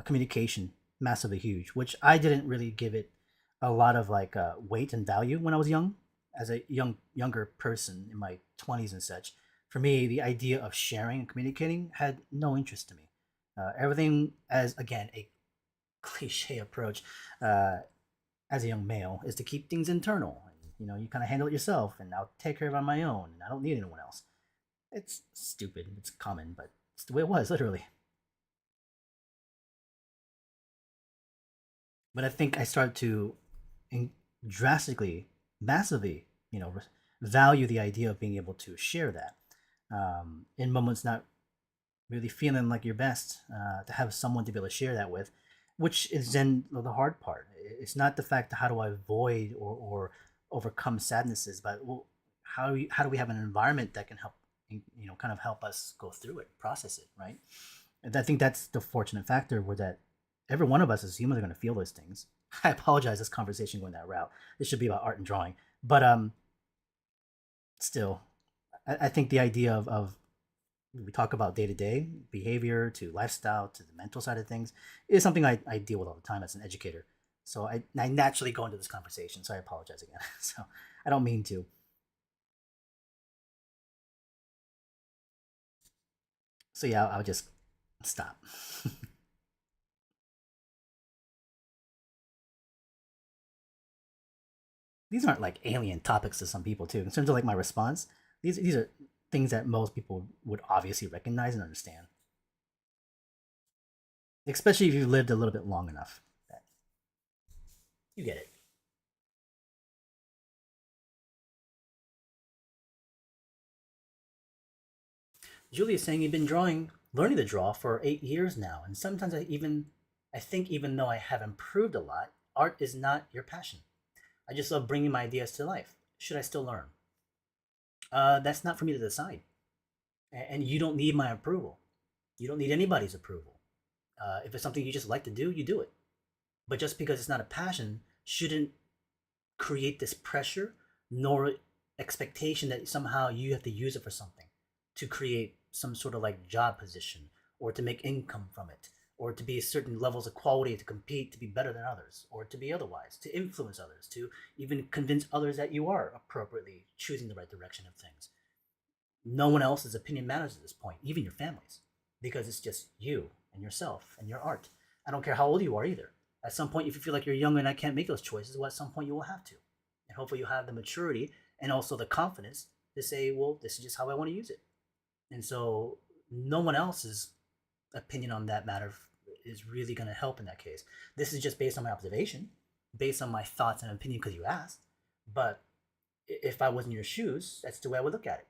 communication, massively huge. Which I didn't really give it a lot of like weight and value when I was young, as a younger person in my 20s and such. For me, the idea of sharing and communicating had no interest to me. Everything, as again a cliche approach, uh, as a young male, is to keep things internal. You kind of handle it yourself, and I'll take care of it on my own, and I don't need anyone else. It's stupid. It's common, but it's the way it was, literally. But I think I started to drastically, massively, value the idea of being able to share that in moments not really feeling like your best, to have someone to be able to share that with, which is then the hard part. It's not the fact how do I avoid or overcome sadnesses, but well, how do we have an environment that can help, kind of help us go through it, process it, right? And I think that's the fortunate factor, where that every one of us as humans are going to feel those things. I apologize, this conversation going that route. This should be about art and drawing, but still, I think the idea of we talk about day to day behavior to lifestyle to the mental side of things is something I deal with all the time as an educator. So I naturally go into this conversation. So I apologize again. So I don't mean to. So yeah, I'll just stop. These aren't like alien topics to some people too. In terms of like my response, these are things that most people would obviously recognize and understand, especially if you've lived a little bit long enough. That you get it. Julia's saying you've been learning to draw for 8 years now, and sometimes I think even though I have improved a lot, art is not your passion. I just love bringing my ideas to life. Should I still learn? That's not for me to decide, and you don't need my approval. You don't need anybody's approval. If it's something you just like to do, you do it. But just because it's not a passion shouldn't create this pressure, nor expectation that somehow you have to use it for something, to create some sort of like job position, or to make income from it, or to be certain levels of quality, to compete, to be better than others, or to be otherwise, to influence others, to even convince others that you are appropriately choosing the right direction of things. No one else's opinion matters at this point, even your family's, because it's just you and yourself and your art. I don't care how old you are either. At some point, if you feel like you're young and I can't make those choices, well, at some point you will have to. And hopefully you have the maturity and also the confidence to say, well, this is just how I want to use it. And so no one else's opinion on that matter is really going to help in that case. This is just based on my observation, based on my thoughts and opinion because you asked. But if I was in your shoes, that's the way I would look at it.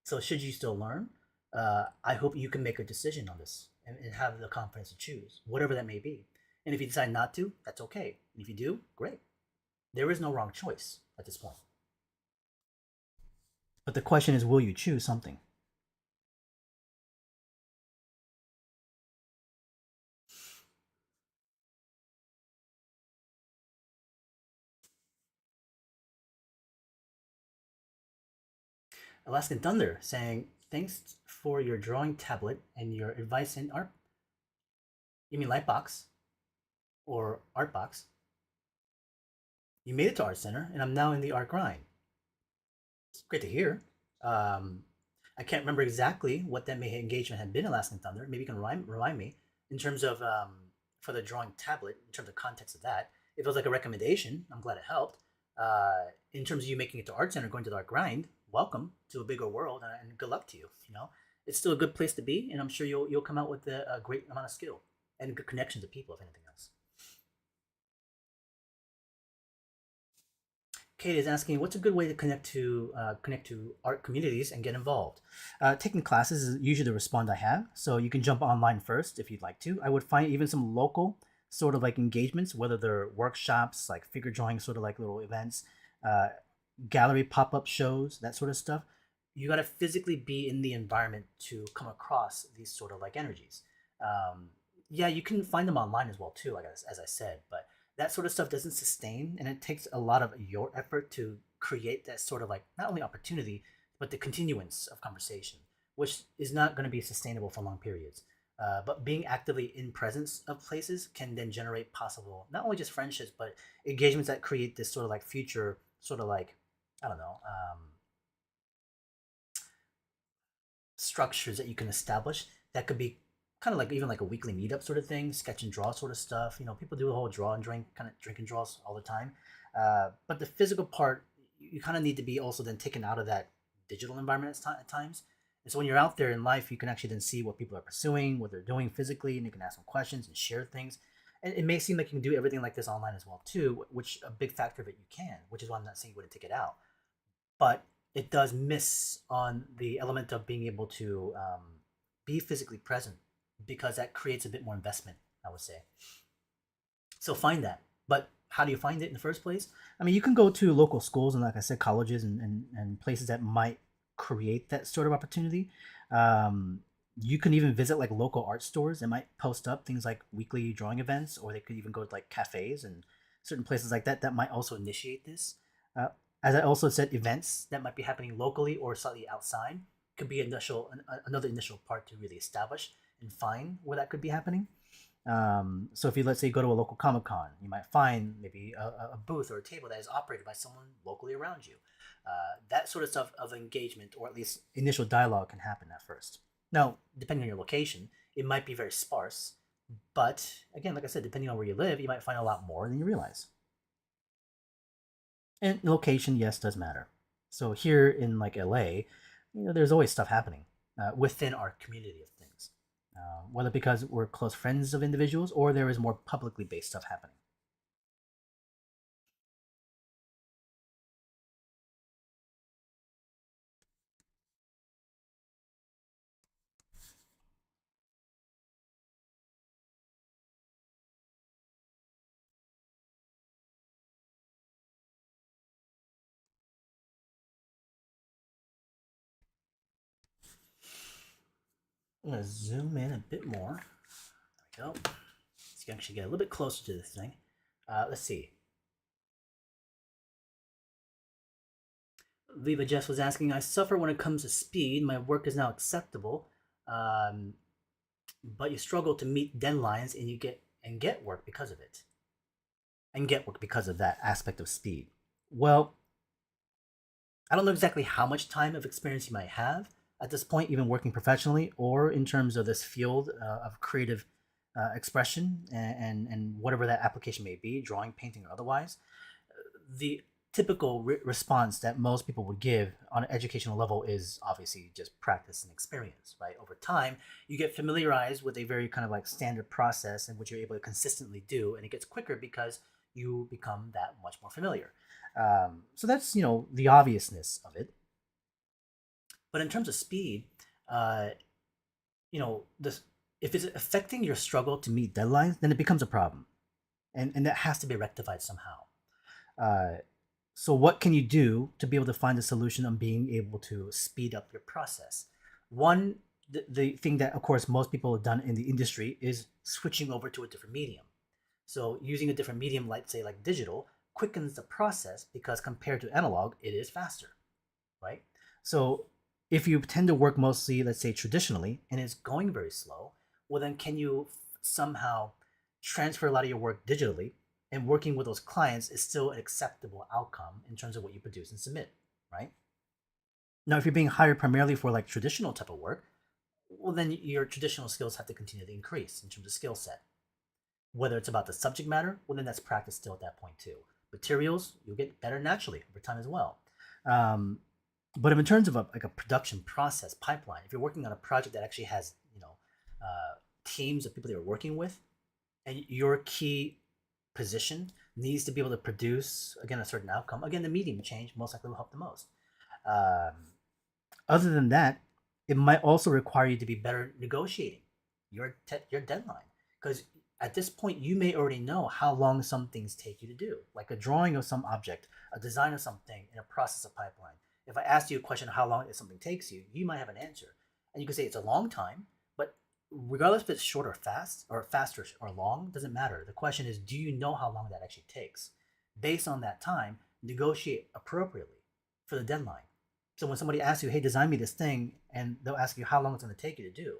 So should you still learn, I hope you can make a decision on this and have the confidence to choose, whatever that may be. And if you decide not to, that's okay. And if you do, great. There is no wrong choice at this point. But the question is, will you choose something? Alaskan Thunder saying, thanks for your drawing tablet and your advice in art. You mean Lightbox or Artbox? You made it to Art Center, and I'm now in the art grind. It's great to hear. Um, I can't remember exactly what that may engagement had been, Alaskan Thunder. Maybe you can remind me in terms of for the drawing tablet, in terms of context of that. If it was like a recommendation, I'm glad it helped. In terms of you making it to Art Center, going to the art grind, welcome to a bigger world, and good luck to you. You know, it's still a good place to be, and I'm sure you'll come out with a great amount of skill and good connections of people, if anything else. Kate is asking, what's a good way to connect to art communities and get involved? Taking classes is usually the response I have. So you can jump online first if you'd like to. I would find even some local sort of like engagements, whether they're workshops, like figure drawing, sort of like little events, uh, gallery pop up shows, that sort of stuff. You got to physically be in the environment to come across these sort of like energies. Um, yeah, you can find them online as well too, like as I said, but that sort of stuff doesn't sustain, and it takes a lot of your effort to create that sort of like not only opportunity but the continuance of conversation, which is not going to be sustainable for long periods. But being actively in presence of places can then generate possible not only just friendships but engagements that create this sort of like future sort of like I don't know structures that you can establish that could be kind of like even like a weekly meetup sort of thing, sketch and draw sort of stuff. You know, people do the whole draw and drink kind of drink and draws all the time. But the physical part, you kind of need to be also then taken out of that digital environment at times. And so when you're out there in life, you can actually then see what people are pursuing, what they're doing physically, and you can ask them questions and share things. And it may seem like you can do everything like this online as well too, which a big factor of it you can, which is why I'm not saying you wouldn't take it out, but it does miss on the element of being able to be physically present because that creates a bit more investment, I would say. So find that. But how do you find it in the first place? I mean, you can go to local schools and, like I said, colleges and places that might create that sort of opportunity. Um, you can even visit like local art stores that might post up things like weekly drawing events, or they could even go to like cafes and certain places like that that might also initiate this. Uh, as I also said, events that might be happening locally or slightly outside could be another initial part to really establish and find where that could be happening. So if you, let's say, go to a local Comic Con, you might find maybe a booth or a table that is operated by someone locally around you. That sort of stuff of engagement, or at least initial dialogue, can happen at first. Now, depending on your location, it might be very sparse, but again, like I said, depending on where you live, you might find a lot more than you realize. And location, yes, does matter. So here in like LA, there's always stuff happening within our community of things, whether because we're close friends of individuals or there is more publicly based stuff happening. I'm gonna zoom in a bit more. There we go. So you can actually get a little bit closer to this thing. Let's see. Viva Jess was asking, I suffer when it comes to speed. My work is now acceptable, um, but you struggle to meet deadlines and you get work because of it, and get work because of that aspect of speed. Well, I don't know exactly how much time of experience you might have at this point, even working professionally or in terms of this field of creative expression and whatever that application may be, drawing, painting, or otherwise. The typical response that most people would give on an educational level is obviously just practice and experience, right? Over time, you get familiarized with a very kind of like standard process in which you're able to consistently do, and it gets quicker because you become that much more familiar. So that's the obviousness of it. But in terms of speed, uh, this if it's affecting your struggle to meet deadlines, then it becomes a problem, and that has to be rectified somehow. Uh, so what can you do to be able to find a solution on being able to speed up your process? One, the thing that of course most people have done in the industry is switching over to a different medium. So using a different medium, like say like digital, quickens the process because compared to analog, it is faster, right? So if you tend to work mostly, let's say traditionally, and it's going very slow, well then can you somehow transfer a lot of your work digitally, and working with those clients is still an acceptable outcome in terms of what you produce and submit, right? Now, if you're being hired primarily for like traditional type of work, well then your traditional skills have to continue to increase in terms of skill set. Whether it's about the subject matter, well then that's practice still at that point too. Materials, you'll get better naturally over time as well. Um, but in terms of like a production process pipeline, if you're working on a project that actually has teams of people that you're working with, and your key position needs to be able to produce again a certain outcome, again the medium change most likely will help the most. Um, Other than that, it might also require you to be better negotiating your deadline, because at this point you may already know how long some things take you to do, like a drawing of some object, a design of something in a process of pipeline. If I asked you a question how long something takes you, you might have an answer, and you could say it's a long time. But regardless if it's short or fast, or faster or long, doesn't matter. The question is, do you know how long that actually takes? Based on that time, negotiate appropriately for the deadline. So when somebody asks you, "Hey, design me this thing," and they'll ask you how long it's going to take you to do,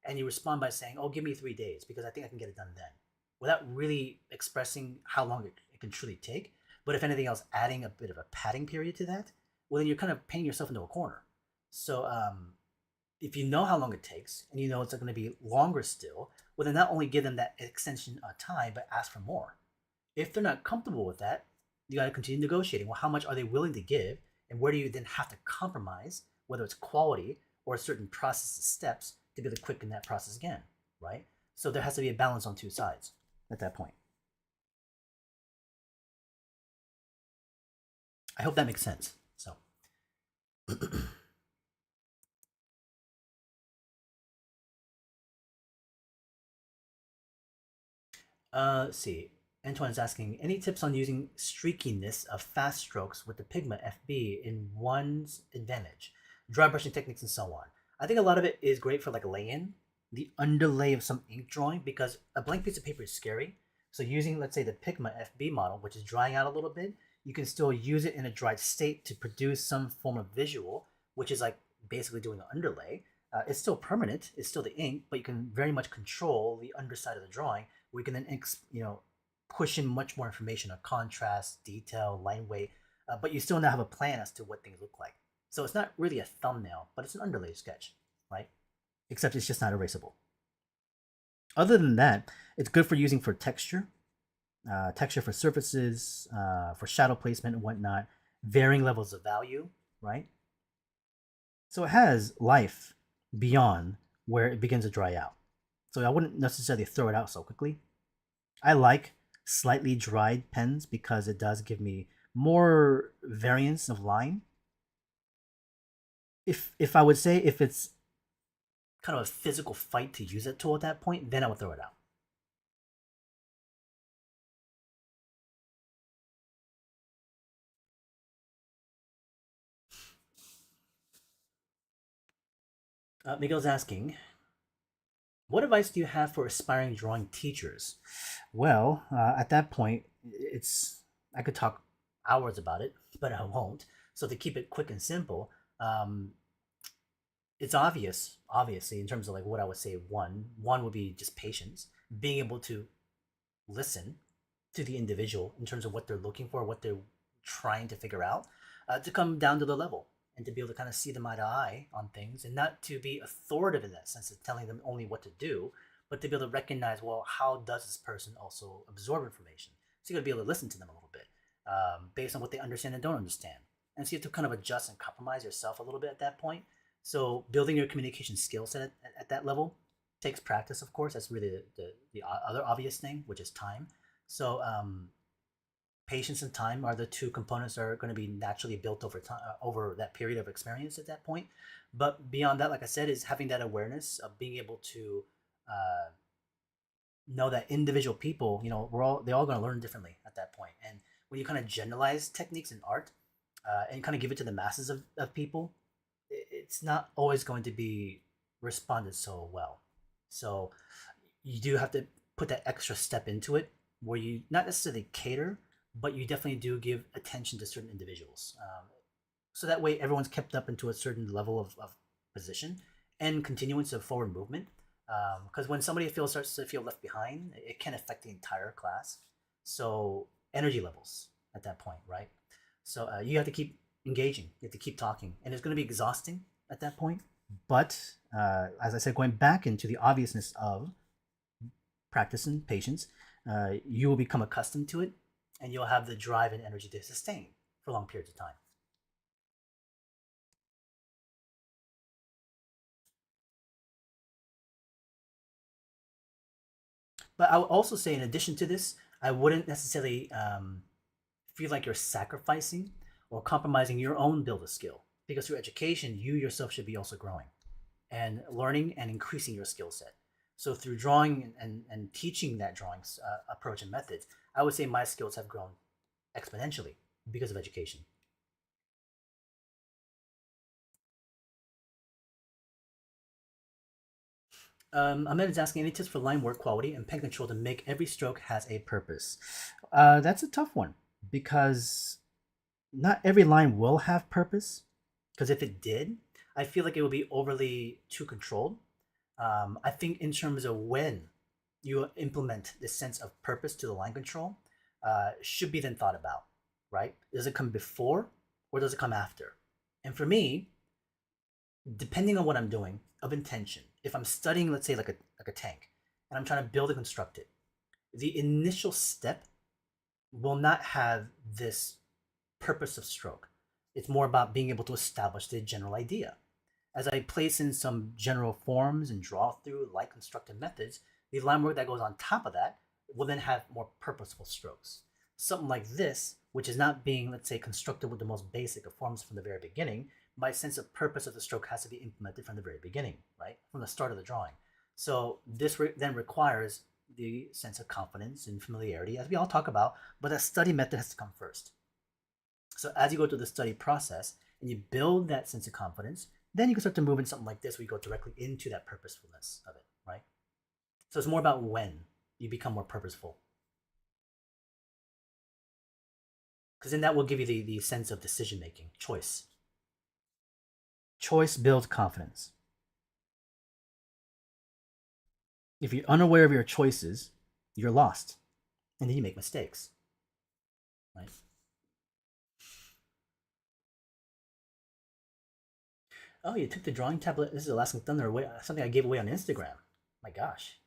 and you respond by saying, "Oh, give me 3 days because I think I can get it done then," without really expressing how long it can truly take. But if anything else, adding a bit of a padding period to that, well, then you're kind of painting yourself into a corner. So if you know how long it takes and you know it's going to be longer still, well, then not only give them that extension of time, but ask for more. If they're not comfortable with that, you got to continue negotiating. Well, how much are they willing to give? And where do you then have to compromise, whether it's quality or certain processes, steps to be able to quicken that process again, right? So there has to be a balance on two sides at that point. I hope that makes sense. So, let's see. Antoine's asking, any tips on using streakiness of fast strokes with the Pigma FB in one's advantage, dry brushing techniques, and so on? I think a lot of it is great for like lay-in, the underlay of some ink drawing, because a blank piece of paper is scary. So using, let's say, the Pigma FB model, which is drying out a little bit, you can still use it in a dried state to produce some form of visual, which is like basically doing an underlay. It's still permanent, it's still the ink, but you can very much control the underside of the drawing. We can then push in much more information on contrast, detail, line weight, but you still now have a plan as to what things look like. So it's not really a thumbnail, but it's an underlay sketch, right? Except it's just not erasable. Other than that, it's good for using for texture, texture for surfaces, for shadow placement and whatnot, varying levels of value, right? So it has life beyond where it begins to dry out. So I wouldn't necessarily throw it out so quickly. I like slightly dried pens because it does give me more variance of line. If I would say if it's kind of a physical fight to use that tool at that point, then I would throw it out. Miguel's asking, what advice do you have for aspiring drawing teachers? Well, at that point, it's I could talk hours about it, but I won't. So to keep it quick and simple, um, it's obviously, in terms of like what I would say, one would be just patience, being able to listen to the individual in terms of what they're looking for, what they're trying to figure out, to come down to the level and to be able to kind of see them eye to eye on things, and not to be authoritative in that sense of telling them only what to do, but to be able to recognize, well, how does this person also absorb information? So you got to be able to listen to them a little bit, based on what they understand and don't understand, and so you have to kind of adjust and compromise yourself a little bit at that point. So building your communication skill set at that level takes practice, of course. That's really the other obvious thing, which is time. So patience and time are the two components that are going to be naturally built over time, over that period of experience at that point. But beyond that, like I said, is having that awareness of being able to uh, know that individual people, they're all going to learn differently at that point. And when you kind of generalize techniques in art, and kind of give it to the masses of people, it's not always going to be responded so well. So you do have to put that extra step into it, where you not necessarily cater, but you definitely do give attention to certain individuals. So that way everyone's kept up into a certain level of position and continuance of forward movement. Because when somebody starts to feel left behind, it can affect the entire class. So energy levels at that point, right? So you have to keep engaging. You have to keep talking, and it's going to be exhausting at that point. But as I said, going back into the obviousness of practice and patience, you will become accustomed to it, and you'll have the drive and energy to sustain for long periods of time. But I would also say, in addition to this, I wouldn't necessarily feel like you're sacrificing or compromising your own build of skill, because through education, you yourself should be also growing and learning and increasing your skill set. So through drawing and teaching that drawing approach and methods, I would say my skills have grown exponentially because of education. Ahmed is asking any tips for line work quality and pen control to make every stroke has a purpose. That's a tough one, because not every line will have purpose. Because if it did, I feel like it would be overly too controlled. I think in terms of when you implement this sense of purpose to the line control, should be then thought about, right? Does it come before or does it come after? And for me, depending on what I'm doing of intention, if I'm studying, let's say like a tank, and I'm trying to build and construct it, the initial step will not have this purpose of stroke. It's more about being able to establish the general idea. As I place in some general forms and draw through light constructive methods, the line work that goes on top of that will then have more purposeful strokes. Something like this, which is not being, let's say, constructed with the most basic of forms from the very beginning, my sense of purpose of the stroke has to be implemented from the very beginning, right? From the start of the drawing. So this then requires the sense of confidence and familiarity, as we all talk about, but a study method has to come first. So as you go through the study process and you build that sense of confidence, then you can start to move in something like this where you go directly into that purposefulness of it, right? So it's more about when you become more purposeful. Because then that will give you the sense of decision making, choice. Choice builds confidence. If you're unaware of your choices, you're lost. And then you make mistakes, right? Oh, you took the drawing tablet. This is Alaskan Thunder, something I gave away on Instagram. My gosh,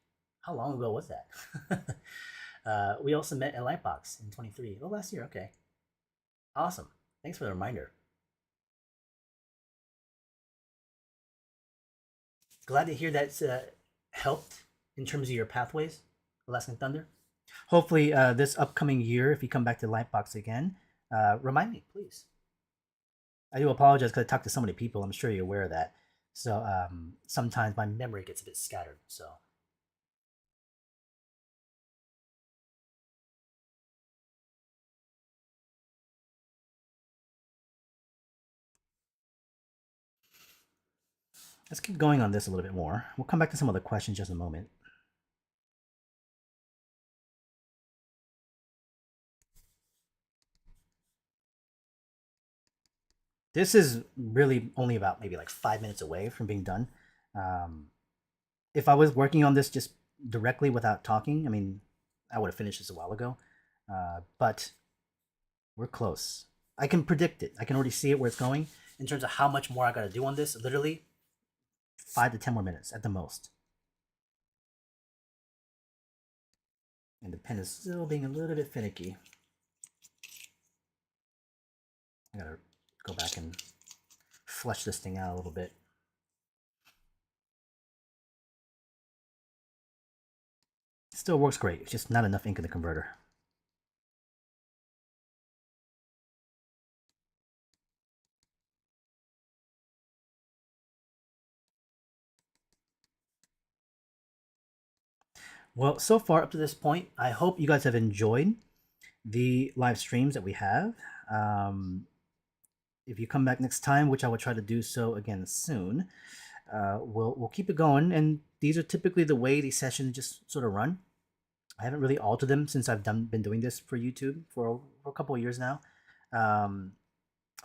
how long ago was that? We also met at Lightbox in 23. Oh, last year. Okay, awesome. Thanks for the reminder. Glad to hear that's helped in terms of your pathways, Alaskan Thunder. Hopefully, this upcoming year, if you come back to Lightbox again, remind me, please. I do apologize because I talked to so many people. I'm sure you're aware of that. So sometimes my memory gets a bit scattered. So let's keep going on this a little bit more. We'll come back to some other questions just in a moment. This is really only about maybe like 5 minutes away from being done. Um, if I was working on this just directly without talking, I mean, I would have finished this a while ago. But we're close. I can predict it. I can already see it where it's going in terms of how much more I got to do on this. Literally 5 to 10 more minutes at the most. And the pen is still being a little bit finicky. I gotta go back and flush this thing out a little bit. It still works great. It's just not enough ink in the converter. Well, so far up to this point, I hope you guys have enjoyed the live streams that we have. Um, if you come back next time, which I will try to do so again soon, we'll keep it going. And these are typically the way these sessions just sort of run. I haven't really altered them since I've been doing this for YouTube for a couple of years now. Um,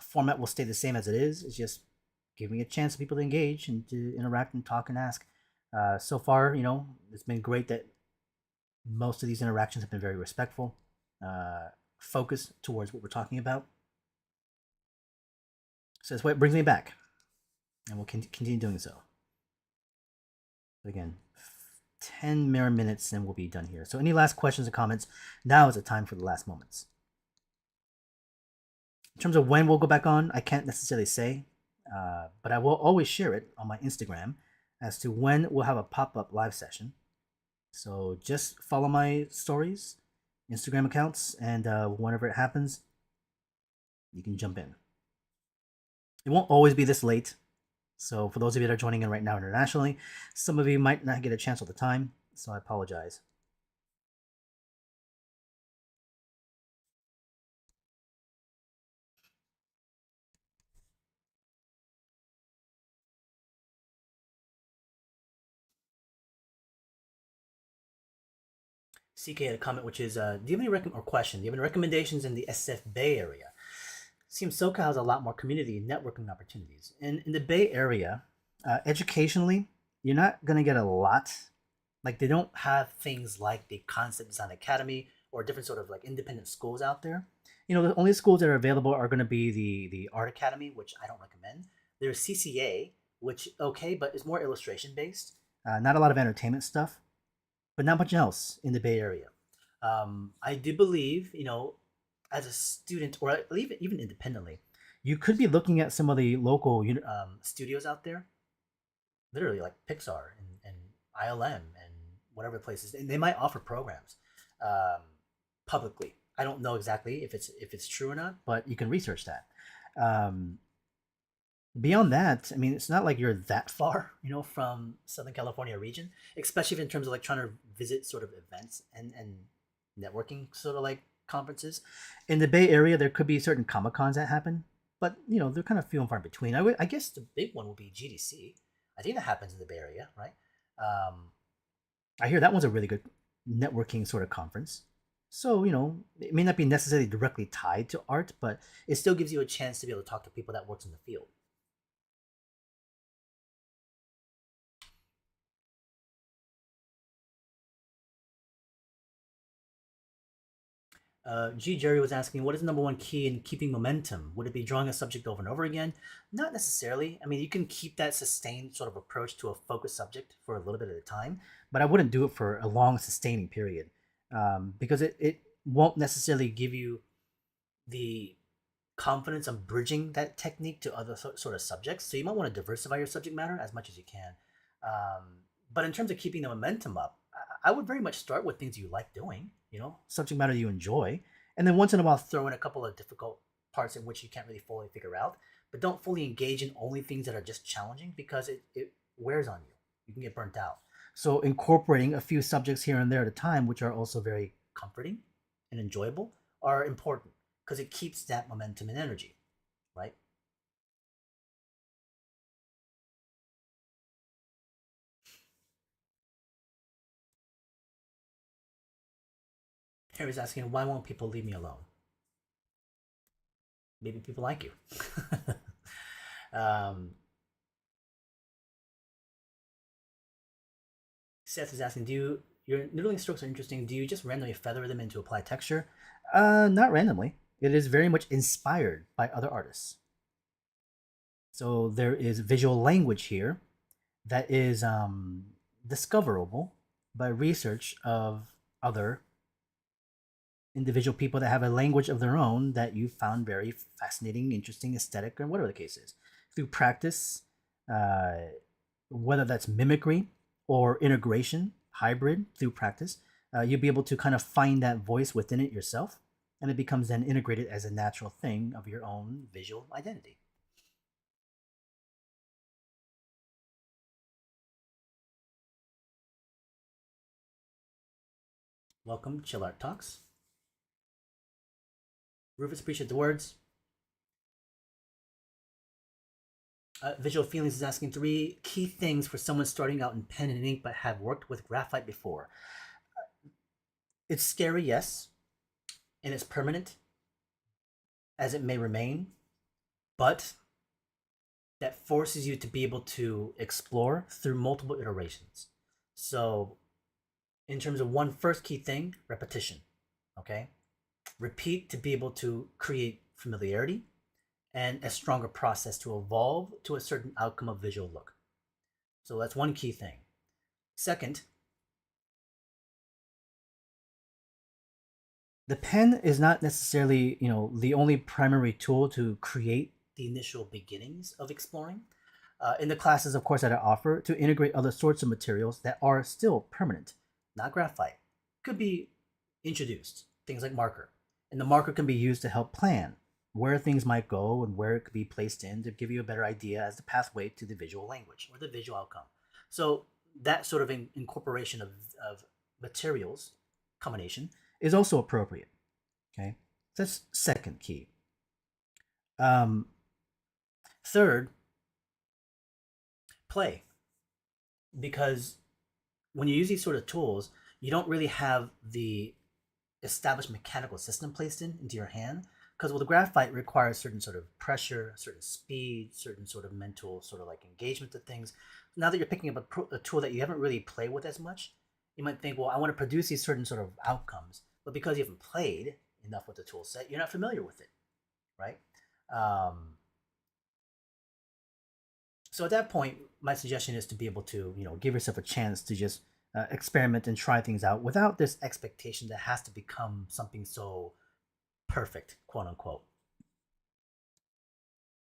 Format will stay the same as it is. It's just giving a chance for people to engage and to interact and talk and ask. So far, it's been great that most of these interactions have been very respectful, focused towards what we're talking about. So that's what brings me back, and we'll continue doing so. But again, 10 more minutes and we'll be done here. So any last questions or comments? Now is the time for the last moments. In terms of when we'll go back on, I can't necessarily say, but I will always share it on my Instagram as to when we'll have a pop-up live session. So just follow my stories, Instagram accounts, and whenever it happens, you can jump in. It won't always be this late. So for those of you that are joining in right now internationally, some of you might not get a chance all the time, so I apologize. CK had a comment, which is, do you have any question? Do you have any recommendations in the SF Bay Area? Seems SoCal has a lot more community and networking opportunities. In the Bay Area, educationally, you're not gonna get a lot. Like they don't have things like the Concept Design Academy or different sort of like independent schools out there. The only schools that are available are going to be the Art Academy, which I don't recommend. There's CCA, which okay, but it's more illustration based. Not a lot of entertainment stuff, but not much else in the Bay Area. I do believe, as a student or even independently, you could be looking at some of the local studios out there, literally like Pixar and ILM and whatever places, and they might offer programs um, publicly. I don't know exactly if it's true or not, but you can research that. Um, Beyond that, I mean, it's not like you're that far, from Southern California region, especially in terms of like trying to visit sort of events and networking sort of like conferences. In the Bay Area, there could be certain Comic Cons that happen, but they're kind of few and far between. I guess the big one will be GDC. I think that happens in the Bay Area, right? Um, I hear that one's a really good networking sort of conference. So, it may not be necessarily directly tied to art, but it still gives you a chance to be able to talk to people that works in the field. G. Jerry was asking, what is the number one key in keeping momentum? Would it be drawing a subject over and over again? Not necessarily. I mean, you can keep that sustained sort of approach to a focused subject for a little bit at a time, but I wouldn't do it for a long sustaining period because it won't necessarily give you the confidence of bridging that technique to other sort of subjects. So you might want to diversify your subject matter as much as you can. But in terms of keeping the momentum up, I would very much start with things you like doing, subject matter you enjoy, and then once in a while throw in a couple of difficult parts in which you can't really fully figure out. But don't fully engage in only things that are just challenging because it wears on you. You can get burnt out. So incorporating a few subjects here and there at a time, which are also very comforting and enjoyable, are important because it keeps that momentum and energy, right? Harry's asking, why won't people leave me alone? Maybe people like you. Um, Seth is asking, your noodling strokes are interesting. Do you just randomly feather them in to apply texture? Not randomly. It is very much inspired by other artists. So there is visual language here that is discoverable by research of other individual people that have a language of their own that you found very fascinating, interesting, aesthetic, or whatever the case is. Through practice, uh, whether that's mimicry or integration, hybrid through practice, you'll be able to kind of find that voice within it yourself, and it becomes then integrated as a natural thing of your own visual identity. Welcome, Chill Art Talks. Rufus, appreciate the words. Visual Feelings is asking 3 key things for someone starting out in pen and ink but have worked with graphite before. It's scary, yes, and it's permanent as it may remain, but that forces you to be able to explore through multiple iterations. So, in terms of one first key thing, repetition. Okay? Repeat to be able to create familiarity and a stronger process to evolve to a certain outcome of visual look. So, that's one key thing. Second, the pen is not necessarily, the only primary tool to create the initial beginnings of exploring. In the classes, of course, that I offer, to integrate other sorts of materials that are still permanent, not graphite, could be introduced. Things like marker. And the marker can be used to help plan where things might go and where it could be placed in to give you a better idea as the pathway to the visual language or the visual outcome. So that sort of incorporation of materials combination is also appropriate. Okay, that's second key. Um, Third, play, because when you use these sort of tools, you don't really have the established mechanical system placed into your hand. Because well, the graphite requires certain sort of pressure, certain speed, certain sort of mental sort of like engagement to things. Now that you're picking up a tool that you haven't really played with as much, you might think, well, I want to produce these certain sort of outcomes, but because you haven't played enough with the tool set, you're not familiar with it, right? Um, so at that point, my suggestion is to be able to, give yourself a chance to just experiment and try things out without this expectation that has to become something so perfect, quote unquote.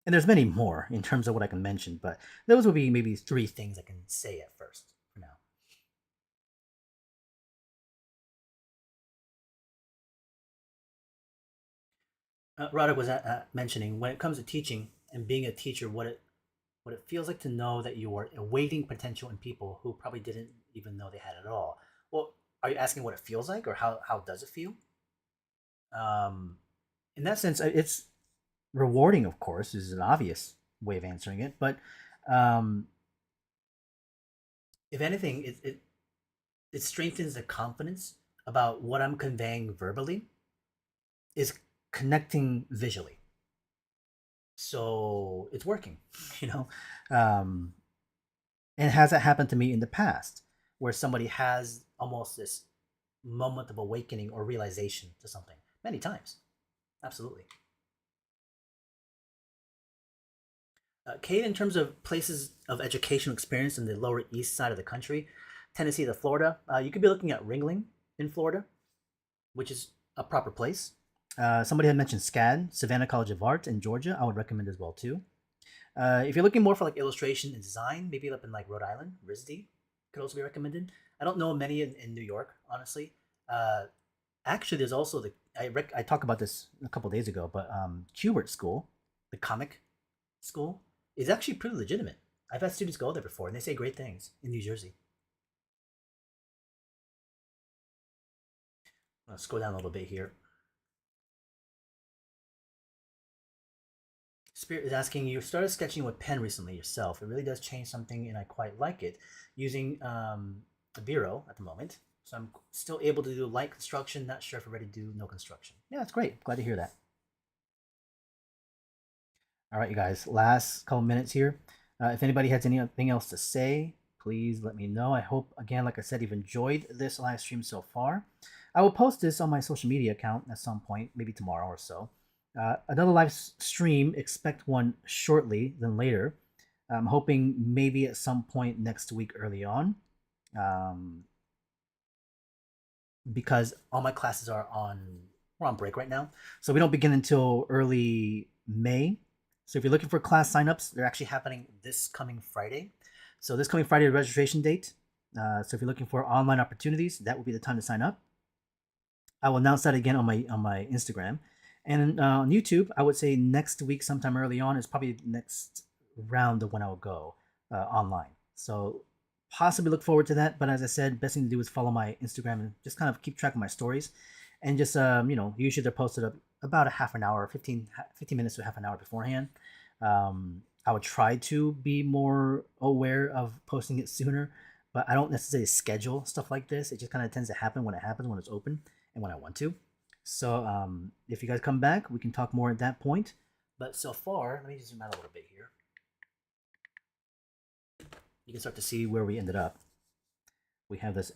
And there's many more in terms of what I can mention, but those would be maybe 3 things I can say at first for now. Roderick was mentioning when it comes to teaching and being a teacher, what it feels like to know that you are awaiting potential in people who probably didn't even know they had it all. Well, are you asking what it feels like, or how does it feel? Um, in that sense, it's rewarding. Of course, is an obvious way of answering it, but um, if anything, it strengthens the confidence about what I'm conveying verbally is connecting visually. So it's working, you know. Um, and has that happened to me in the past, where somebody has almost this moment of awakening or realization to something? Many times, absolutely. Kate, in terms of places of educational experience in the Lower East Side of the country, Tennessee to Florida, you could be looking at Ringling in Florida, which is a proper place. Somebody had mentioned SCAD, Savannah College of Art in Georgia. I would recommend as well too. If you're looking more for like illustration and design, maybe up in like Rhode Island, RISD could also be recommended. I don't know many in New York, honestly. Uh, Actually, there's also I talked about this a couple days ago, but Kubert School, the comic school, is actually pretty legitimate. I've had students go there before, and they say great things in New Jersey. Let's go down a little bit here. Spirit is asking, you started sketching with pen recently yourself. It really does change something, and I quite like it. Using a Biro at the moment, so I'm still able to do light construction. Not sure if I'm ready to do no construction. Yeah, that's great. Glad to hear that. All right, you guys, last couple minutes here. If anybody has anything else to say, please let me know. I hope, again, like I said, you've enjoyed this live stream so far. I will post this on my social media account at some point, maybe tomorrow or so. Another live stream, expect one shortly than later. I'm hoping maybe at some point next week early on. Um, because all my classes we're on break right now. So we don't begin until early May. So if you're looking for class signups, they're actually happening this coming Friday. So this coming Friday, the registration date. So if you're looking for online opportunities, that will be the time to sign up. I will announce that again on my Instagram, and on YouTube, I would say next week, sometime early on, is probably the next round of when I will go online. So possibly look forward to that. But as I said, best thing to do is follow my Instagram and just kind of keep track of my stories, and just usually they're posted up about a half an hour, 15 minutes to half an hour beforehand. I would try to be more aware of posting it sooner, but I don't necessarily schedule stuff like this. It just kind of tends to happen when it happens, when it's open and when I want to. So if you guys come back, we can talk more at that point. But so far, let me just zoom out a little bit here. You can start to see where we ended up. We have this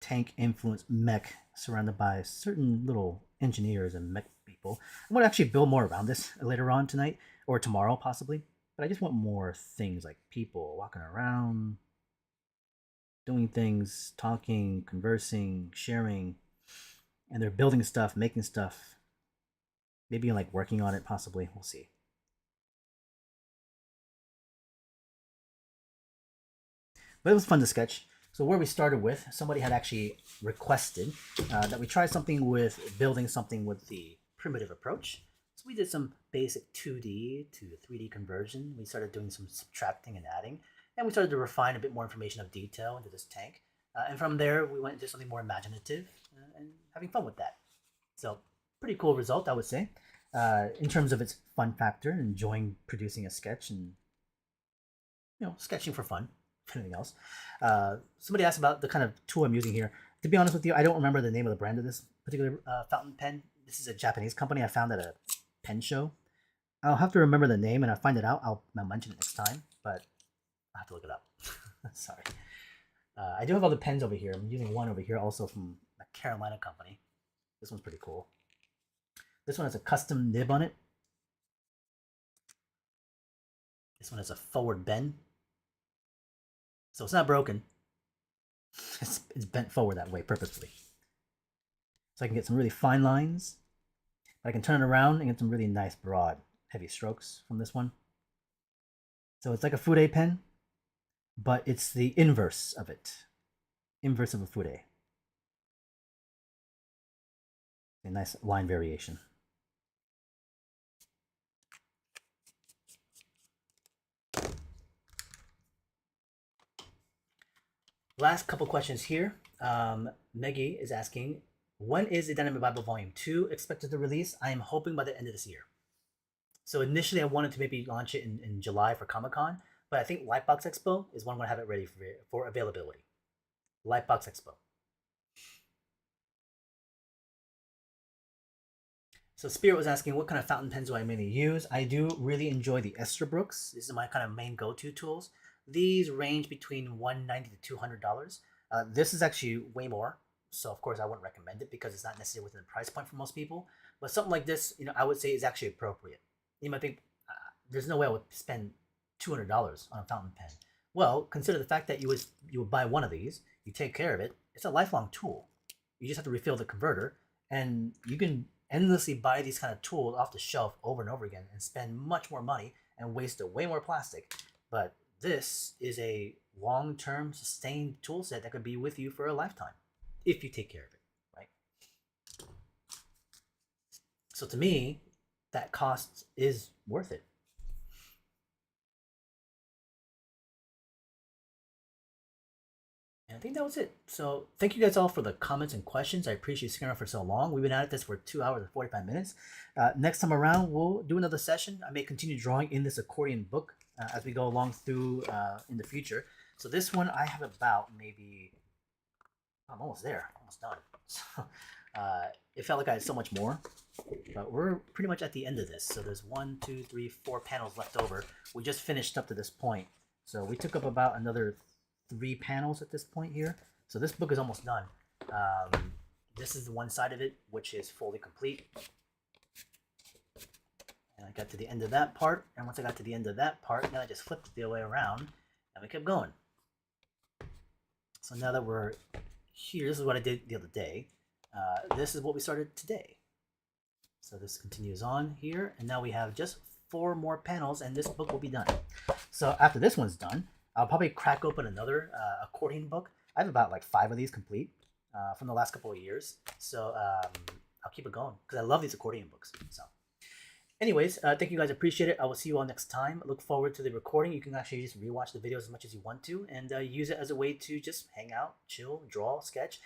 tank influenced mech surrounded by certain little engineers and mech people. I'm going to actually build more around this later on tonight or tomorrow possibly. But I just want more things like people walking around, doing things, talking, conversing, sharing, and they're building stuff, making stuff. Maybe like working on it, possibly. We'll see. But it was fun to sketch. So where we started with, somebody had actually requested that we try something with building something with the primitive approach. So we did some basic 2D to 3D conversion. We started doing some subtracting and adding, and we started to refine a bit more information of detail into this tank. And from there, we went into something more imaginative and having fun with that. So pretty cool result, I would say, in terms of its fun factor, enjoying producing a sketch and sketching for fun. If anything else, somebody asked about the kind of tool I'm using here. To be honest with you, I don't remember the name of the brand of this particular fountain pen. This is a Japanese company I found at a pen show. I'll have to remember the name, and I'll find it out. I'll mention it next time, but I'll have to look it up. Sorry. I do have other pens over here. I'm using one over here also from a Carolina company. This one's pretty cool. This one has a custom nib on it. This one has a forward bend. So it's not broken. It's bent forward that way purposefully. So I can get some really fine lines. But I can turn it around and get some really nice, broad, heavy strokes from this one. So it's like a Fude pen, but it's the inverse of it. Inverse of a Fude. A nice line variation. Last couple questions here. Meggie is asking, when is the Dynamic Bible Volume 2 expected to release? I am hoping by the end of this year. So initially I wanted to maybe launch it in July for Comic-Con, but I think Lightbox Expo is when I'm going to have it ready for availability. Lightbox Expo. So Spirit was asking, what kind of fountain pens do I mainly use? I do really enjoy the Estabrooks. These are my kind of main go-to tools. These range between $190 to $200. This is actually way more, so of course I wouldn't recommend it because it's not necessarily within the price point for most people. But something like this, I would say is actually appropriate. You might think, there's no way I would spend $200 on a fountain pen. Well, consider the fact that you would buy one of these, you take care of it. It's a lifelong tool. You just have to refill the converter, and you can endlessly buy these kind of tools off the shelf over and over again and spend much more money and waste way more plastic. But this is a long-term sustained tool set that could be with you for a lifetime if you take care of it, right? So to me, that cost is worth it. And I think that was it. So thank you guys all for the comments and questions. I appreciate you sticking around for so long. We've been at this for 2 hours and 45 minutes. Next time around, we'll do another session. I may continue drawing in this accordion book as we go along through in the future. So this one I have about maybe, I'm almost there, almost done. So it felt like I had so much more. But we're pretty much at the end of this. So there's 1, 2, 3, 4 panels left over. We just finished up to this point. So we took up about another 3 panels at this point here. So this book is almost done. This is the one side of it, which is fully complete. And I got to the end of that part. And once I got to the end of that part, then I just flipped it the other way around and we kept going. So now that we're here, this is what I did the other day. This is what we started today. So this continues on here, and now we have just 4 more panels, and this book will be done. So after this one's done, I'll probably crack open another accordion book. I have about like 5 of these complete from the last couple of years. So I'll keep it going because I love these accordion books. So anyways, thank you guys. Appreciate it. I will see you all next time. Look forward to the recording. You can actually just rewatch the videos as much as you want to and use it as a way to just hang out, chill, draw, sketch.